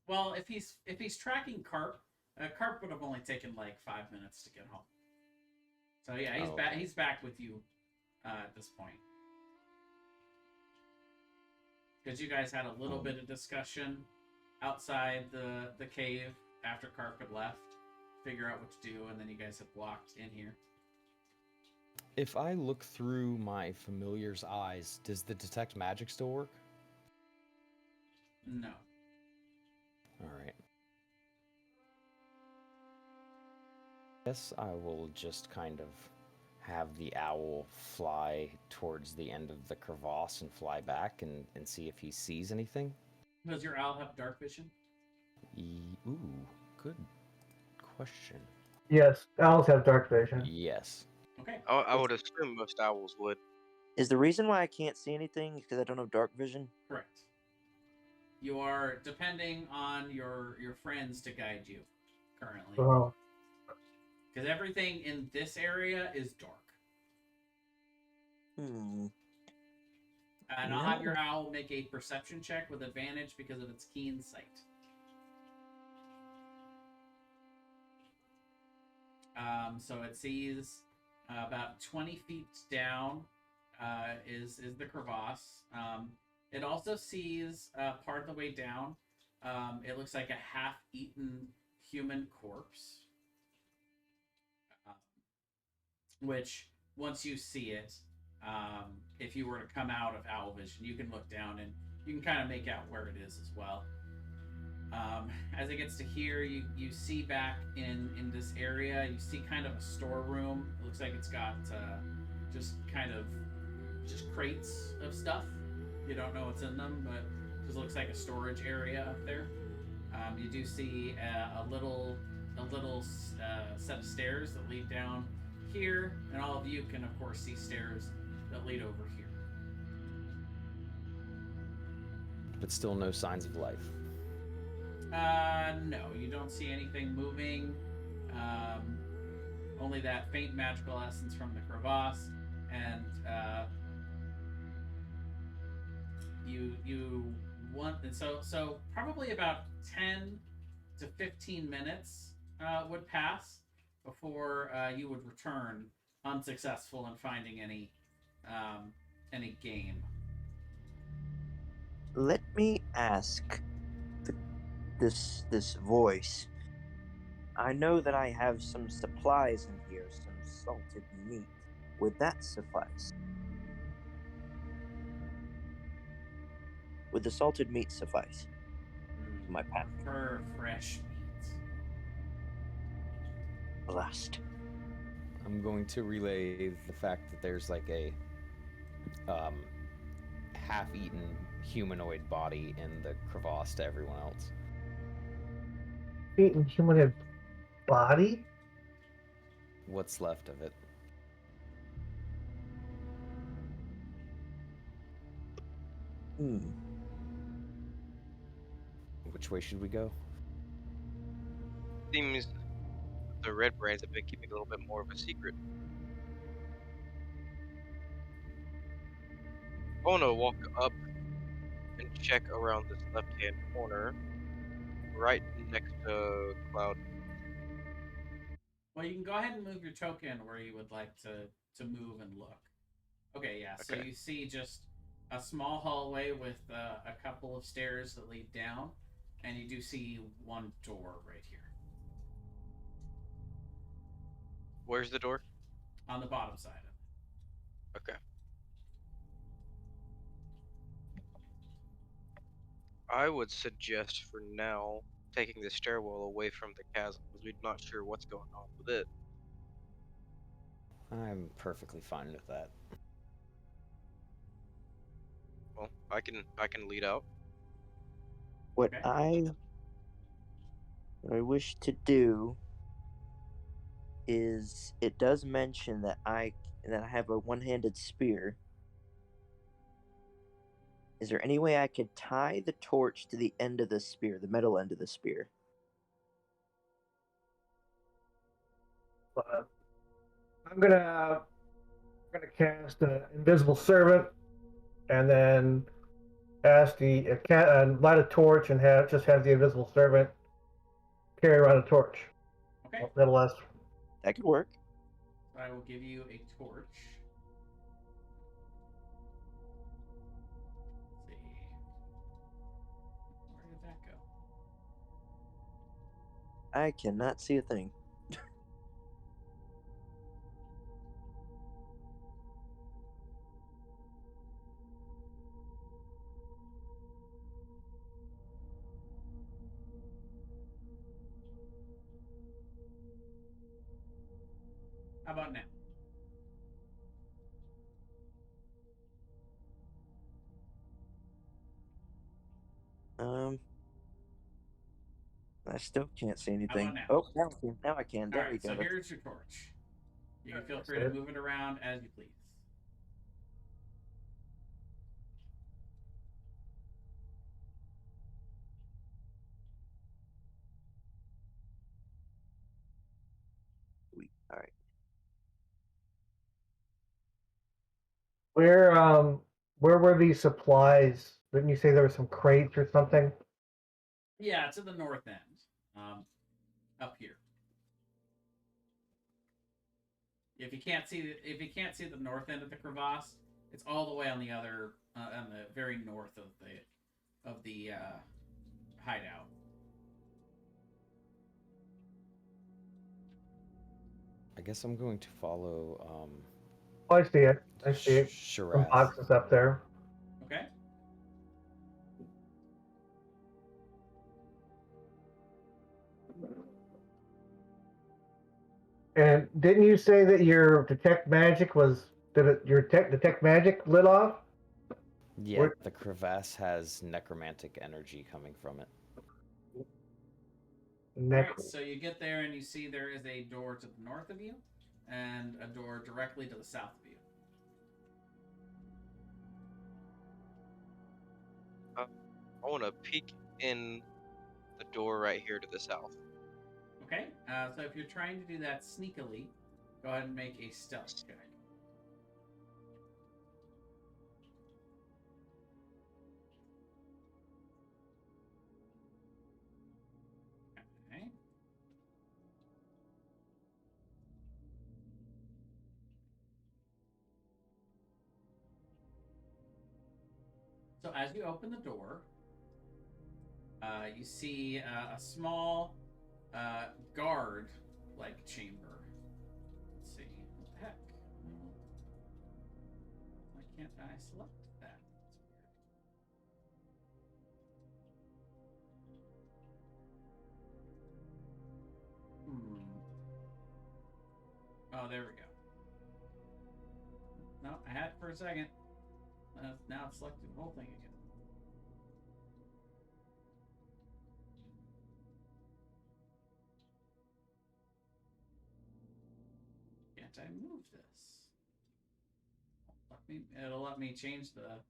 well, if he's tracking Carp, Carp would have only taken like 5 minutes to get home. So yeah, he's Oh, back. okay. He's back with you at this point because you guys had a little bit of discussion outside the cave after Carp had left, figure out what to do, and then you guys have walked in here. If I look through my familiar's eyes, does the detect magic still work? No. All right. Guess I will just kind of have the owl fly towards the end of the crevasse and fly back and see if he sees anything. Does your owl have dark vision? Ooh, good question. Yes, owls have dark vision. Yes. Okay. I would assume most owls would. Is the reason why I can't see anything because I don't have dark vision? Correct. You are depending on your friends to guide you currently, Oh, because everything in this area is dark. Hmm. And I'll have your No. owl make a perception check with advantage because of its keen sight. So it sees about 20 feet down is the crevasse. It also sees part of the way down. It looks like a half-eaten human corpse, um, which once you see it, if you were to come out of owl vision, you can look down and you can kind of make out where it is as well. As it gets to here, you see back in this area, you see kind of a storeroom. It looks like it's got just kind of just crates of stuff. You don't know what's in them, but it just looks like a storage area up there. You do see a little set of stairs that lead down here, and all of you can of course see stairs that lead over here. But still no signs of life. No, you don't see anything moving. Only that faint magical essence from the crevasse, and you want, and so probably about 10 to 15 minutes would pass before you would return unsuccessful in finding any game. Let me ask this voice. I know that I have some supplies in here, some salted meat. Would that suffice? Would the salted meat suffice to my pack? For fresh meat. Blast. I'm going to relay the fact that there's like a half-eaten humanoid body in the crevasse to everyone else. Eaten humanoid body? What's left of it? Which way should we go? Seems the red brands have been keeping a little bit more of a secret. I want to walk up and check around this left-hand corner, right next to Cloud. Well, you can go ahead and move your token where you would like to move and look. Okay, yeah. So Okay. you see just a small hallway with a couple of stairs that lead down, and you do see one door right here Where's the door? on the bottom side of it. Okay. I would suggest for now taking the stairwell away from the chasm because we're not sure what's going on with it. I'm perfectly fine with that. Well, I can lead out. What Okay. I wish to do is, it does mention that I have a one-handed spear. Is there any way I could tie the torch to the end of the spear, the metal end of the spear? But I'm gonna cast an invisible servant, and then ask the light a torch and have the invisible servant carry around a torch. Okay. That'll last. That could work. So I will give you a torch. Let's see. Where did that go? I cannot see a thing. How about now? I still can't see How anything. about now? Oh, now I can. Now I can. All There we right. go. So here's your torch. You can feel That's free to it. move it around as you please. Sweet. All right. Where were these supplies? Didn't you say there were some crates or something? Yeah, to the north end, up here. If you can't see the north end of the crevasse, It's all the way on the other, on the very north of the hideout. I guess I'm going to follow Oh, I see it. I see it. Some Sharath. boxes up there. Okay. And didn't you say that your detect magic was your detect magic lit off? Yeah, Where- the crevasse has necromantic energy coming from it. Alright, so you get there and you see there is a door to the north of you and a door directly to the south of you. I want to peek in the door right here to the south. Okay, so if you're trying to do that sneakily, go ahead and make a stealth check. Okay. So as you open the door, you see a small guard-like chamber. Let's see. What the heck? Why can't I select that? That's weird. Oh, there we go. No, I had it for a second. Now it's selected the whole thing again. Can't I move this? It'll let me change the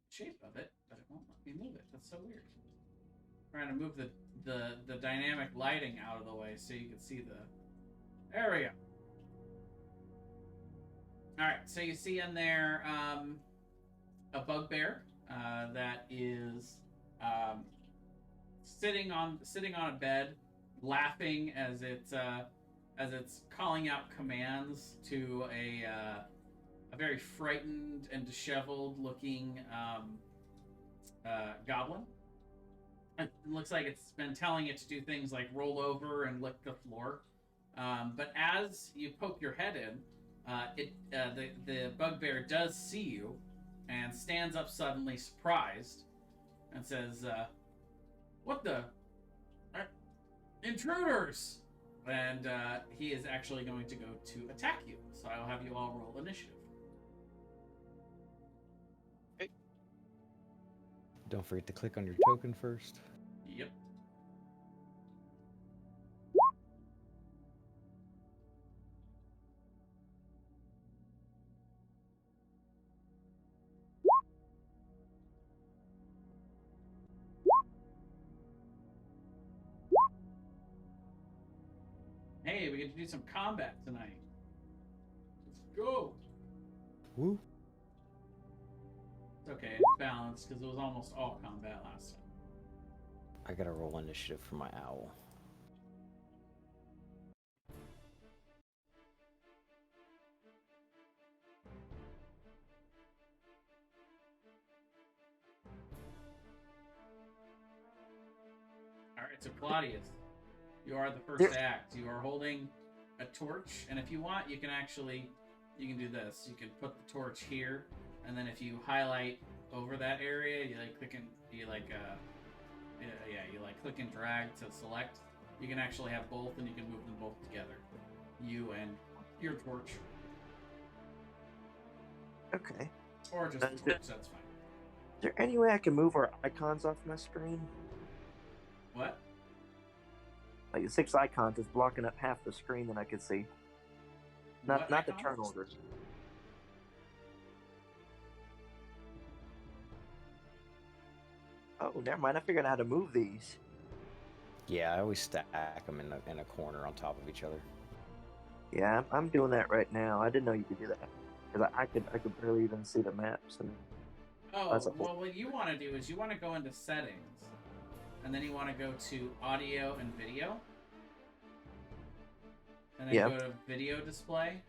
shape of it, but it won't let me move it. That's so weird. I'm trying to move the dynamic lighting out of the way so you can see the. There we go. All right, so you see in there a bugbear that is sitting on a bed, laughing as it's calling out commands to a very frightened and disheveled-looking goblin. It looks like it's been telling it to do things like roll over and lick the floor. But as you poke your head in, the bugbear does see you and stands up suddenly, surprised, and says, "What the? Intruders!" And he is actually going to go to attack you. So I'll have you all roll initiative. Don't forget to click on your token first. Yep. Hey, we get to do some combat tonight. Let's go. Woo. It's okay, it's balanced because it was almost all combat last time. I gotta roll initiative for my owl. Alright, so Claudius, you are the first act. You are holding a torch, and if you want, you can do this. You can put the torch here, and then if you highlight over that area, you click and drag to select. You can actually have both, and you can move them both together. You and your torch. Okay. Or just the torch, that's fine. Is there any way I can move our icons off my screen? What? Like the 6 icons is blocking up half the screen that I could see. Not the icons? turn order. Oh, never mind. I figured out how to move these. Yeah, I always stack them in a corner on top of each other. Yeah, I'm doing that right now. I didn't know you could do that because I could barely even see the maps. And well, what you want to do is you want to go into settings, and then you want to go to audio and video, and then go to video display,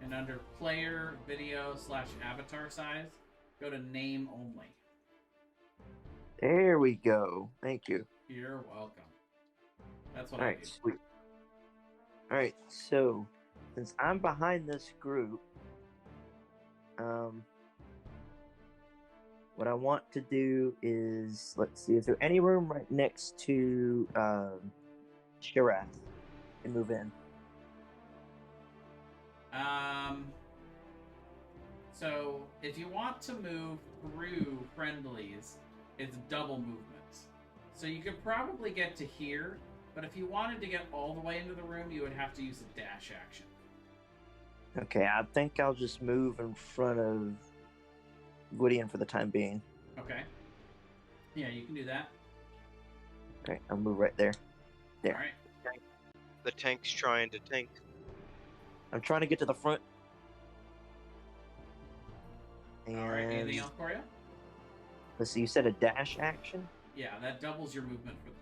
And under player, video / avatar size, go to name only. There we go. Thank you. You're welcome. That's what All I right, do. sweet. All right, so since I'm behind this group, what I want to do is, let's see, is there any room right next to Shirath and move in? So if you want to move through friendlies, it's double movements. So you could probably get to here, but if you wanted to get all the way into the room, you would have to use a dash action. Okay, I think I'll just move in front of Woodian for the time being. Okay. Yeah, you can do that. Okay, I'll move right there. There. All right. The tank's trying to tank. I'm trying to get to the front. And All right. Anything else for you? let's see, you said a dash action? Yeah, that doubles your movement for the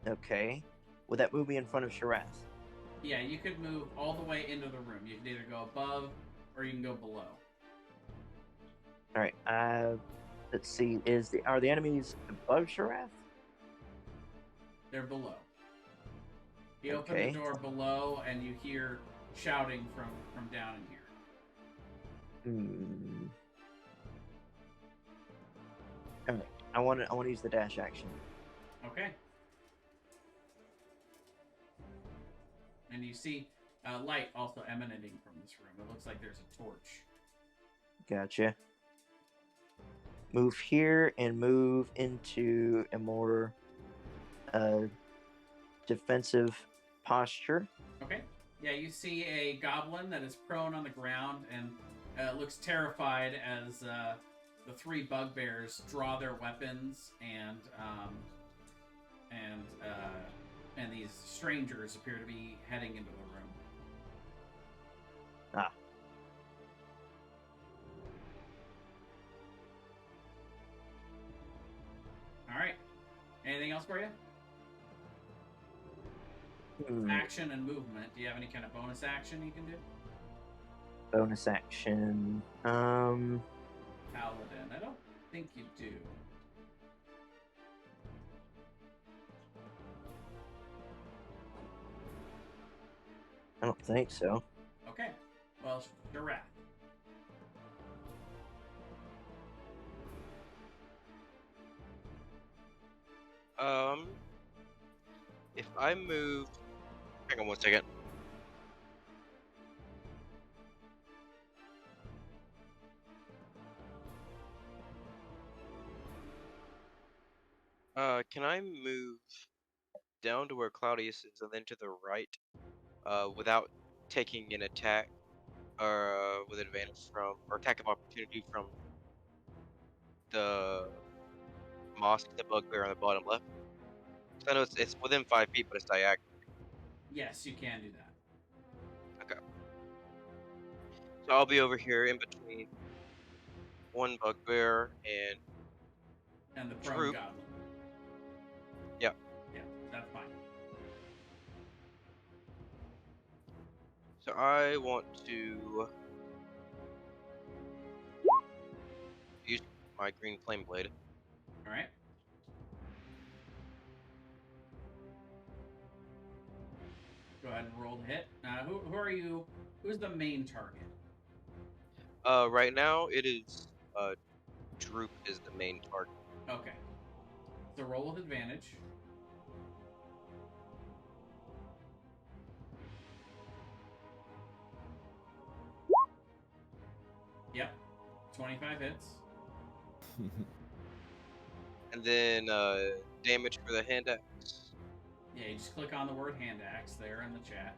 turn. Okay. Would that move me in front of Shirath? Yeah, you could move all the way into the room. You can either go above or you can go below. All right. Let's see. Are the enemies above Shirath? They're below. You open Okay. the door below, and you hear shouting from down in here. All right. I want to use the dash action. Okay. And you see light also emanating from this room. It looks like there's a torch. Gotcha. Move here and move into a more defensive posture. Okay. Yeah, you see a goblin that is prone on the ground and looks terrified as the three bugbears draw their weapons and these strangers appear to be heading into the room. Ah. All right. Anything else for you? Action and movement. Do you have any kind of bonus action you can do? Bonus action. Paladin. I don't think you do. I don't think so. Okay. Well, Shirath. If I move, hang on 1 second. Can I move down to where Claudius is and then to the right, without taking an attack, or with advantage from, or attack of opportunity from the mosque, the bugbear on the bottom left? 'Cause I know it's within 5 feet, but it's diagonal. Yes, you can do that. Okay. So I'll be over here in between one bugbear And the prone Troop. goblin. Yeah. Yeah, that's fine. So I want to use my green flame blade. All right. Go ahead and roll the hit. Who are you? Who's the main target? Right now it is Droop is the main target. Okay. So roll with advantage. Yep. 25 hits. And then damage for the hand axe. Yeah, you just click on the word hand axe there in the chat.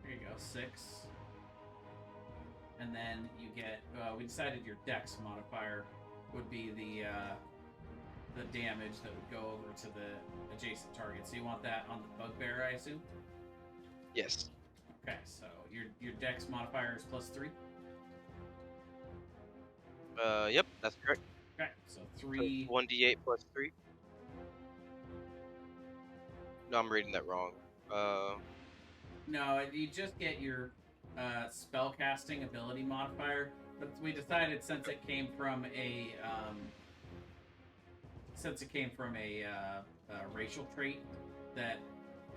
There you go, 6. And then you get. We decided your dex modifier would be the damage that would go over to the adjacent target. So you want that on the bugbear, I assume. Yes. Okay, so your dex modifier is +3. Yep, that's correct. Okay, so 3. 1d8 plus 3. No, I'm reading that wrong. No, you just get your spellcasting ability modifier, but we decided since it came from a racial trait that,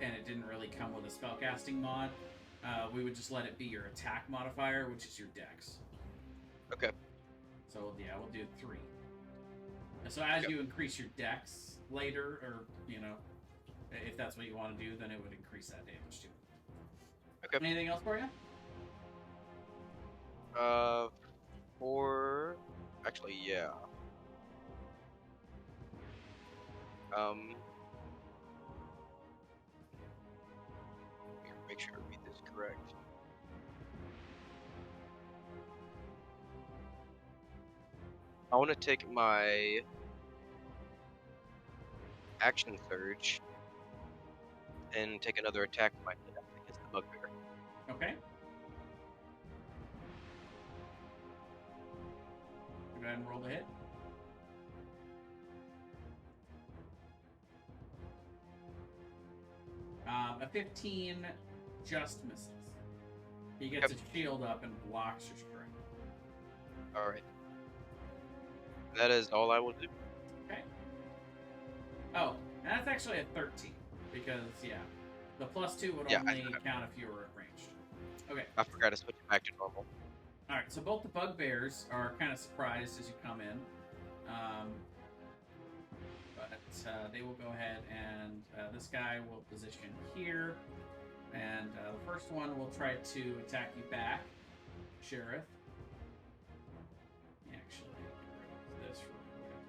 and it didn't really come with a spellcasting mod, we would just let it be your attack modifier, which is your dex. Okay. So yeah, we'll do 3. So as you increase your dex later, or if that's what you want to do, then it would increase that damage too. Okay. Anything else for you? Actually, yeah. Make sure I read this correct. I want to take my action surge and take another attack with my hit against the bugbear. Okay. Go ahead and roll the hit. A 15 just misses. He gets his shield up and blocks your strike. Alright. That is all I will do. Okay. Oh, and that's actually a 13. Because, the +2 would only count if you were at ranged. Okay. I forgot to switch it back to normal. Alright, so both the bugbears are kind of surprised as you come in. But they will go ahead and this guy will position here. And the first one will try to attack you back, Sheriff. Actually, get rid of this real quick.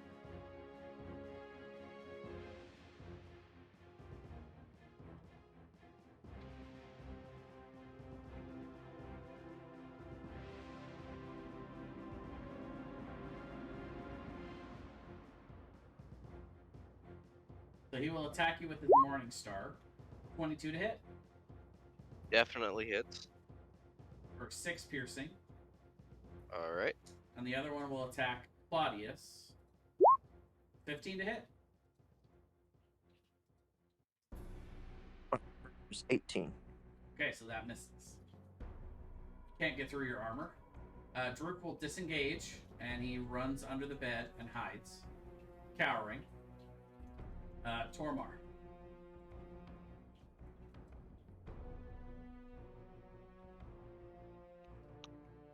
So he will attack you with his Morning Star. 22 to hit. Definitely hits. For 6 piercing. Alright. And the other one will attack Claudius. 15 to hit. 18. Okay, so that misses. Can't get through your armor. Druk will disengage, and he runs under the bed and hides, cowering. Tormar.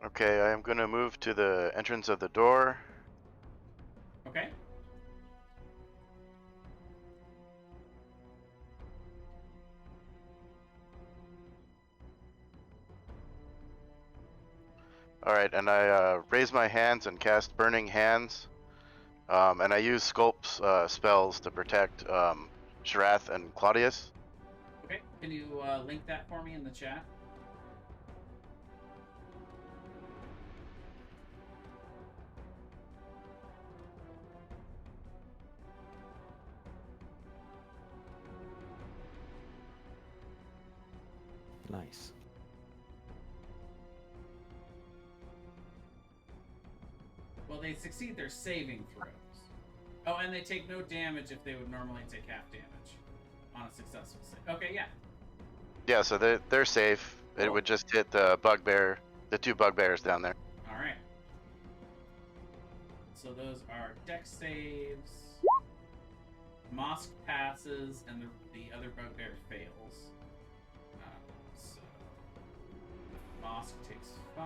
Okay, I am going to move to the entrance of the door. Okay. Alright, and I raise my hands and cast Burning Hands. And I use Sculpt's spells to protect Sharath and Claudius. Okay, can you link that for me in the chat? Nice. Well, they succeed their saving throws. Oh, and they take no damage if they would normally take half damage on a successful save. Okay, yeah. Yeah, so they're safe. It would just hit the bugbear, the 2 bugbears down there. All right. So those are dex saves. Mosk passes, and the other bugbear fails. So Mosk takes 5.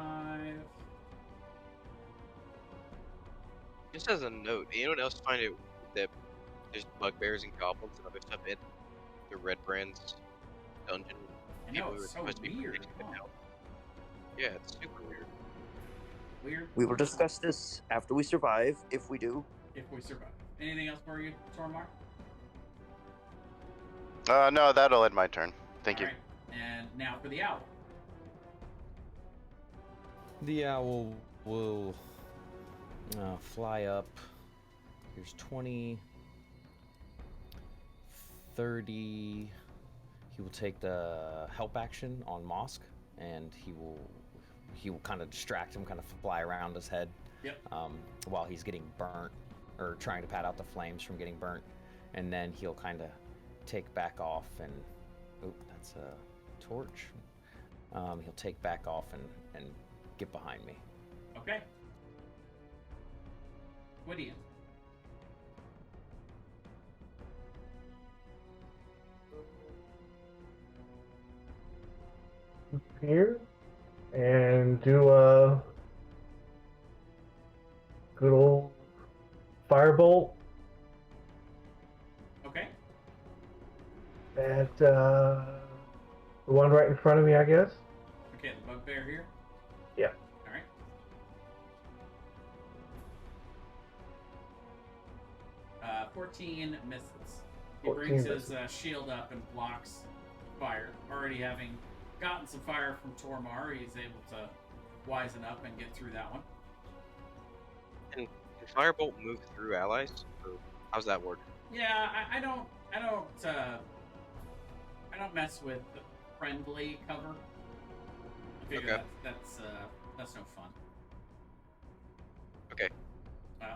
Just as a note, anyone else find it that there's bugbears and goblins and other stuff in the Red Brand's dungeon? I know, People who it's are so supposed to be weird. protecting them now. Yeah, it's super weird. Weird. We will discuss this after we survive, if we do. If we survive. Anything else for you, Tormar? No, that'll end my turn. Thank you. All right. And now for the owl. The owl will fly up. Here's 20, 30. He will take the help action on Mosk, and he will kind of distract him, kind of fly around his head. Yep. While he's getting burnt, or trying to pat out the flames from getting burnt, and then he'll kind of take back off and, that's a torch. He'll take back off and get behind me. Okay. Gwydion. Here and do a good old firebolt Okay. at the one right in front of me, I guess. Okay, the bugbear here. Yeah. All right. 14 misses. He 14 brings his misses. shield up and blocks fire. Already having gotten some fire from Tormar, he's able to wisen up and get through that one. Can Firebolt move through allies? Or how's that work? Yeah, I don't mess with the friendly cover. I figure Okay. that's no fun. Okay.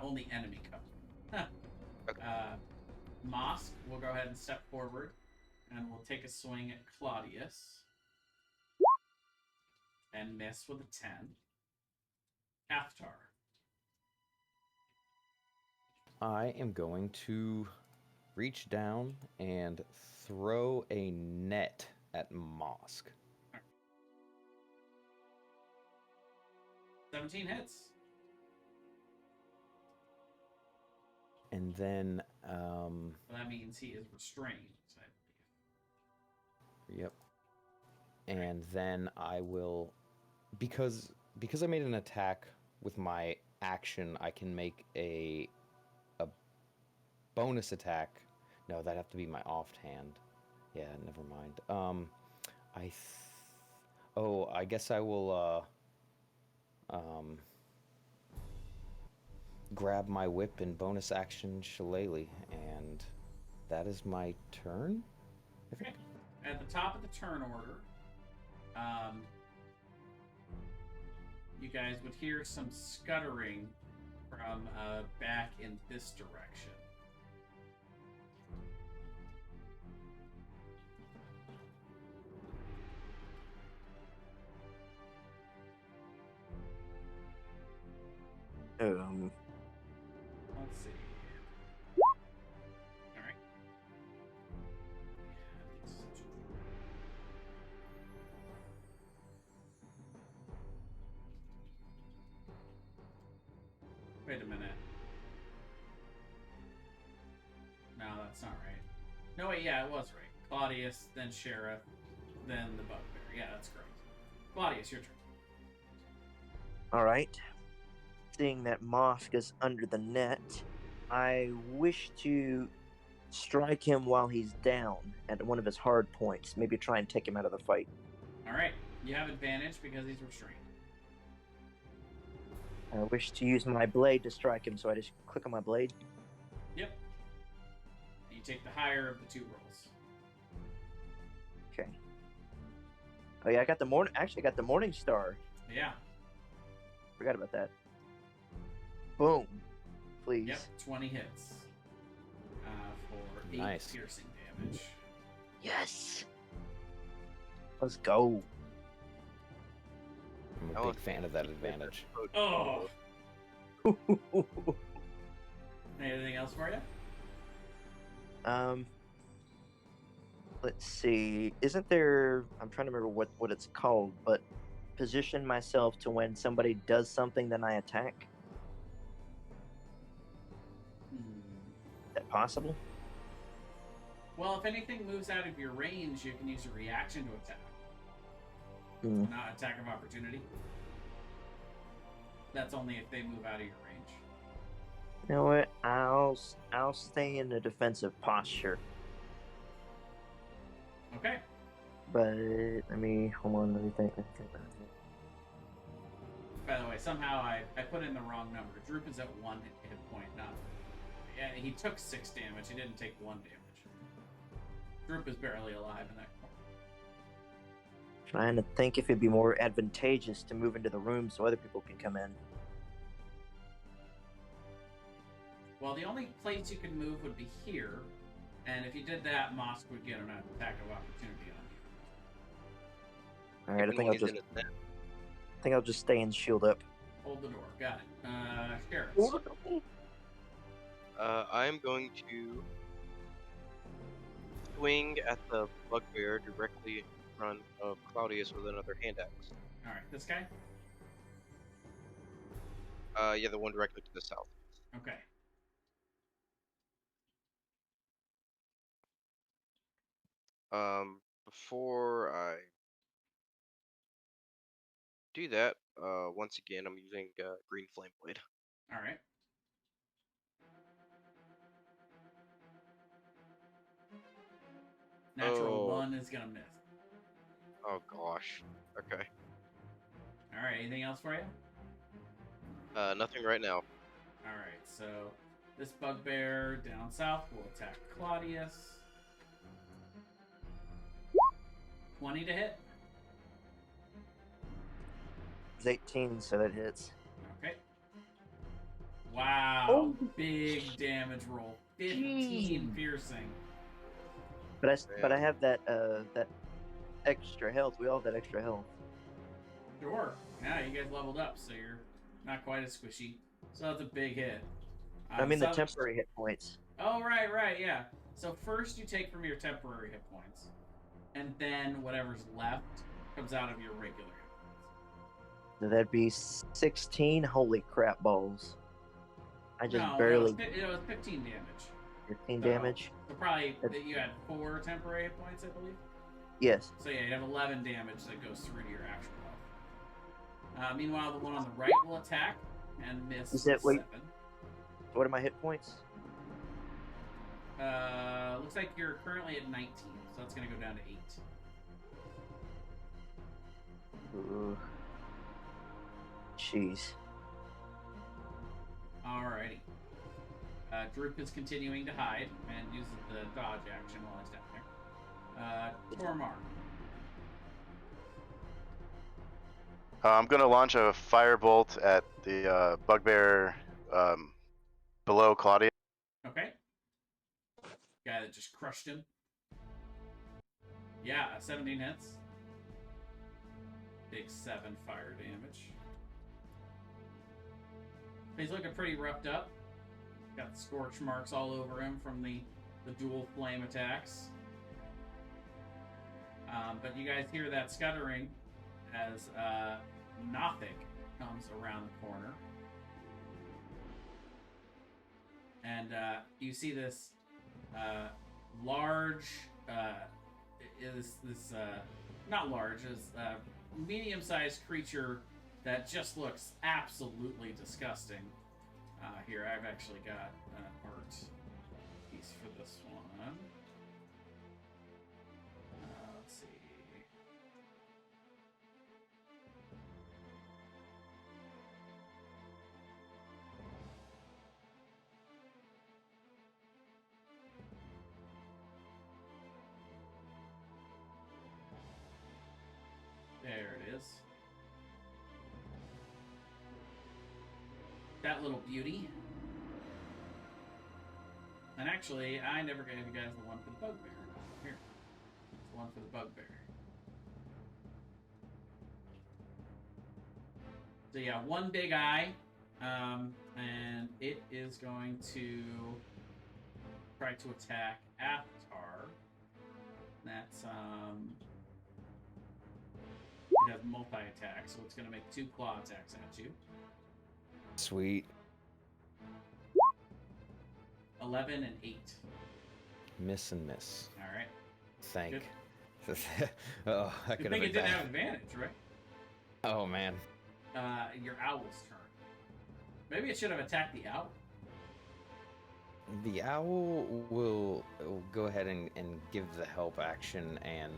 Only enemy cover. Okay. Mosk will go ahead and step forward, and we'll take a swing at Claudius, and miss with a 10. Aftar. I am going to reach down and throw a net at Mosk. 17 hits. And then, Well, that means he is restrained, I believe. yep. And then I will, because I made an attack with my action, I can make a bonus attack. No, that'd have to be my offhand. Yeah, never mind. I guess I will grab my whip and bonus action Shillelagh, and that is my turn. Okay. At the top of the turn order, you guys would hear some scuttering from back in this direction. Let's see. All right. Wait a minute. No, that's not right. No, wait, yeah, it was right. Claudius, then Sheriff, then the bugbear. Yeah, that's correct. Claudius, your turn. All right. Seeing that Mosk is under the net, I wish to strike him while he's down at one of his hard points. Maybe try and take him out of the fight. All right. You have advantage because he's restrained. I wish to use my blade to strike him, so I just click on my blade. Yep. You take the higher of the two rolls. Okay. Oh yeah, I got the morning star. Yeah. Forgot about that. Boom. Please. Yep. 20 hits. For 8 Nice. piercing damage. Yes. Let's go. I'm I a want big fan of that advantage. Oh. Anything else for you? Let's see. Isn't there? I'm trying to remember what it's called, but position myself to when somebody does something, then I attack. Is that possible? Well, if anything moves out of your range, you can use a reaction to attack. Not attack of opportunity. That's only if they move out of your range. You know what? I'll stay in a defensive posture. Okay. But let me hold on. Let me think. By the way, somehow I put in the wrong number. Droop is at 1 hit point, not. Yeah, he took 6 damage. He didn't take 1 damage. Droop is barely alive in that corner. Trying to think if it'd be more advantageous to move into the room so other people can come in. Well, the only place you can move would be here, and if you did that, Mosk would get an attack of opportunity on All right, Even when he's in his net. I think I'll just stay and shield up. Hold the door. Got it. Sheriff. I am going to swing at the bugbear directly in front of Claudius with another hand axe. All right, this guy. Yeah, the one directly to the south. Okay. Before I do that, once again, I'm using green flame blade. All right. Natural 1 is gonna miss. Oh gosh. Okay. All right. Anything else for you? Nothing right now. All right. So this bugbear down south will attack Claudius. 20 to hit. It's 18, so that hits. Okay. Wow. Big damage roll. 15 piercing. But I have that that extra health. We all have that extra health. Sure. Yeah, you guys leveled up, so you're not quite as squishy. So that's a big hit. I mean the so- temporary hit points. Oh, right, yeah. So first you take from your temporary hit points, and then whatever's left comes out of your regular hit points. So that'd be 16. Holy crap balls! I just No, barely it was 15 damage. 15 So- damage. So probably you had 4 temporary hit points, I believe. Yes. So yeah, you have 11 damage that goes through to your actual health. Meanwhile, the one on the right will attack and miss Is that- wait. 7. What are my hit points? Looks like you're currently at 19, so that's going to go down to 8. Ooh. Jeez. Alrighty. Droop is continuing to hide and uses the dodge action while he's down there. Tormar. I'm gonna launch a firebolt at the bugbear below Claudia. Okay. Guy that just crushed him. Yeah, 17 hits. Big 7 fire damage. He's looking pretty roughed up. Got scorch marks all over him from the dual flame attacks. But you guys hear that scuttering as Nothic comes around the corner. And you see this large, not large, is medium-sized creature that just looks absolutely disgusting. Here, I've actually got an art piece for this one. Let's see. There it is. That little beauty. And actually, I never gave you guys the one for the bugbear. Here. It's the one for the bugbear. So yeah, one big eye. And it is going to try to attack Avatar. That's it has multi-attack, so it's going to make 2 claw attacks at you. Sweet. 11 and 8. Miss and miss. All right. Thank. Good. Oh, that Good could have thing been it didn't bad. have advantage, right? Oh man. Your owl's turn. Maybe it should have attacked the owl. The owl will go ahead and give the help action and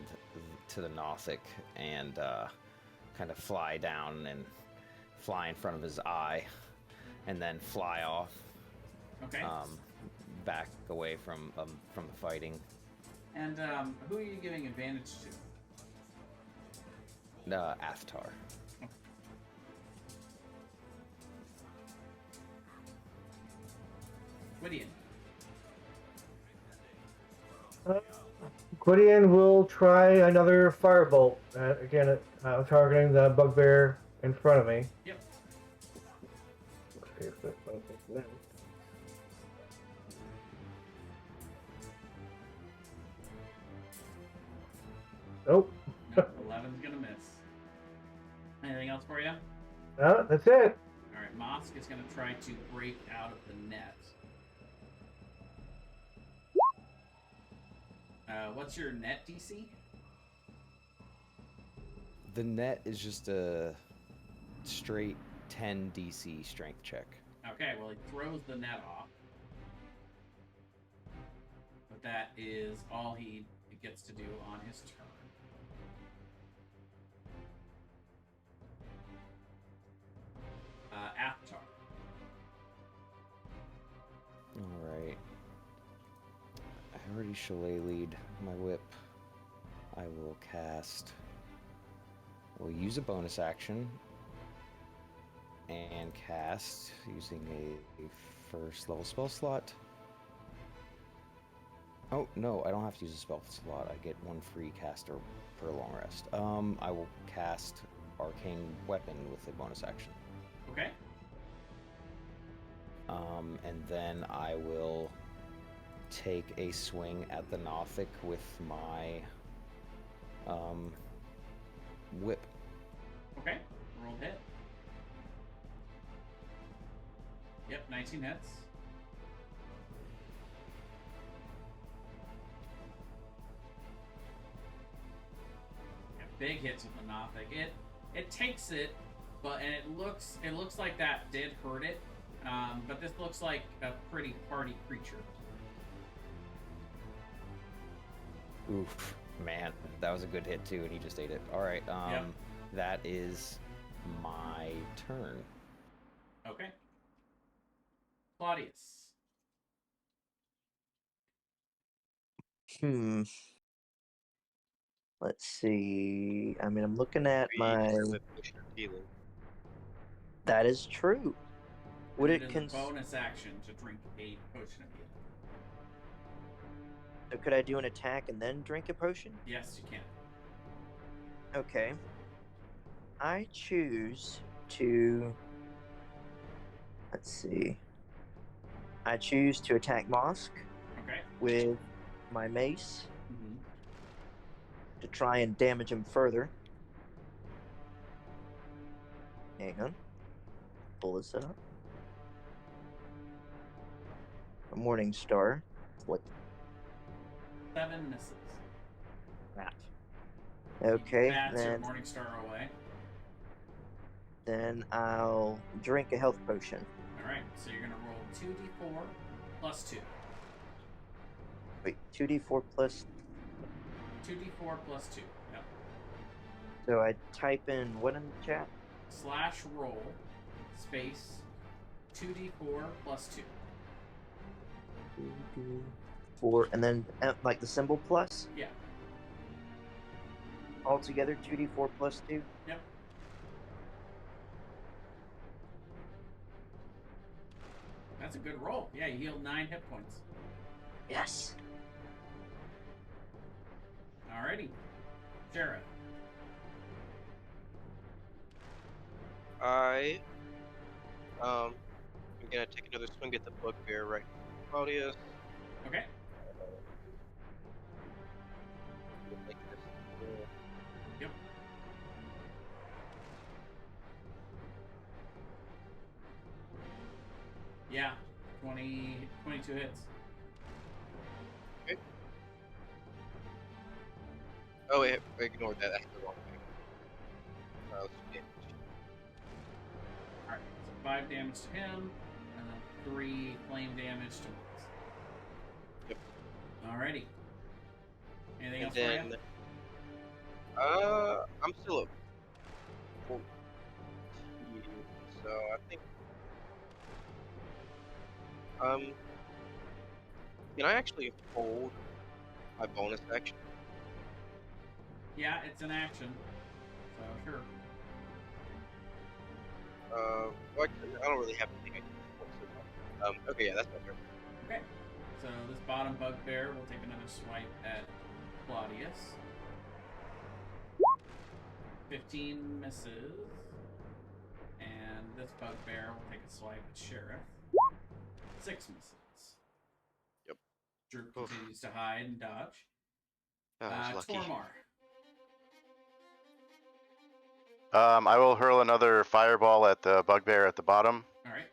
to the Nothic and kind of fly down and fly in front of his eye, and then fly off. Okay. Back away from the fighting. And who are you giving advantage to? Athtar. Gwydion. Gwydion will try another firebolt again at Targeting the bugbear in front of me. Yep. Let's see if this one takes that. Nope. No, 11's gonna miss. Anything else for you? No, that's it. All right, Mosk is gonna try to break out of the net. What's your net DC? The net is just a straight 10 DC strength check. Okay, well he throws the net off. But that is all he gets to do on his turn. Avatar. Alright. I already shillelied my whip. I will cast. We'll use a bonus action and cast using a first level spell slot. Oh, no, I don't have to use a spell slot. I get one free caster per long rest. I will cast Arcane Weapon with a bonus action. Okay. And then I will take a swing at the Nothic with my whip. Okay. Roll hit. Yep, 19 hits. Yeah, big hits with the Nothic. It takes it, and it looks like that did hurt it. But this looks like a pretty party creature. Oof, man, that was a good hit too, and he just ate it. All right, Yep. That is my turn. Okay. Claudius. Let's see. I mean, I'm looking at We my. have a potion of healing. That is true. Would And it is a bonus action to drink a potion of healing. So could I do an attack and then drink a potion? Yes, you can. Okay. I choose to. Let's see. I choose to attack Mosk Okay. with my mace Mm-hmm. to try and damage him further. Hang on. Pull this up. A Morning Star. What? 7 misses. Crap. Okay, Bats your then Morning Star away. I'll drink a health potion. Alright, so you're going to roll 2d4 plus 2. Wait, 2d4 plus. 2d4 plus 2. Yep. So I type in what in the chat? /roll space 2d4 plus 2. 2d4, and then like the symbol plus? Yeah. Altogether 2d4 plus 2? Yep. That's a good roll. Yeah, you healed 9 hit points. Yes. Alrighty. Sheriff. I'm gonna take another swing at the bugbear right now. Claudius. Okay. Make this, Yep. Yeah. 22 hits. Okay. Oh wait, ignore that. That's the wrong thing. Let's do damage. Alright, so 5 damage to him, and then 3 flame damage to Moss. Yep. Alrighty. Anything And else then, for you? I'm still at 14, so I think, can I actually hold my bonus action? Yeah, it's an action. So, sure. Well, I don't really have anything I can hold, so, okay, yeah, that's my turn. Okay. So, this bottom bugbear will take another swipe at Claudius. 15 misses. And this bugbear will take a swipe at Sheriff. 6 misses. Yep. Droop Oof. continues to hide and dodge. Oh, I was lucky. Tormar. I will hurl another fireball at the bugbear at the bottom. All right.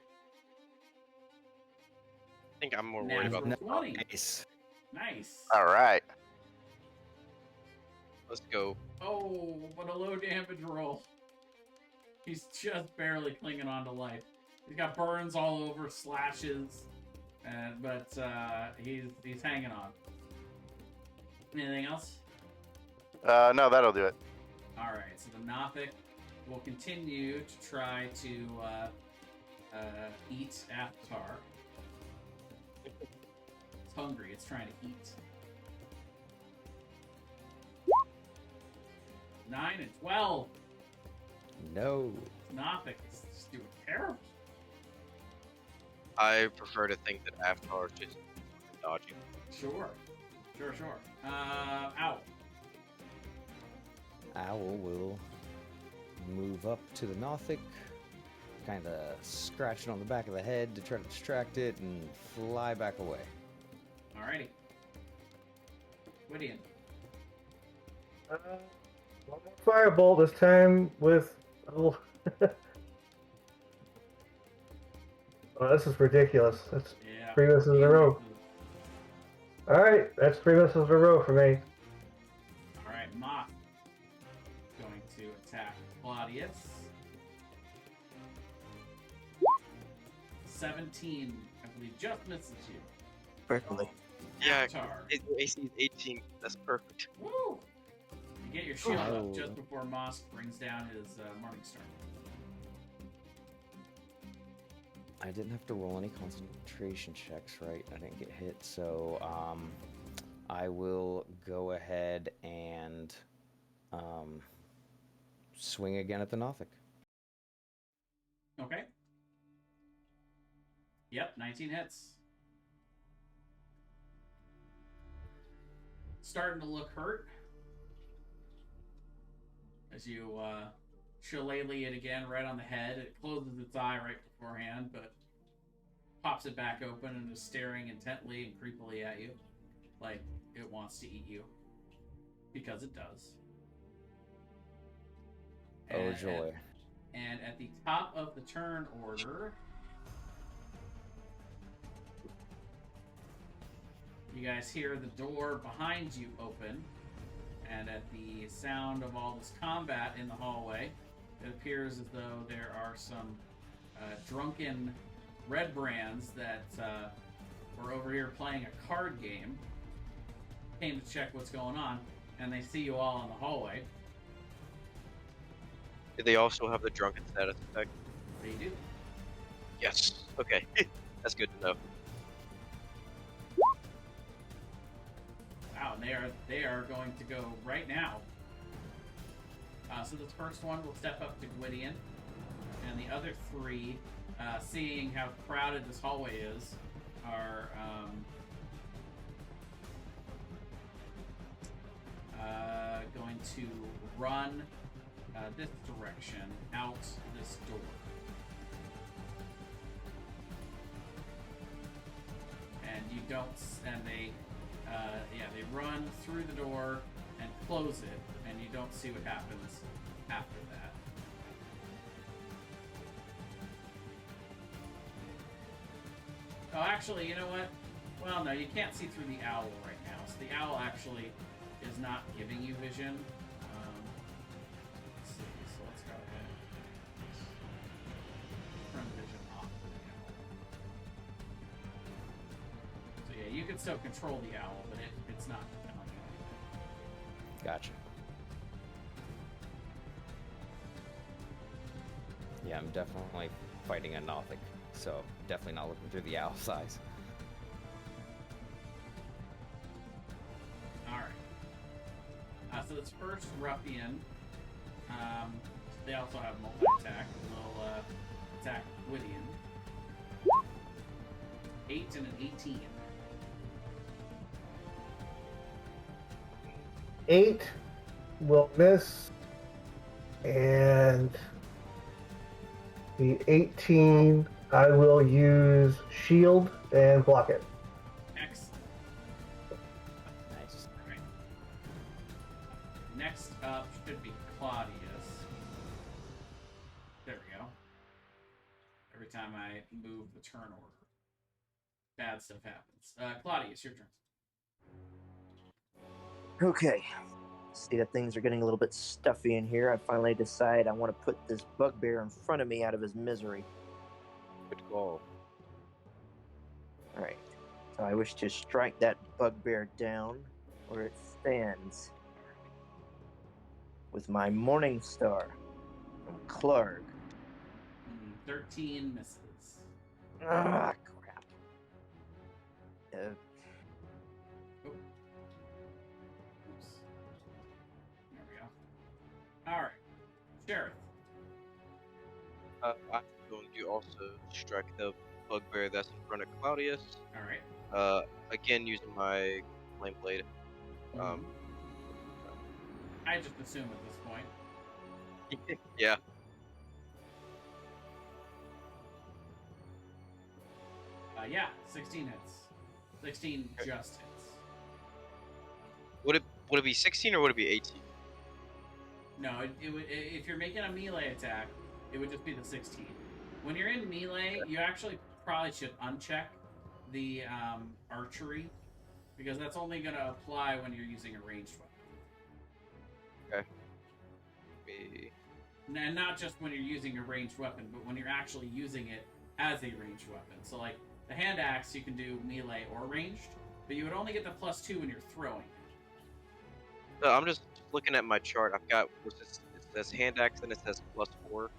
I think I'm more worried about Natural 20. Nice. Nice. All right. Let's go. Oh, but a low damage roll. He's just barely clinging on to life. He's got burns all over, slashes, but he's hanging on. Anything else? No, that'll do it. All right. So the Nothic will continue to try to eat Avatar. It's hungry. It's trying to eat. 9 and 12. No. Nothic is just doing terrible. I prefer to think that Avatar is just dodging. Sure. Owl. Owl will move up to the Nothic, kind of scratch it on the back of the head to try to distract it, and fly back away. Alrighty. Whittian. One more firebolt, this time with a little... Oh, this is ridiculous. That's Yeah. 3 misses in a row. Alright, that's 3 misses in a row for me. Alright, Moth. Going to attack Claudius. 17, I believe, just misses you. Perfectly. Yeah, Avatar. AC is 18. That's perfect. Woo! You get your shield Oh. up just before Mosk brings down his Morningstar. I didn't have to roll any concentration checks, right? I didn't get hit, so I will go ahead and swing again at the Nothic. Okay. Yep, 19 hits. Starting to look hurt. As you shillelagh it again right on the head. It closes its eye right beforehand, but pops it back open and is staring intently and creepily at you. Like it wants to eat you. Because it does. Oh, joy. And at the top of the turn order, you guys hear the door behind you open, and at the sound of all this combat in the hallway, it appears as though there are some drunken red brands that were over here playing a card game, came to check what's going on, and they see you all in the hallway. Do they also have the drunken status effect? They do. Yes. Okay. That's good to know. Wow, and they are going to go right now. So this first one will step up to Gwydion, and the other 3, seeing how crowded this hallway is, are going to run this direction out this door. And you don't, and they run through the door and close it, and you don't see what happens after that. Oh, actually, you know what? Well, no, you can't see through the owl right now. So the owl actually is not giving you vision. Let's see, so let's go ahead. Turn vision off for the owl. So yeah, you can still control the owl, but it's not telling you. Gotcha. Yeah, I'm definitely fighting a Nothic, so definitely not looking through the owl's eyes. Alright. So this first ruffian, they also have multi-attack. They'll attack Gwydion. 8 and an 18. 8 will miss. And the 18, I will use shield and block it. Excellent. Nice. All right. Next up should be Claudius. There we go. Every time I move the turn order, bad stuff happens. Claudius, your turn. Okay. See that things are getting a little bit stuffy in here. I finally decide I want to put this bugbear in front of me out of his misery. Good call. Alright. So I wish to strike that bugbear down where it stands with my Morning Star from Clark. 13 misses. Ah, crap. Oops. There we go. All right. Sheriff. I'm going to also strike the bugbear that's in front of Claudius. All right. Again using my flame blade. I just assume at this point. Yeah. Yeah, 16 hits. 16 Okay. just hits. Would it be 16 or would it be 18? No, it would. If you're making a melee attack, it would just be the 16. When you're in melee, you actually probably should uncheck the archery, because that's only going to apply when you're using a ranged weapon. Okay. And not just when you're using a ranged weapon, but when you're actually using it as a ranged weapon. So, like, the hand axe, you can do melee or ranged, but you would only get the +2 when you're throwing it. So I'm just looking at my chart. I've got it says hand axe, and it says +4 for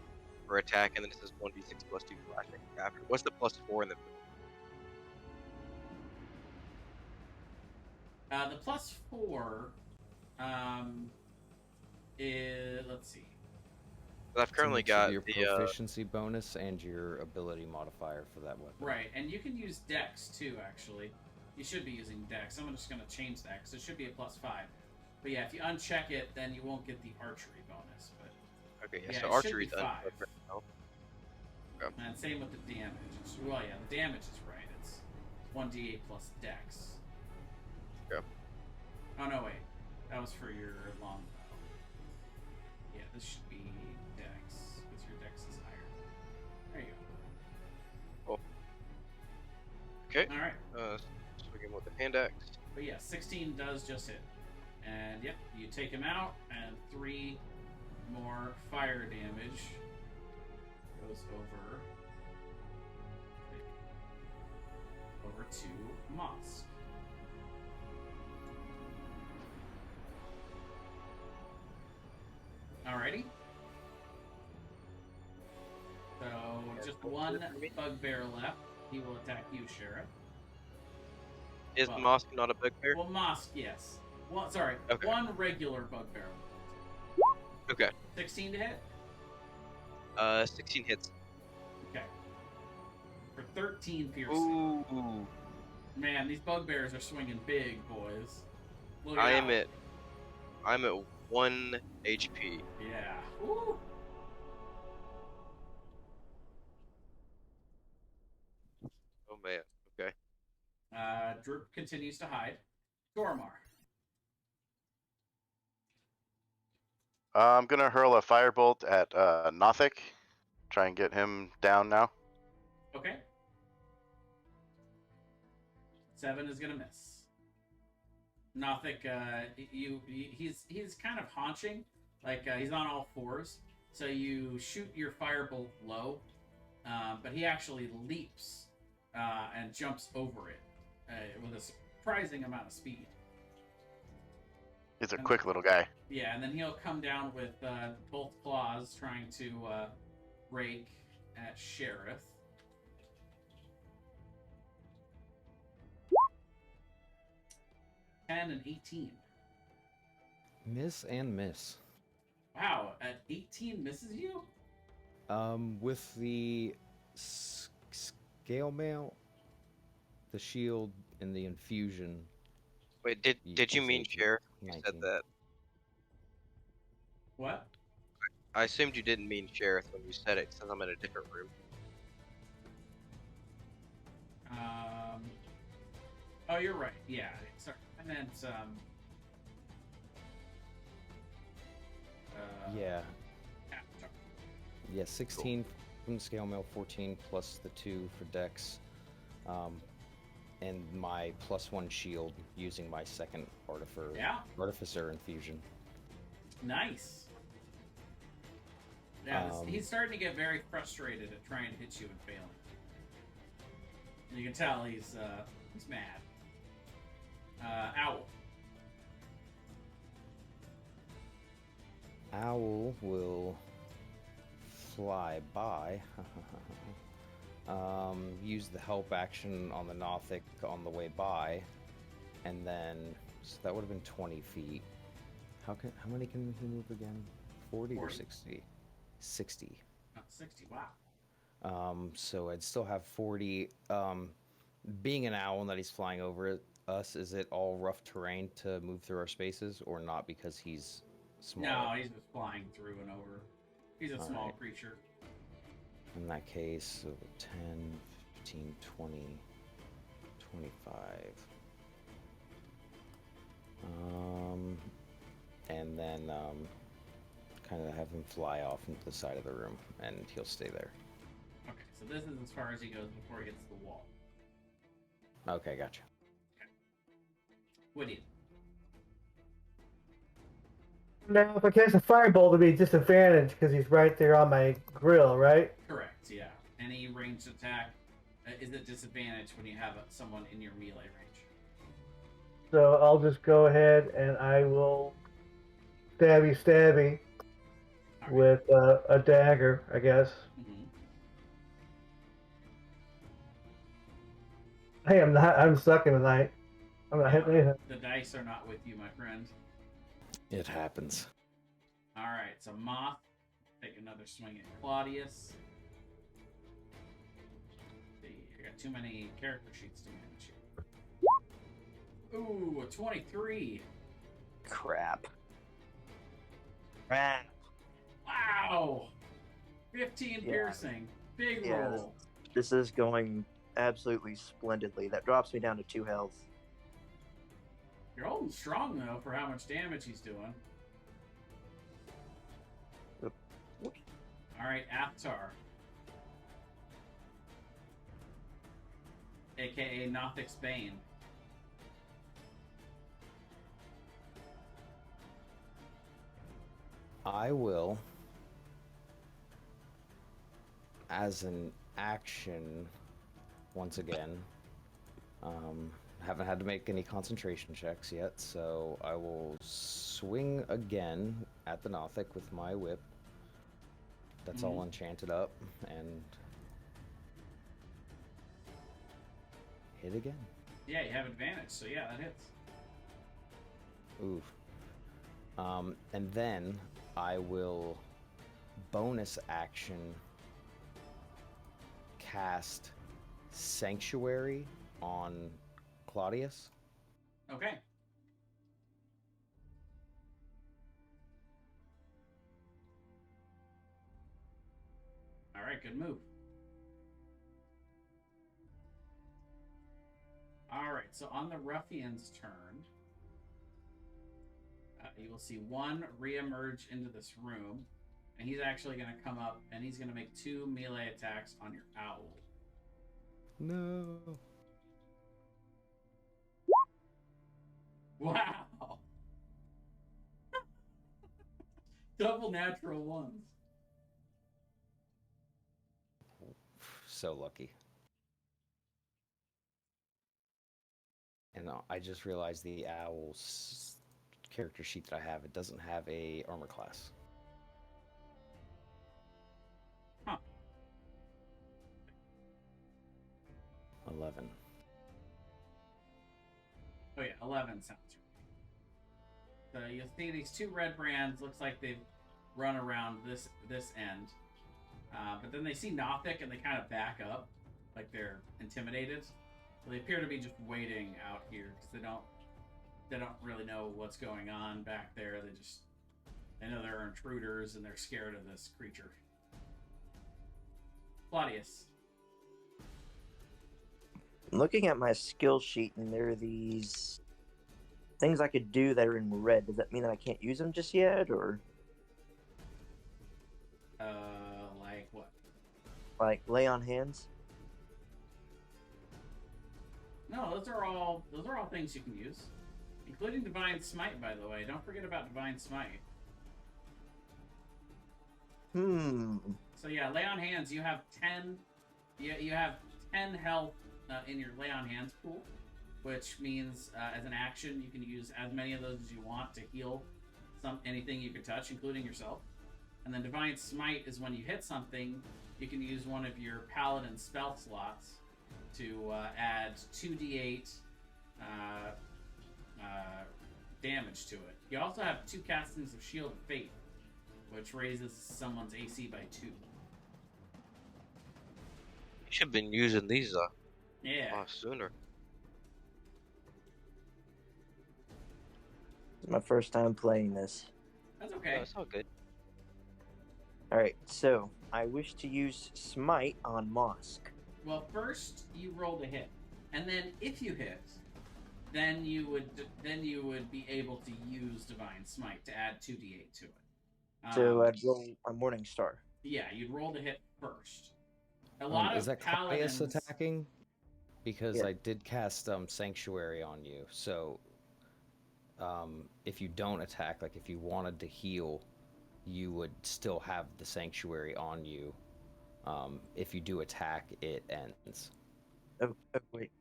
attack, and then it says 1d6 +2 slashing after. What's the +4 in the? The +4 is, let's see. I've currently It's a mix of got your the proficiency bonus and your ability modifier for that weapon. Right, and you can use Dex too, actually. You should be using Dex. I'm just going to change that because it should be a +5. But yeah, if you uncheck it, then you won't get the archery bonus. But okay. yeah, So it archery's should be done. 5. Okay. And same with the damage. Well, yeah, the damage is right. It's 1d8 plus Dex. Okay. Oh no, wait, that was for your longbow. Yeah, this should be Dex because your Dex is higher. There you Cool. Okay. go. All right. Swinging with the hand axe. But yeah, 16 does just hit. And yep, you take him out, and 3 more fire damage goes over to Moss. Alrighty. So just one bugbear left. He will attack you, Sheriff. Is Well, Mosk not a bugbear? Well, Mosk, yes. Well, sorry, Okay. one regular bugbear. Okay. 16 to hit? 16 hits. Okay. For 13 piercing. Ooh. Man, these bugbears are swinging big, boys. Look I'm out. at 1 HP. Yeah. Woo. Oh man. Okay. Droop continues to hide. Gormar. I'm gonna hurl a firebolt at Nothic. Try and get him down now. Okay. 7 is gonna miss. Nothic, he's kind of haunching, like he's on all fours. So you shoot your firebolt low, but he actually leaps and jumps over it with a surprising amount of speed. He's a quick little guy. Yeah, and then he'll come down with both claws, trying to rake at Sheriff. And 18. Miss and miss. Wow, at 18 misses you? With the scale mail, the shield, and the infusion. Wait, did you mean say Sheriff? You said 19. that. What? I assumed you didn't mean Sheriff when you said it, since I'm in a different room. Oh, you're right. Yeah. Sorry. I meant Yeah. Avatar. Yeah, 16 from scale mail, 14 plus the 2 for dex. And my +1 shield using my second artificer infusion. Nice. Yeah, he's starting to get very frustrated at trying to hit you and failing. And you can tell he's mad. Owl. Owl will fly by. Use the help action on the Nothic on the way by, and then so that would have been 20 feet. How many can he move again? 40 or 60? 60. Oh, 60. Wow. So I'd still have 40. Being an owl and that he's flying over us, is it all rough terrain to move through our spaces, or not because he's small? No, he's just flying through and over. He's a small creature. In that case, so 10, 15, 20, 25. And then kind of have him fly off into the side of the room, and he'll stay there. Okay, so this is as far as he goes before he hits the wall. Okay, gotcha. Okay. Whittian. Now, if I cast a firebolt, it'll be a disadvantage because he's right there on my grill, right? Correct, yeah. Any ranged attack is at disadvantage when you have someone in your melee range. So I'll just go ahead and I will stabby with a dagger, I guess. Mm-hmm. Hey, I'm sucking tonight. I'm not hitting anything. The dice are not with you, my friend. It happens. Alright, so Moth, take another swing at Claudius. I got too many character sheets to manage here. Ooh, a 23. Crap. Wow! 15 piercing. Big roll. This is going absolutely splendidly. That drops me down to 2 health. You're holding strong, though, for how much damage he's doing. Alright, Aptar. A.K.A. Nothic's Bane. I will, as an action, once again, haven't had to make any concentration checks yet, so I will swing again at the Nothic with my whip. That's all enchanted up, and hit again. Yeah, you have advantage, so yeah, that hits. Oof. And then I will bonus action cast Sanctuary on Claudius. Okay. Alright, good move. Alright, so on the ruffian's turn, you will see one reemerge into this room, and he's actually going to come up, and he's going to make 2 melee attacks on your owl. No. Wow! Double natural ones. So lucky. And I just realized the owl's character sheet that I have, it doesn't have a armor class. Huh. 11. Oh yeah, 11 sounds right. So you'll see these 2 red brands. Looks like they've run around this end. But then they see Nothic and they kind of back up, like they're intimidated. So they appear to be just waiting out here because they don't really know what's going on back there. They know there are intruders and they're scared of this creature. Claudius. I'm looking at my skill sheet, and there are these things I could do that are in red. Does that mean that I can't use them just yet, or Like what? like lay on hands? No, those are all things you can use, including Divine Smite. By the way, don't forget about Divine Smite. So yeah, lay on hands. You have 10. You have 10 health in your lay on hands pool, which means as an action you can use as many of those as you want to heal anything you can touch, including yourself. And then Divine Smite is when you hit something, you can use one of your Paladin spell slots to add 2d8 damage to it. You also have 2 castings of Shield of Faith, which raises someone's AC by 2. You should have been using these Yeah. a lot sooner. It's my first time playing this. That's No, okay. it's all good. Alright, so I wish to use Smite on Mosk. Well, first you roll to hit, and then if you hit, then you would be able to use Divine Smite to add 2d8 to it. So I'd roll a Morning Star. Yeah, you'd roll to hit first. A lot Is of that paladins Claudius attacking? Because Yeah. I did cast Sanctuary on you, so if you don't attack, like if you wanted to heal, you would still have the Sanctuary on you. If you do attack, it ends. Oh wait.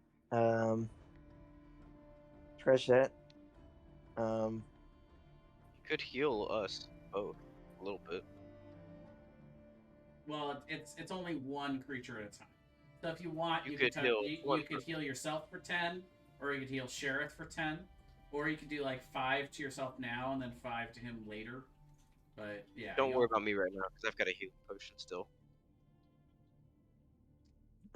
Scratch that. You could heal us both a little bit. Well, it's only one creature at a time. So if you want, You you could could heal you one could heal yourself for 10, or you could heal Sheriff for 10, or you could do like 5 to yourself now and then 5 to him later. But yeah, Don't worry about me right now because I've got a healing potion still.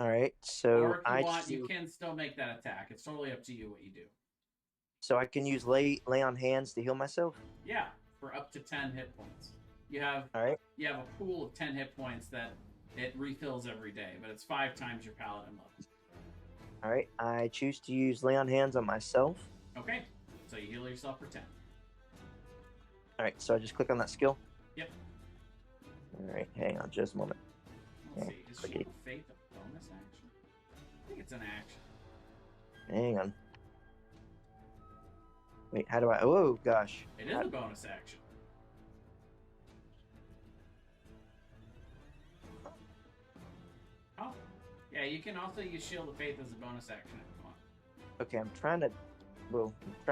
Alright, so Or if you want, you can still make that attack. It's totally up to you what you do. So I can use lay on hands to heal myself? Yeah, for up to 10 hit points. You have Alright. You have a pool of 10 hit points that it refills every day, but it's 5 times your paladin level. Alright, I choose to use lay on hands on myself. Okay, so you heal yourself for 10. Alright, so I just click on that skill? Yep. Alright, hang on just a moment. Let's see, is Okay. Shield of Faith a bonus action? I think it's an action. Hang on. Wait, how do I... Oh, gosh. It is a bonus action. Oh, yeah, you can also use Shield of Faith as a bonus action if you want. Okay, I'm trying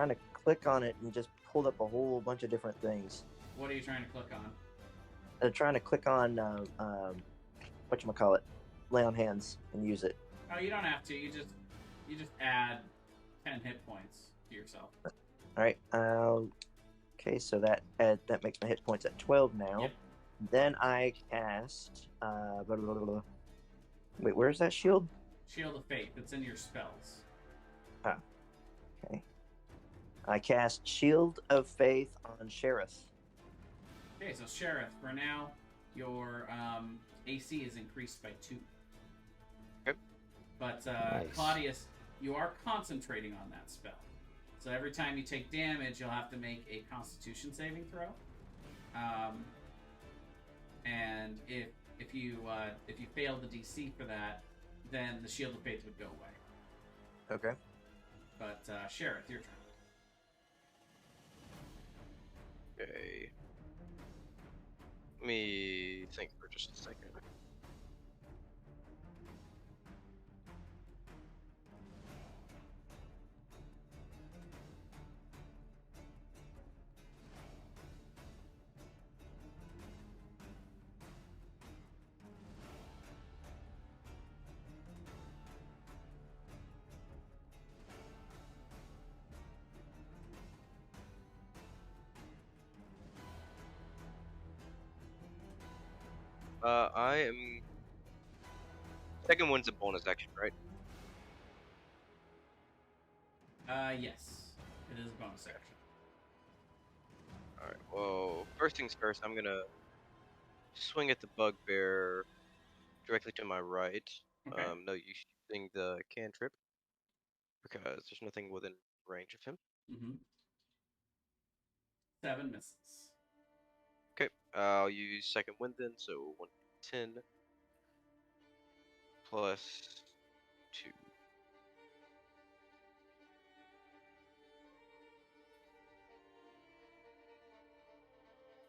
to click on it and just pulled up a whole bunch of different things. What are you trying to click on? I'm trying to click on, whatchamacallit, lay on hands and use it. Oh, you don't have to. You just add 10 hit points to yourself. Alright, okay, so that makes my hit points at 12 now. Yep. Then I cast, blah, blah, blah, blah. Wait, where's that shield? Shield of Faith. It's in your spells. Okay. I cast Shield of Faith on Sheriff. Okay, so Sheriff, for now, your AC is increased by 2. Okay. But Nice. Claudius, you are concentrating on that spell. So every time you take damage, you'll have to make a Constitution saving throw. And if you fail the DC for that, then the Shield of Faith would go away. Okay. But Sheriff, your turn. Okay. Let me think for just a second. I am. Second one's a bonus action, right? Yes. It is a bonus action. Alright, well, first things first, I'm gonna swing at the bugbear directly to my right. Okay. No use using the cantrip because there's nothing within range of him. Mm-hmm. 7 misses. Okay, I'll use second wind then, so 1d10 plus 2.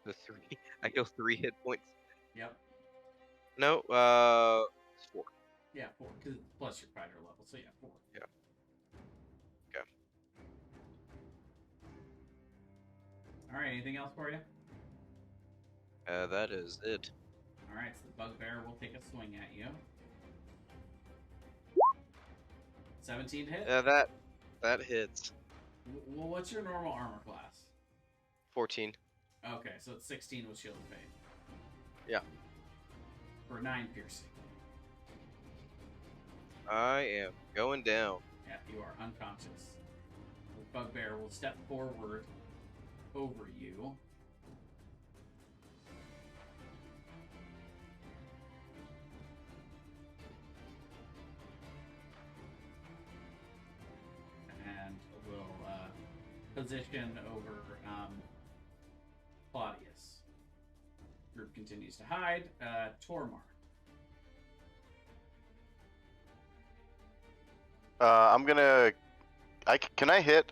The 3. I heal 3 hit points. Yep. No, it's 4. Yeah, 4. Because it's plus your fighter level. So yeah, 4. Yeah. Okay. All right. Anything else for you? That is it. All right. So the bugbear will take a swing at you. 17 hit. That hits. Well, what's your normal armor class? 14. Okay, so it's 16 with shield of faith. Yeah. For 9 piercing. I am going down. Yeah, you are unconscious. The bugbear will step forward over you. And will position over Claudius. Group continues to hide. Tormar. I'm gonna. Can I hit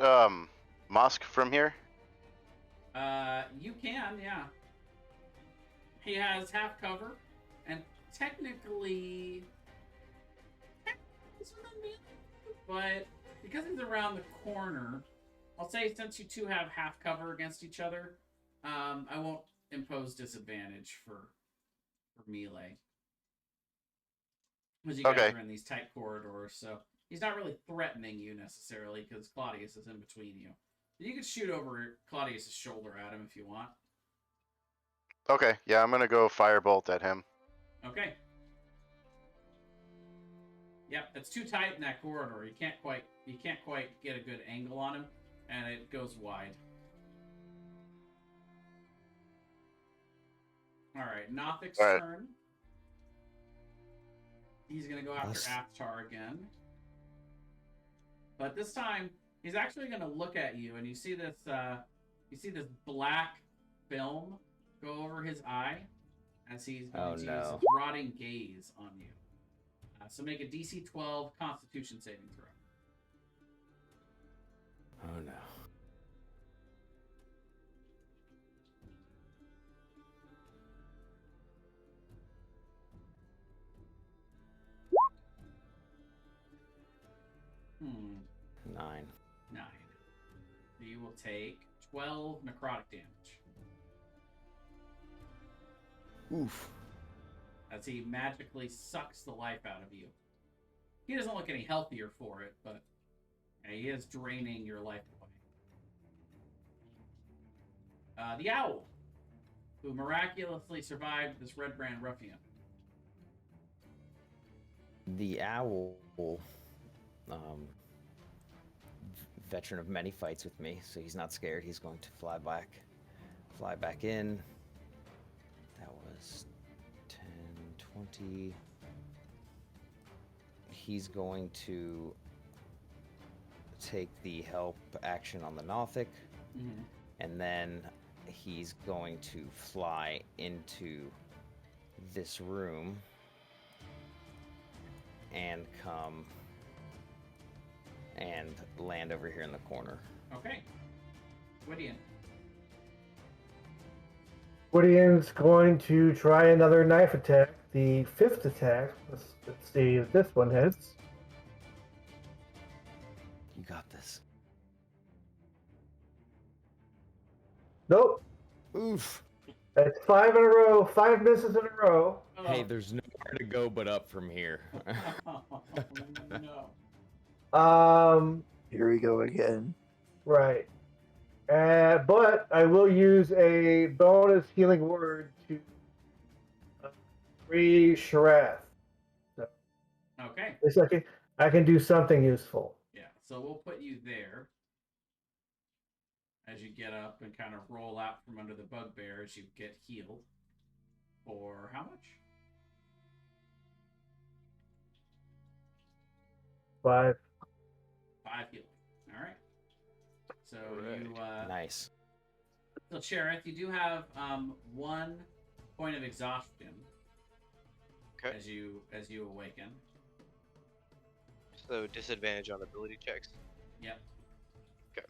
Mosk from here? You can, yeah. He has half cover, and technically, he's within melee, but because he's around the corner, I'll say since you two have half cover against each other, I won't impose disadvantage for melee. Because you guys are in these tight corridors, so he's not really threatening you necessarily, because Claudius is in between you. You can shoot over Claudius' shoulder at him if you want. Okay, yeah, I'm gonna go firebolt at him. Okay. Yep, it's too tight in that corridor. You can't quite get a good angle on him, and it goes wide. All right, Nothic's turn. He's gonna go after Aftar again, but this time he's actually gonna look at you, and you see this black film go over his eye as he's going to use his rotting gaze on you. So make a DC 12 Constitution saving throw. Oh no. Hmm. 9. 9. You will take 12 necrotic damage. Oof. As he magically sucks the life out of you. He doesn't look any healthier for it, but he is draining your life away. The owl, who miraculously survived this Red Brand ruffian. The owl, veteran of many fights with me, so he's not scared. He's going to fly back in. That was 10, 20. He's going to take the help action on the Nothic, and then he's going to fly into this room and come and land over here in the corner. Okay. Gwydion. Gwydion's going to try another knife attack. The 5th attack. Let's see if this one hits. You got this. Nope. Oof. That's 5 in a row. 5 misses in a row. Oh. Hey, there's nowhere to go but up from here. No. Here we go again. Right. But I will use a bonus healing word to free Sharath. So, Okay. at least I can do something useful. Yeah, so we'll put you there. as you get up and kind of roll out from under the bugbear as you get healed. For how much? 5. 5 healing. All right. So Alright. you, Nice. so Sheriff, you do have 1 point of exhaustion. Okay. As you awaken. So disadvantage on ability checks. Yep. Okay.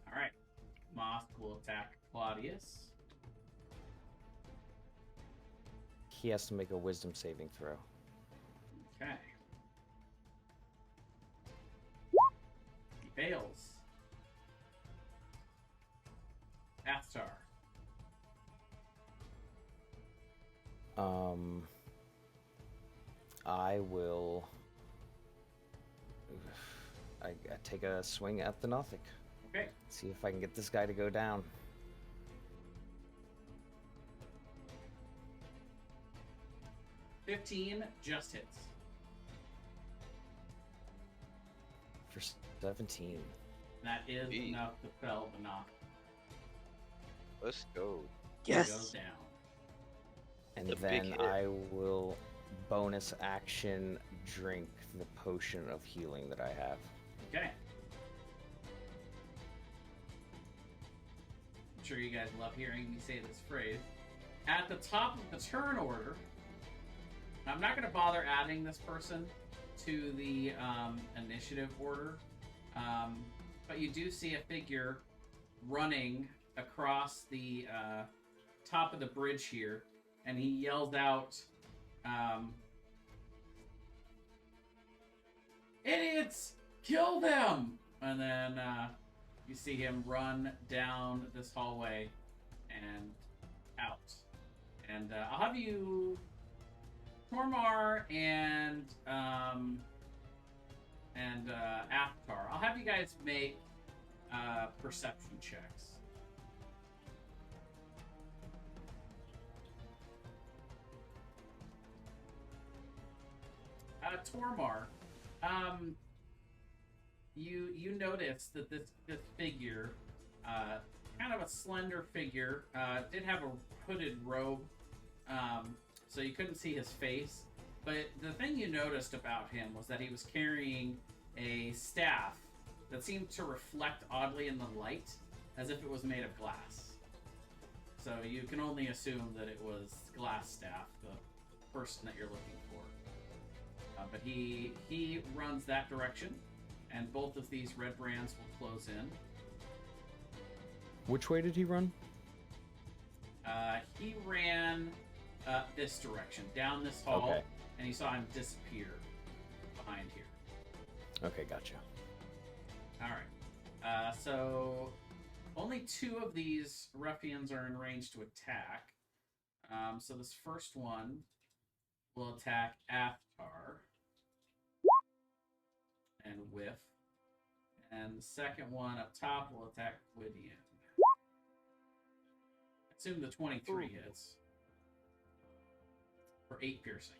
All right. Moth will attack Claudius. He has to make a wisdom saving throw. Okay. He fails. Athtar. I will. I take a swing at the Nothic. Okay. See if I can get this guy to go down. $15 just hits. For 17. That is Jeez. enough to fell the knock. Let's go. He goes Yes. down. And It's a big then hit. I will bonus action drink the potion of healing that I have. Okay. I'm sure you guys love hearing me say this phrase. At the top of the turn order, I'm not going to bother adding this person to the initiative order, but you do see a figure running across the top of the bridge here, and he yells out, "Idiots! Kill them!" And then you see him run down this hallway and out. And I'll have you, Tormar and Aptar, I'll have you guys make perception checks. Tormar, you notice that this figure, kind of a slender figure, did have a hooded robe, so you couldn't see his face. But the thing you noticed about him was that he was carrying a staff that seemed to reflect oddly in the light, as if it was made of glass. So you can only assume that it was glass staff, the person that you're looking for. But he runs that direction, and both of these red brands will close in. Which way did he run? He ran this direction, down this hall, Okay. and you saw him disappear behind here. Okay, gotcha. All right. So only 2 of these ruffians are in range to attack. So this first one will attack Aftar and whiff. And the second one up top will attack Gwydion. Assume the 23 hits. For 8 piercing.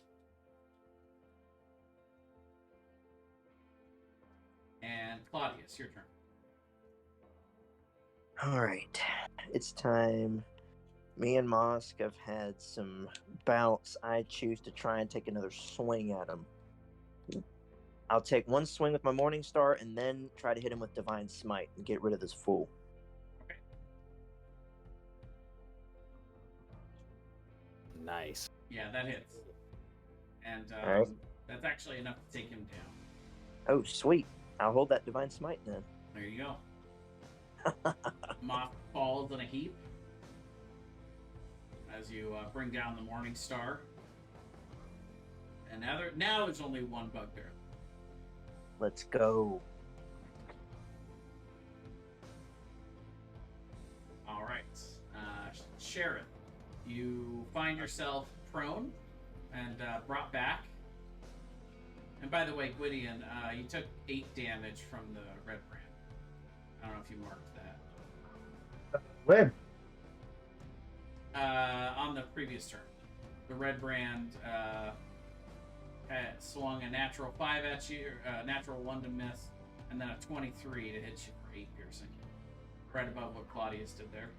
And Claudius, your turn. All right, it's time. Me and Mosk have had some bouts. I choose to try and take another swing at him. I'll take 1 swing with my Morning Star and then try to hit him with Divine Smite and get rid of this fool. Okay. Nice. Yeah, that hits. And All right. that's actually enough to take him down. Oh, sweet. I'll hold that Divine Smite then. There you go. Moth falls in a heap as you bring down the Morning Star. And now there's only 1 bugbear. Let's go. All right. Sheriff, you find yourself prone and brought back. And by the way, Gwydion, you took 8 damage from the red brand. I don't know if you marked that. When? On the previous turn. The red brand had swung a natural 5 at you, natural 1 to miss, and then a 23 to hit you for 8 piercing. right above what Claudius did there.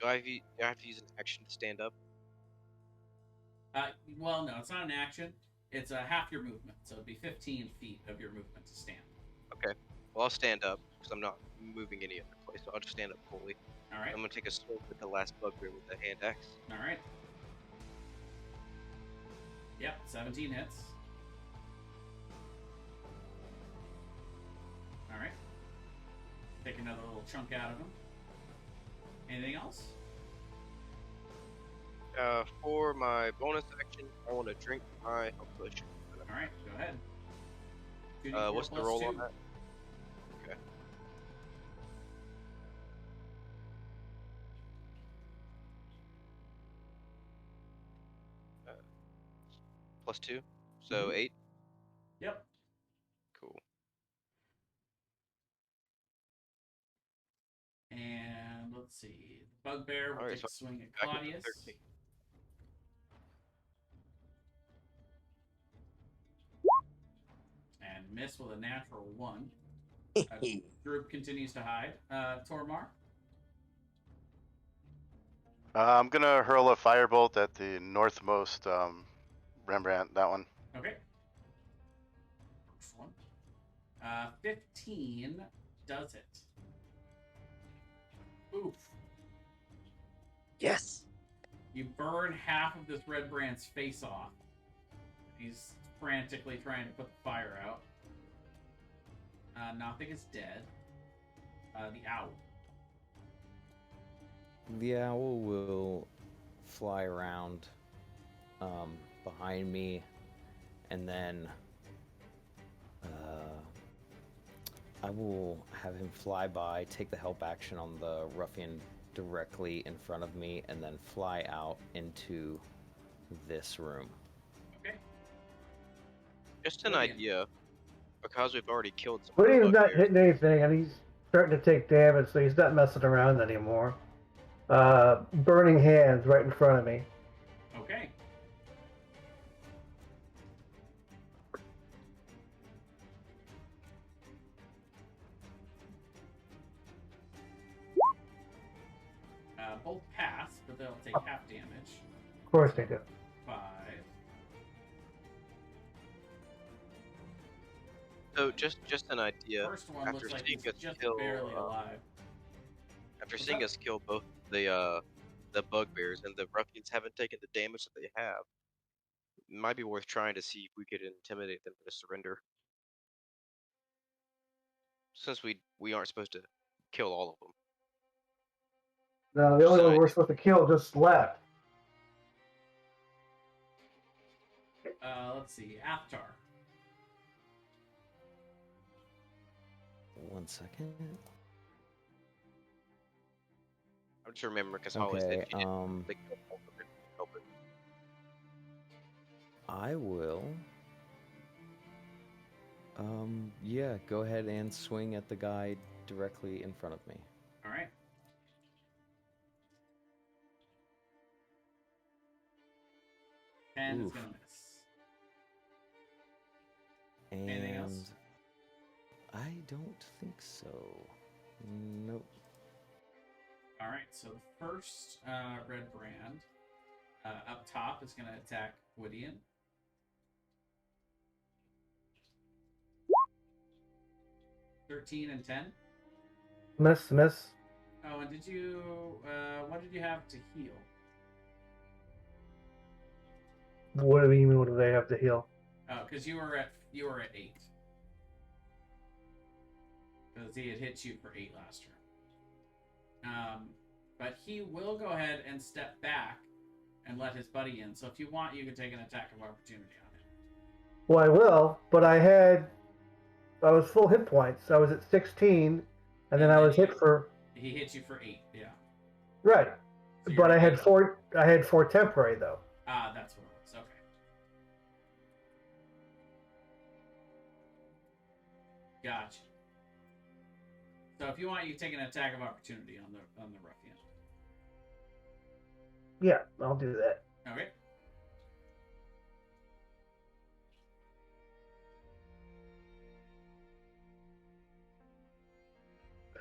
Do I have to use an action to stand up? Well, no, it's not an action. It's half your movement, so it'd be 15 feet of your movement to stand. Okay. Well, I'll stand up because I'm not moving any other place, so I'll just stand up fully. All right. I'm gonna take a swing with the last bugbear with the hand axe. All right. Yep, 17 hits. All right. Take another little chunk out of him. Anything else? For my bonus action, I want to drink my health potion. All right, go ahead. What's the roll on that? Okay. +2, so 8. Yep. Cool. And let's see. The bugbear will All right, take so a swing at back up to Claudius. 13. And miss with a natural 1. Group continues to hide. Tormar? I'm gonna hurl a firebolt at the northmost Rembrandt. That one. Okay. First one. 15 does it. Oof. Yes. You burn half of this red brand's face off. He's frantically trying to put the fire out. Nothing is dead. The owl. The owl will fly around behind me, and then I will have him fly by, take the help action on the ruffian directly in front of me, and then fly out into this room. Okay. Just an Brilliant. idea, because we've already killed some William's not bugbears. hitting anything, and he's starting to take damage, so he's not messing around anymore. Burning hands right in front of me. Okay. Both pass, but they'll take half damage. Of course they do. 5. So just an idea. First one After looks like seeing he's us just kill, barely alive. After What's seeing up? us kill both the bugbears and the ruffians haven't taken the damage that they have, it might be worth trying to see if we could intimidate them to surrender. Since we aren't supposed to kill all of them. No, the only one we're supposed to kill just left. Let's see. Aftar. 1 second. I'm just remembering because Holly said Okay, she didn't think help it. I will. Yeah, go ahead and swing at the guy directly in front of me. All right. And it's Oof. gonna miss. And Anything else? I don't think so. Nope. All right. So the first red brand up top is gonna attack Gwydion. (13 and 10). Miss. Oh, and did you? What did you have to heal? What do you mean? What do they have to heal? Oh, because you were at 8. Because he had hit you for 8 last turn. But he will go ahead and step back and let his buddy in. So if you want, you can take an attack of opportunity on him. Well, I will, but I was full hit points. I was at 16, and then I was hit for. He hit you for 8. Yeah. Right, So but you're I at had 8. 4. I had 4 temporary though. Ah, that's what it was. Okay. Gotcha. So if you want, you can take an attack of opportunity on the ruffian. Yeah, I'll do that. Okay.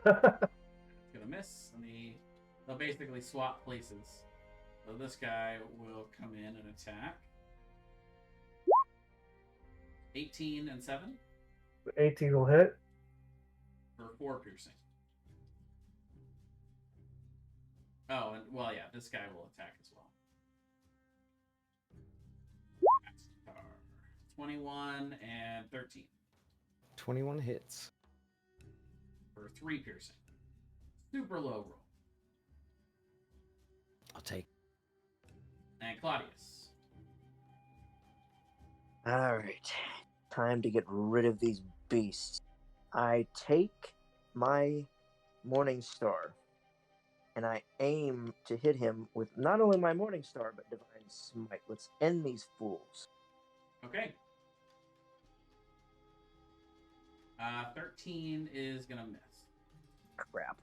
It's gonna miss, and they'll basically swap places. So this guy will come in and attack. 18 and 7 18 will hit. for 4 piercing. Oh, and well, yeah, this guy will attack as well. 21 and 13 21 hits. for 3 piercing. Super low roll. I'll take. And Claudius. All right, time to get rid of these beasts. I take my Morning Star, and I aim to hit him with not only my Morning Star, but Divine Smite. Let's end these fools. Okay. 13 is gonna miss. Crap.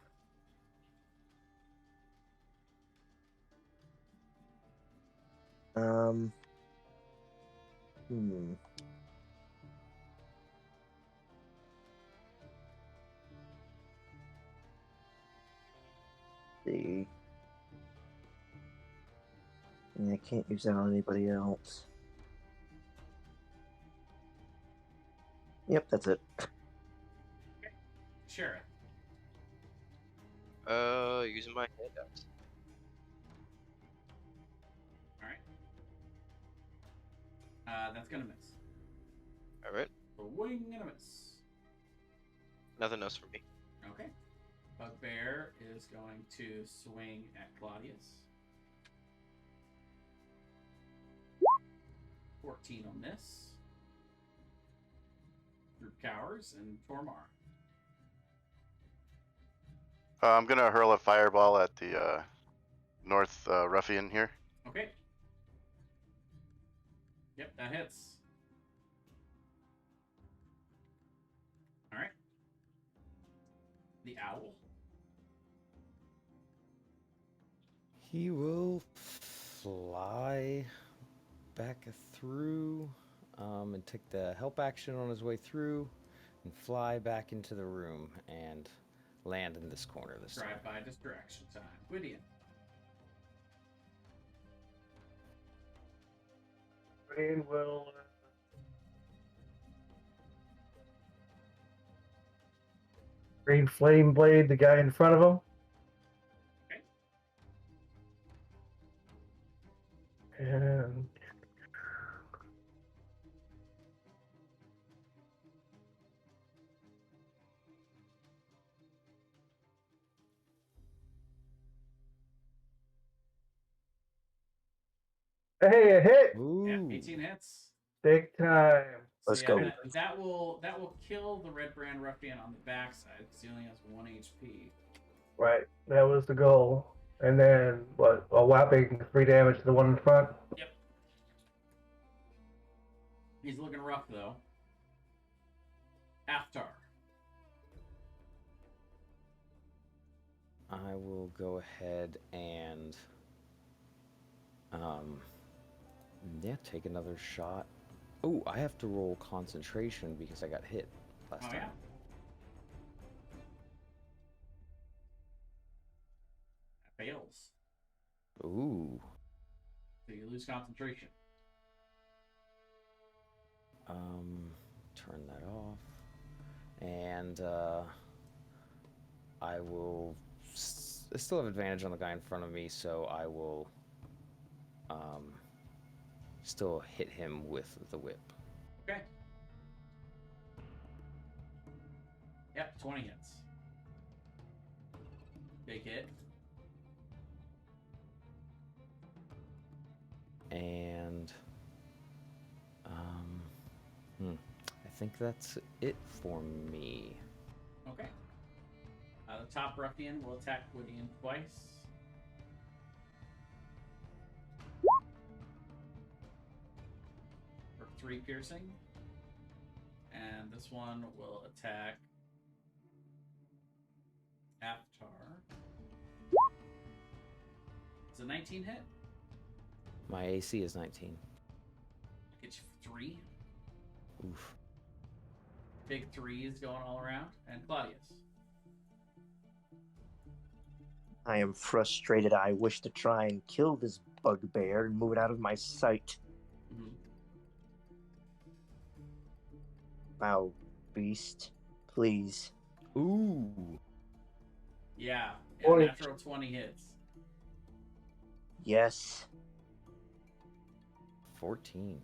Hmm. See. Yeah, I can't use that on anybody else. Yep, that's it. Sheriff. Using my handouts. Alright. That's gonna miss. Alright. A wing and a miss. Nothing else for me. Okay. Bugbear is going to swing at Claudius. 14 on this. Group Cowers and Tormar. I'm gonna hurl a fireball at the North Ruffian here. Okay. Yep, that hits. Alright. The owl. He will fly back through and take the help action on his way through and fly back into the room and land in this corner this time. Drive-by distraction time. Gwydion. Green will Green Flame Blade the guy in front of him. Okay. And hey, a hit! Ooh. Yeah, 18 hits. Big time. So Let's yeah, go. That will kill the Red Brand Ruffian on the backside because he only has 1 HP. Right, that was the goal. And then, what, a whopping 3 damage to the one in front? Yep. He's looking rough, though. Aftar. I will go ahead and take another shot. Oh, I have to roll concentration because I got hit last time. Yeah. That fails. Ooh. So you lose concentration. Turn that off. And I will I still have advantage on the guy in front of me, so I will still hit him with the whip. Okay. Yep, 20 hits. Big hit. And I think that's it for me. Okay. The top ruffian will attack Gwydion twice. For 3 piercing. And this one will attack Aftar. It's a 19 hit. My AC is 19. Get you 3. Oof. Big 3s going all around. And Claudius. I am frustrated. I wish to try and kill this bugbear and move it out of my sight. Mm-hmm. Foul beast, please. Ooh. Yeah. 20. Natural 20 hits. Yes. 14.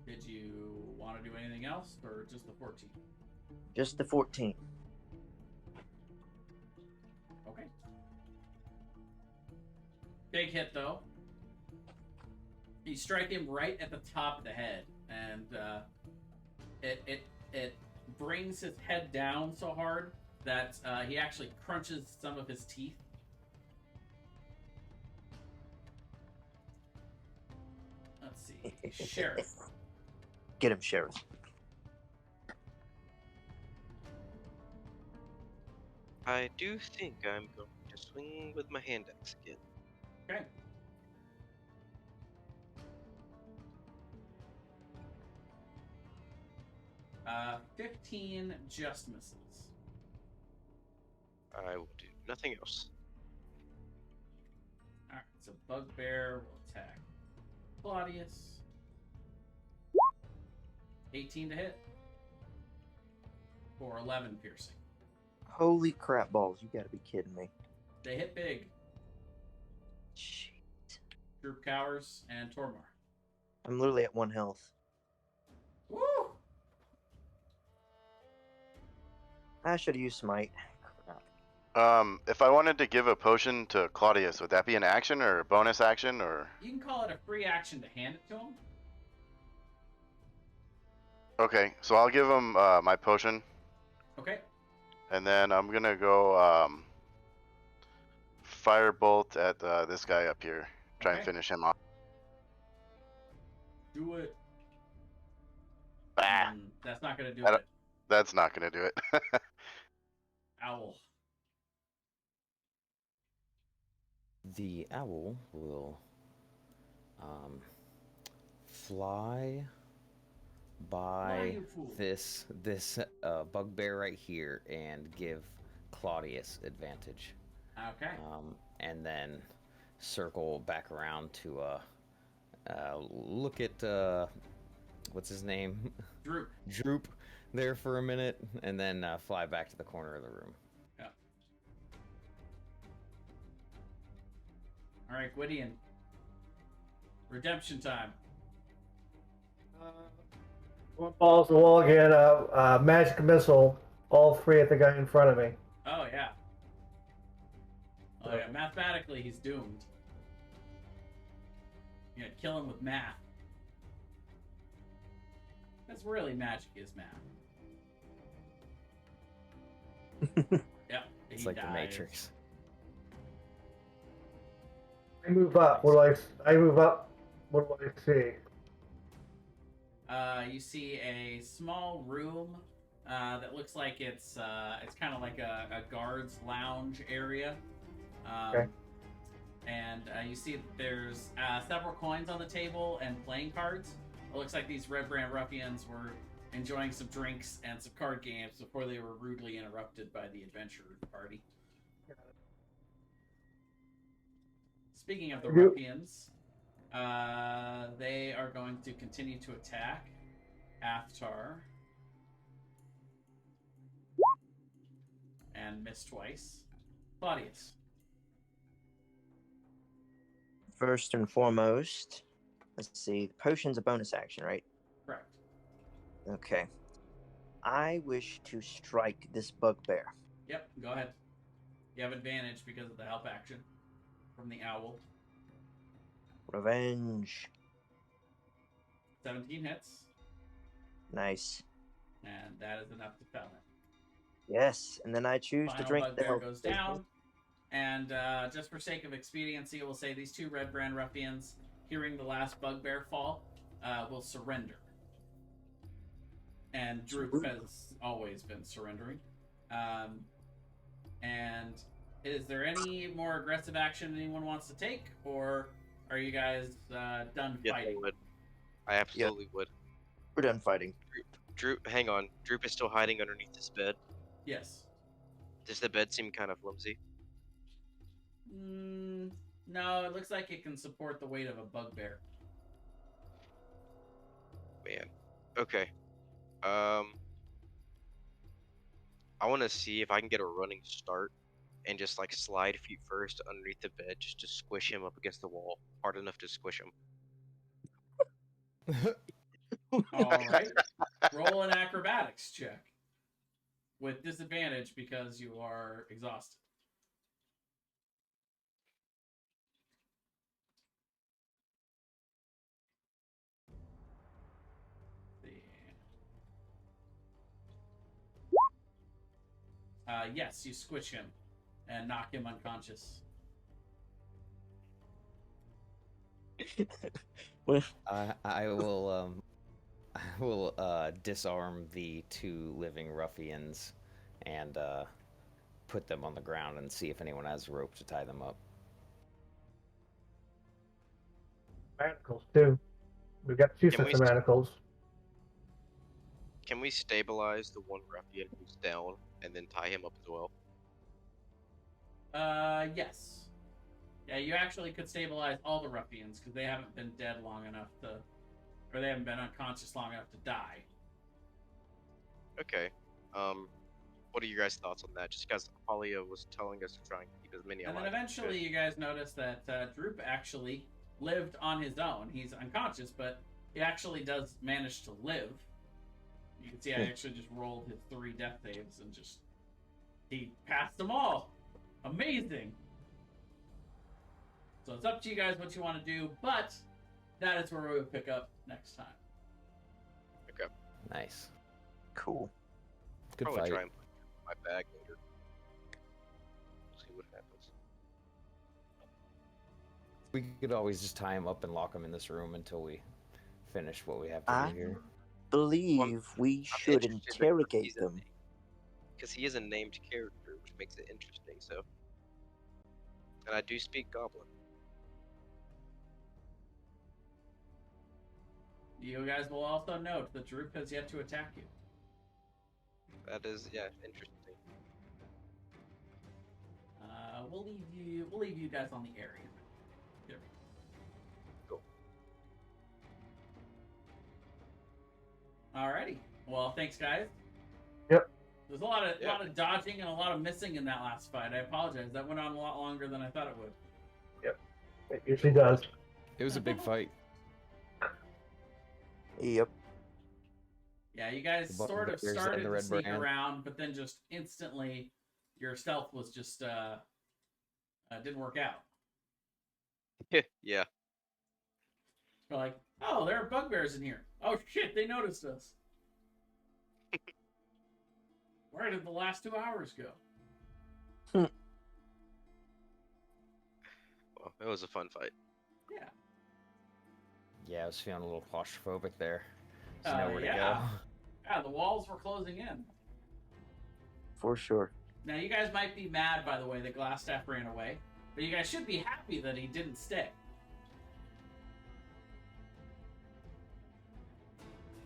Did you want to do anything else, or just the 14? Just the 14. Okay. Big hit, though. You strike him right at the top of the head, and it brings his head down so hard that he actually crunches some of his teeth. Let's see. Sheriff. Get him, Sheriff. I do think I'm going to swing with my hand axe again. Okay. 15 just misses. I will do nothing else. Alright, so Bugbear will attack Claudius. 18 to hit. For 11 piercing. Holy crap balls, you gotta be kidding me. They hit big. Shit. Droop Cowers and Tormar. I'm literally at 1 health. Woo! I should have used Smite. Crap. If I wanted to give a potion to Claudius, would that be an action or a bonus action or? You can call it a free action to hand it to him. Okay, so I'll give him my potion, Okay. and then I'm gonna go firebolt at this guy up here. Try and Okay. finish him off. Do it. Ah, That's not going to do I don't- it. that's not gonna do it. Owl. The owl will fly by you fool. this bugbear right here and give Claudius advantage. Okay. And then circle back around to look at what's his name? Droop. Droop there for a minute, and then fly back to the corner of the room. Yeah. All right, Gwydion. Redemption time. One balls the wall again. Magic missile. All 3 at the guy in front of me. Oh, yeah. Oh, yeah. Mathematically, he's doomed. You're gonna kill him with math. That's really magic is math. Yep. It's he like dies. the Matrix. I move up. What do I move up? What do I see? You see a small room that looks like it's kind of like a guard's lounge area. Okay. And you see that there's several coins on the table and playing cards. It looks like these Red Brand ruffians were enjoying some drinks and some card games before they were rudely interrupted by the adventure party. Speaking of the ruffians, they are going to continue to attack Aftar and miss twice. Claudius. First and foremost, let's see. Potion's a bonus action, right? Correct. Okay. I wish to strike this bugbear. Yep, go ahead. You have advantage because of the help action from the owl. Revenge. 17 hits, Nice. and that is enough to fell it. Yes, and then I choose to Final drink the bugbear health goes potion. down, and just for sake of expediency, we'll say these 2 Red Brand ruffians, hearing the last bugbear fall, will surrender. And Droop has always been surrendering. And is there any more aggressive action anyone wants to take, or are you guys done Yes, I fighting? would. I absolutely would. We're done fighting. Droop, hang on. Droop is still hiding underneath this bed. Yes. Does the bed seem kind of flimsy? No, it looks like it can support the weight of a bugbear. Man. Okay. I want to see if I can get a running start and just like slide feet first underneath the bed just to squish him up against the wall hard enough to squish him. All right. Roll an acrobatics check with disadvantage because you are exhausted. Yes, you squish him and knock him unconscious. I will I will disarm the 2 living ruffians and put them on the ground and see if anyone has rope to tie them up. Manacles too. We've got 2 Can sets we of manacles. Can we stabilize the one ruffian who's down and then tie him up as well? Yes. Yeah, you actually could stabilize all the ruffians because they haven't been dead long enough to, or they haven't been unconscious long enough to die. Okay. What are your guys' thoughts on that? Just because Apolia was telling us to try and keep as many And alive. then eventually you guys notice that Droop actually lived on his own. He's unconscious, but he actually does manage to live. You can see I actually just rolled his 3 death saves and he passed them all. Amazing. So it's up to you guys what you want to do, but that is where we will pick up next time. Okay. Nice. Cool. Good Probably fight. try and put it in my bag later. See what happens. We could always just tie him up and lock him in this room until we finish what we have to I do here. believe we should interrogate them. Because he is a named character, which makes it interesting, so. And I do speak Goblin. You guys will also note that Droop has yet to attack you. That is, yeah, interesting. We'll leave you guys on the area. Here. Cool. Alrighty. Well, thanks, guys. Yep. There's a lot of dodging and a lot of missing in that last fight. I apologize. That went on a lot longer than I thought it would. Yep. It usually does. It was a big fight. Yep. Yeah, you guys The sort of bugbears and started the to red sneak brand. around, but then just instantly your stealth was just didn't work out. Yeah. You're like, oh, there are bugbears in here. Oh shit, they noticed us. Where did the last 2 hours go? Well, it was a fun fight. Yeah. Yeah, I was feeling a little claustrophobic there. There's nowhere to yeah. go. Yeah, the walls were closing in. For sure. Now, you guys might be mad, by the way, that Glassstaff ran away, but you guys should be happy that he didn't stay.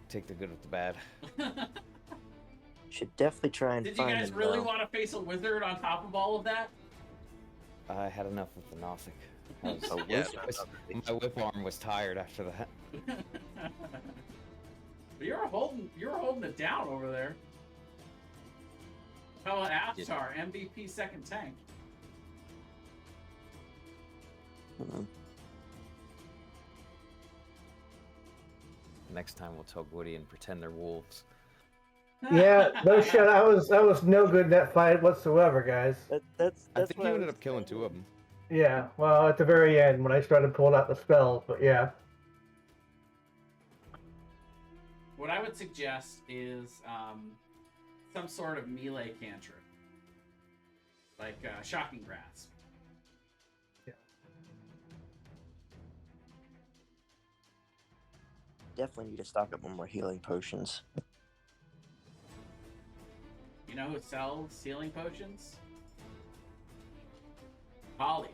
Take the good with the bad. Should definitely try and Did you find guys him, really though. want to face a wizard on top of all of that? I had enough with the Nothic. Yeah, My whip arm was tired after that. You were holding it down over there. How about Avatar, MVP second tank? Mhm. Next time we'll tell Woody and pretend they're wolves. Yeah, no shit. I was no good in that fight whatsoever, guys. That's I think what you ended was up killing saying. 2 of them. Yeah, well, at the very end when I started pulling out the spells, but yeah. What I would suggest is some sort of melee cantrip, like Shocking Grasp. Definitely need to stock up on more healing potions. You know who sells healing potions? Holly.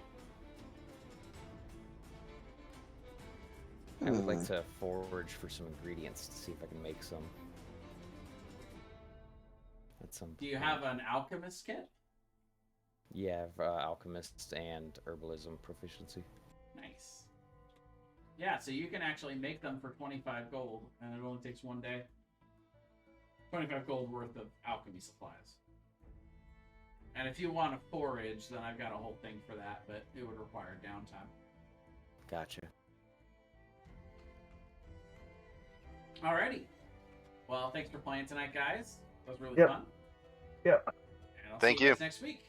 I would like to forage for some ingredients to see if I can make some. At some Do you point. have an alchemist kit? Yeah, I have alchemist and herbalism proficiency. Nice. Yeah, so you can actually make them for 25 gold, and it only takes 1 day. 25 gold worth of alchemy supplies. And if you want to forage, then I've got a whole thing for that, but it would require downtime. Gotcha. Alrighty. Well, thanks for playing tonight, guys. That was really Yep. fun. Yep. And I'll Thank see you you. guys next week.